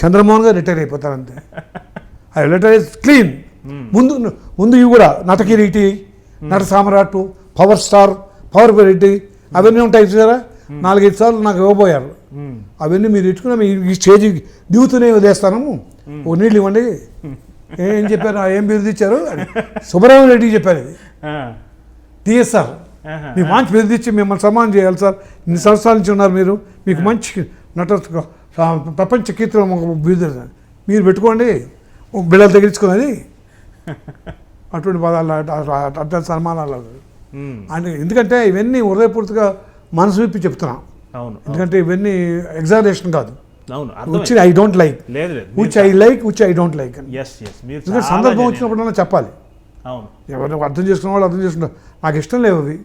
Speaker 2: చంద్రమోహన్గా రిటైర్ అయిపోతాను అంతే. అది రిటైర్ క్లీన్. ముందు ఇవి కూడా నటకిరీటి, నట సామ్రాట్, పవర్ స్టార్, పవర్ వెరైటీ అవన్నీ ఉంటాయి చూసారా, 4-5 సార్లు నాకు ఇవ్వబోయారు. అవన్నీ మీరు ఇట్టుకున్నా ఈ స్టేజ్ దిగుతూనే వదిలేస్తాను. ఓ నీళ్ళు ఇవ్వండి. ఏం చెప్పారు, ఏం బిరుదు ఇచ్చారు? సుబ్రహ్మణ్య రెడ్డికి చెప్పారు. ఇది టీఎస్ఆర్ మీకు మంచి బిరుదు ఇచ్చి మిమ్మల్ని సన్మానం చేయాలి సార్, ఇన్ని సంవత్సరాల నుంచి ఉన్నారు మీరు, మీకు మంచి నట ప్రపంచ కీర్తిలో బిరుదు మీరు పెట్టుకోండి, బిడ్డలు తగిలించుకున్నది. అటువంటి పదాలు అటువంటి సన్మానాలు అంటే ఎందుకంటే ఇవన్నీ హృదయపూర్తిగా మనసు విప్పి చెప్తున్నా.
Speaker 1: అవును.
Speaker 2: ఎందుకంటే ఇవన్నీ ఎగ్జాగరేషన్ కాదు.
Speaker 1: అవును.
Speaker 2: విచ్ ఐ డోంట్ లైక్,
Speaker 1: లేదు లేదు.
Speaker 2: Which I like, which I don't like అని.
Speaker 1: Yes yes. మీరు
Speaker 2: ఎందుకంటే సందర్భం వచ్చినప్పుడన్నా చెప్పాలి.
Speaker 1: అవును.
Speaker 2: ఎవరు అర్థం చేసుకున్న వాళ్ళు అర్థం చేసుకుంటారు. నాకు ఇష్టం లేవు అవి.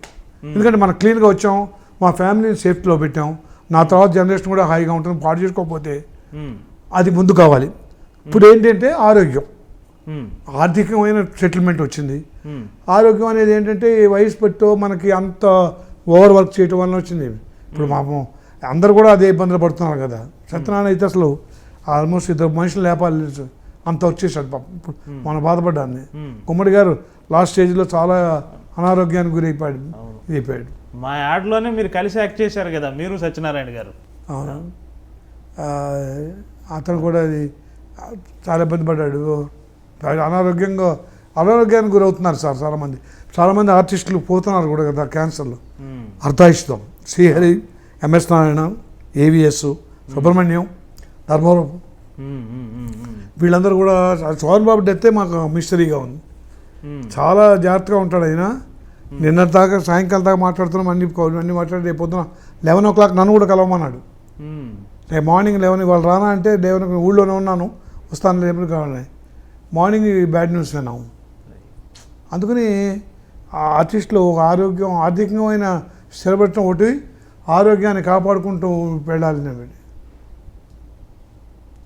Speaker 2: ఎందుకంటే మనం క్లీన్గా వచ్చాం, మా ఫ్యామిలీని సేఫ్టీలో పెట్టాం, నా తర్వాత జనరేషన్ కూడా హాయిగా ఉంటుంది. పాడు చేసుకోకపోతే అది ముందు కావాలి. ఇప్పుడు ఏంటంటే ఆరోగ్యం, ఆర్థికమైన సెటిల్మెంట్ వచ్చింది. ఆరోగ్యం అనేది ఏంటంటే వయసు పెట్టో మనకి అంత ఓవర్ వర్క్ చేయటం వల్ల వచ్చింది. ఇప్పుడు మాము అందరు కూడా అదే ఇబ్బందులు పడుతున్నారు కదా. సత్యనారాయణ అయితే అసలు ఆల్మోస్ట్ 2 మనుషులు లేపాలి అంత వచ్చేసాడు పాపం. ఇప్పుడు మనం బాధపడ్డాన్ని. గుమ్మడి గారు లాస్ట్ స్టేజ్లో చాలా అనారోగ్యానికి గురైపోయాడు, అయిపోయాడు.
Speaker 1: మా యాడ్లోనే మీరు కలిసి యాక్ట్ చేశారు కదా మీరు సత్యనారాయణ గారు.
Speaker 2: అవునా, అతను కూడా అది చాలా ఇబ్బంది పడ్డాడు. అనారోగ్యానికి గురవుతున్నారు సార్ చాలామంది ఆర్టిస్టులు పోతున్నారు కూడా కదా క్యాన్సర్లో. అర్థాయిస్తాం శ్రీహరి, ఎంఎస్ నారాయణ, ఏవిఎస్, సుబ్రహ్మణ్యం, ధర్మవరం, వీళ్ళందరూ కూడా. సోహన్ బాబు డెత్తే మాకు మిస్టరీగా ఉంది. చాలా జాగ్రత్తగా ఉంటాడు ఆయన. నిన్న దాకా సాయంకాలం దాకా మాట్లాడుతున్నాం, అన్ని మాట్లాడి రేపు పొద్దున 11 o'clock నన్ను కూడా కలవమన్నాడు. రేపు మార్నింగ్ 11 వాళ్ళు రానా అంటే 11 ఊళ్ళోనే ఉన్నాను, వస్తాను రేపు కావాలి. మార్నింగ్ బ్యాడ్ న్యూస్ విన్నాము. అందుకని ఆ ఆర్టిస్టులు ఆరోగ్యం ఆర్థికమైన స్థిరపడటం ఒకటి, ఆరోగ్యాన్ని కాపాడుకుంటూ వెళ్ళాలి.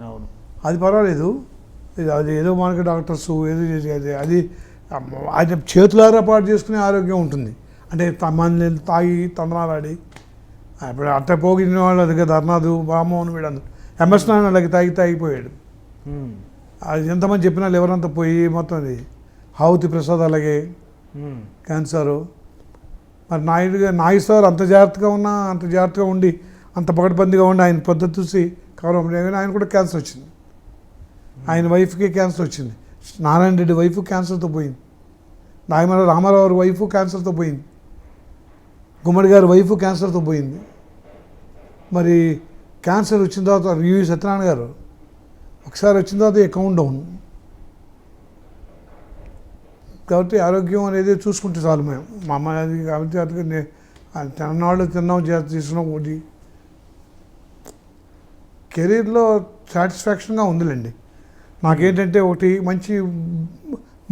Speaker 1: అవును.
Speaker 2: అది పర్వాలేదు. అది ఏదో మనకి డాక్టర్స్ ఏదో చేసేది అది ఆయన చేతులారా పాటు చేసుకునే ఆరోగ్యం ఉంటుంది. అంటే మన తాగి తందనాలాడి ఇప్పుడు అట్ట పోగిన వాళ్ళు అది కదా అర్నాథు, రామ్మోహన్, వీళ్ళందరూ. ఎంఎస్ నారాయణ అలాగే తాగిపోయాడు. అది ఎంతమంది చెప్పినా ఎవరంతా పోయి మొత్తం అది. హావుతి ప్రసాద్ అలాగే క్యాన్సరు. మరి నాయుడు సార్ అంత జాగ్రత్తగా ఉండి అంత పకడ్బందీగా ఉండి ఆయన పద్ధతి చూసి కవర్ ఆయన కూడా క్యాన్సర్ వచ్చింది. ఆయన వైఫ్కి క్యాన్సర్ వచ్చింది. నారాయణ రెడ్డి వైఫ్ క్యాన్సర్తో పోయింది. రామారావు వైఫ్ క్యాన్సర్తో పోయింది. గుమ్మడి గారి వైఫ్ క్యాన్సర్తో పోయింది. మరి క్యాన్సర్ వచ్చిన తర్వాత సత్యనారాయణ గారు ఒకసారి వచ్చిన తర్వాత కౌంట్ డౌన్. కాబట్టి ఆరోగ్యం అనేది చూసుకుంటే చాలు మేము. మా అమ్మ అది కాబట్టి అందుకని తిన్నవాళ్ళు తిన్నాం తీసుకున్నాం. ఒకటి కెరీర్లో సాటిస్ఫాక్షన్గా ఉందిలేండి. నాకేంటంటే ఒకటి మంచి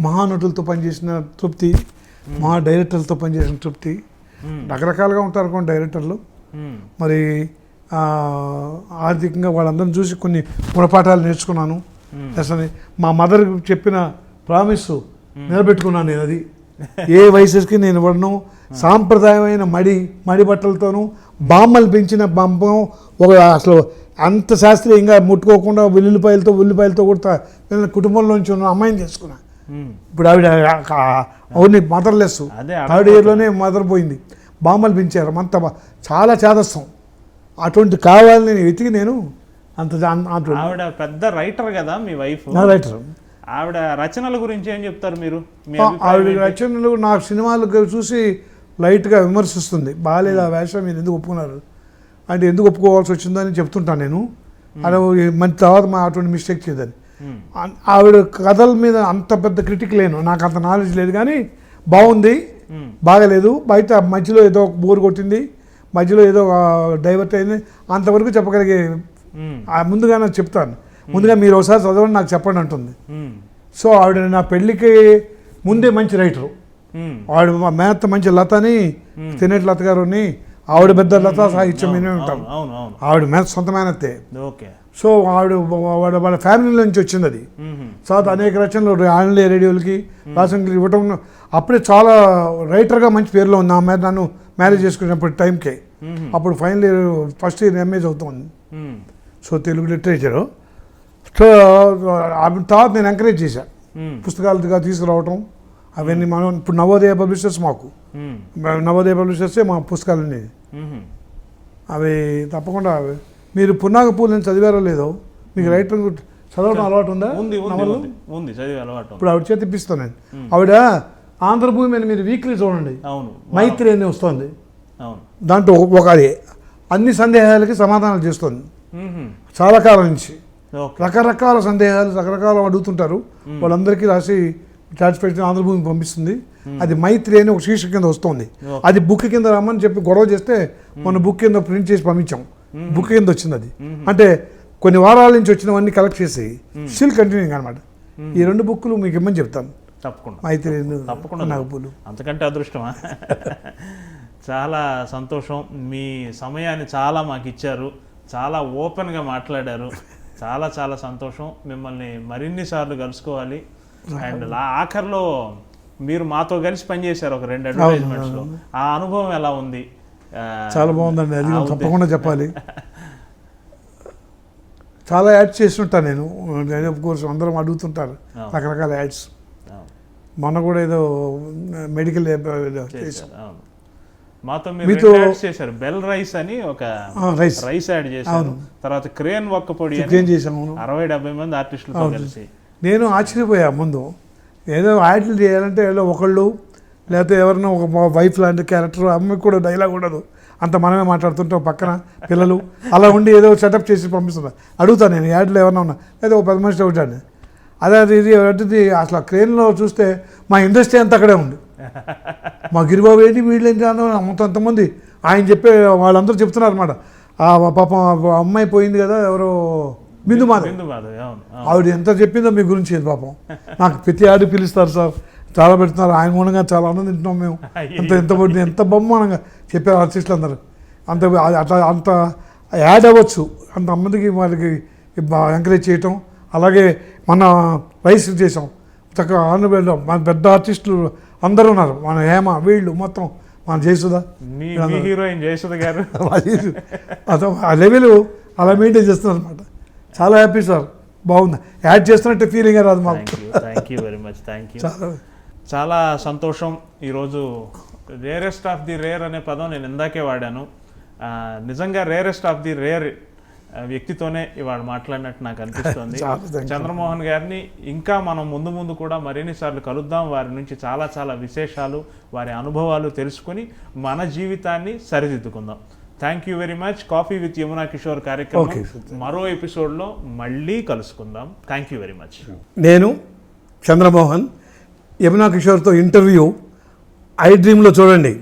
Speaker 2: మహానటులతో పనిచేసిన తృప్తి, మహా డైరెక్టర్లతో పనిచేసిన తృప్తి. రకరకాలుగా ఉంటారు కొన్ని డైరెక్టర్లు. మరి ఆర్థికంగా వాళ్ళందరిని చూసి కొన్ని గుణపాఠాలు నేర్చుకున్నాను. అసలు మా మదర్ చెప్పిన ప్రామిస్ నిలబెట్టుకున్నాను నేను. అది ఏ వయసుకి నేను ఇవ్వను. సాంప్రదాయమైన మడి బట్టలతోనూ బామ్మలు పెంచిన బంపం ఒక అసలు అంత శాస్త్రీయంగా ముట్టుకోకుండా ఉల్లిపాయలతో కూడా కుటుంబంలోంచి ఉన్న అమ్మాయిని చేసుకున్నా. ఇప్పుడు ఆవిడ ఓన్లీ మదర్లెస్, 3rd yearలోనే మదర్ పోయింది. బామ్మలు పెంచారు అంత చాలా చేదస్తాం. అటువంటి కావాలని వెతికి నేను అంత
Speaker 1: ఆవిడ పెద్ద రైటర్ కదా మీ వైఫ్.
Speaker 2: రైటర్
Speaker 1: ఆవిడ రచనల గురించి ఏం చెప్తారు మీరు? మీ
Speaker 2: ఆవిడ
Speaker 1: అభిప్రాయం ఏంటి?
Speaker 2: రచనలు నా సినిమాలు చూసి లైట్గా విమర్శిస్తుంది. బాగాలేదు ఆ వేషం, మీరు ఎందుకు ఒప్పుకున్నారు అంటే ఎందుకు ఒప్పుకోవాల్సి వచ్చిందని చెప్తుంటాను నేను. అలా మన తర్వాత మా అటువంటి మిస్టేక్ చేయదని. ఆవిడ కథల మీద అంత పెద్ద క్రిటిక్ లేను, నాకు అంత నాలెడ్జ్ లేదు, కానీ బాగుంది, బాగలేదు, బయట మధ్యలో ఏదో బోర్ కొట్టింది, మధ్యలో ఏదో డైవర్ట్ అయింది, అంతవరకు చెప్పగలిగే ముందుగా నాకు చెప్తాను. ముందుగా మీరు ఒకసారి చదవండి నాకు చెప్పండి అంటుంది. సో ఆవిడ నా పెళ్ళికి ముందే మంచి రైటరు. ఆవిడ మా మేనత్త మంచి లతని, తినేటి లత గారుని, ఆవిడ పెద్ద లత సాహిత్యం వినే ఉంటాం. ఆవిడ సొంత మేనత్తే. సో ఆవిడ వాళ్ళ ఫ్యామిలీ నుంచి వచ్చింది అది. తర్వాత అనేక రచనలు ఆన్లైన్ రేడియోలకి రాసంగిలి ఇవ్వటం. అప్పుడే చాలా రైటర్గా మంచి పేరులో ఉంది. నా మీద నన్ను మ్యారేజ్ చేసుకున్నప్పుడు టైంకే, అప్పుడు final year first year MA చదువుతుంది. So Telugu literature. సో తర్వాత నేను ఎంకరేజ్ చేశాను పుస్తకాలుగా తీసుకురావటం అవన్నీ. మనం ఇప్పుడు నవోదయ పబ్లిషర్స్ మాకు, నవోదయ పబ్లిషర్సే మా పుస్తకాలన్నీ. అవి తప్పకుండా మీరు పున్నాగ పూలని చదివారో లేదో, మీకు రైటర్ చదవడం అలవాటు ఉందా?
Speaker 1: ఉంది, చదివే అలవాటు.
Speaker 2: ఇప్పుడు ఆవిడ చేతి ఇప్పిస్తాను నేను. ఆవిడ ఆంధ్రభూమి అని మీరు వీక్లీ చూడండి, మైత్రి అని వస్తుంది. దాంట్లో ఒక అన్ని సందేహాలకి సమాధానాలు చేస్తుంది చాలా కాలం నుంచి. రకరకాల సందేహాలు రకరకాల అడుగుతుంటారు, వాళ్ళందరికీ రాసి సాటిస్ఫాక్షన్ ఆంధ్రభూమి పంపిస్తుంది. అది మైత్రి అని ఒక శీర్షిక కింద వస్తుంది. అది బుక్ కింద రమ్మని చెప్పి గొడవ చేస్తే మన బుక్ కింద ప్రింట్ చేసి పంపించాం. బుక్ కింద వచ్చింది అది. అంటే కొన్ని వారాల నుంచి వచ్చినవన్నీ కలెక్ట్ చేసి స్టిల్ కంటిన్యూయింగ్ అనమాట. ఈ 2 బుక్లు మీకు ఇమ్మని చెప్తాను.
Speaker 1: తప్పకుండా
Speaker 2: మైత్రి
Speaker 1: తప్పకుండా.
Speaker 2: నాగపూలు
Speaker 1: అంతకంటే అదృష్టమా? చాలా సంతోషం. మీ సమయాన్ని చాలా మాకు ఇచ్చారు, చాలా ఓపెన్గా మాట్లాడారు. చాలా చాలా సంతోషం. మిమ్మల్ని మరిన్ని సార్లు కలుసుకోవాలి. అండ్ ఆఖరిలో మీరు మాతో కలిసి పనిచేశారు ఒక 2 అడ్వర్టైజ్మెంట్స్లో. ఆ అనుభవం ఎలా ఉంది?
Speaker 2: చాలా బాగుందండి, అది తప్పకుండా చెప్పాలి. చాలా యాడ్స్ చేస్తుంటాను నేను. ఆఫ్ కోర్స్ అందరం అడుగుతుంటారు రకరకాల యాడ్స్. మొన్న కూడా ఏదో మెడికల్
Speaker 1: మాతో మీరు చేశారు. బెల్ రైస్ అని ఒక రైస్ యాడ్ చేశారు. తర్వాత క్రేన్ ఒక్క పొడి
Speaker 2: చేశాము.
Speaker 1: 60-70 మంది ఆర్టిస్టులతో కలిసి.
Speaker 2: నేను ఆశ్చర్యపోయా. ముందు ఏదో యాడ్లు చేయాలంటే ఏదో ఒకళ్ళు లేకపోతే ఎవరైనా ఒక వైఫ్ లాంటి క్యారెక్టర్, అమ్మకి కూడా డైలాగ్ ఉండదు, అంత మనమే మాట్లాడుతుంటాం, పక్కన పిల్లలు అలా ఉండి ఏదో సెటప్ చేసి పంపిస్తున్నా. అడుగుతాను నేను యాడ్లో ఎవరైనా ఉన్నా, లేదా ఒక 10 మనిషి ఒకటాన్ని. అదే ఇది అసలు క్రేన్లో చూస్తే మా ఇండస్ట్రీ అంతా అక్కడే ఉంది. మా గిరిబాబు ఏంటి వీళ్ళేంటి అంతమంది ఆయన చెప్పే వాళ్ళందరూ చెప్తున్నారు అనమాట. పాపం అమ్మాయి పోయింది కదా, ఎవరో బిందు మాధవ్, ఆవిడ ఎంత చెప్పిందో మీ గురించి. పాపం నాకు ప్రతి యాడ్ పిలుస్తారు సార్, చాలా పెడుతున్నారు, ఆయన మూలంగా చాలా ఆనందింటున్నాం మేము. ఎంత బొమ్మనంగా చెప్పారు ఆర్టిస్టులు అందరూ. అంత యాడ్ అవ్వచ్చు, అంతమందికి వాళ్ళకి ఎంకరేజ్ చేయటం. అలాగే మన రైస్ చేసాం చక్కగా ఆంధ్రప్రదేశ్లో మన పెద్ద ఆర్టిస్టులు అందరూ ఉన్నారు. మన హేమ, వీళ్ళు మొత్తం, మన జయసుధ,
Speaker 1: హీరోయిన్ జయసుధ గారు,
Speaker 2: ఆ లెవెల్ అలా మెయింటైన్ చేస్తున్నారు అనమాట. చాలా హ్యాపీ సార్, బాగుంది. యాడ్ చేస్తున్నట్టు ఫీలింగ్ రాదు మాకు.
Speaker 1: Thank you very much. Thank you. చాలా సంతోషం. ఈరోజు రేరెస్ట్ ఆఫ్ ది రేర్ అనే పదం నేను ఇందాకే వాడాను. నిజంగా రేరెస్ట్ ఆఫ్ ది రేర్ వ్యక్తితోనే ఇవాళ మాట్లాడినట్టు నాకు అనిపిస్తుంది. చంద్రమోహన్ గారిని ఇంకా మనం ముందు కూడా మరిన్ని సార్లు కలుద్దాం. వారి నుంచి చాలా చాలా విశేషాలు, వారి అనుభవాలు తెలుసుకుని మన జీవితాన్ని సరిదిద్దుకుందాం. Thank you very much. Coffee with Yamuna Kishore కార్యక్రమం మరో ఎపిసోడ్లో మళ్ళీ కలుసుకుందాం. Thank you very much.
Speaker 2: నేను చంద్రమోహన్, యమునా కిషోర్తో ఇంటర్వ్యూ ఐ డ్రీమ్లో చూడండి.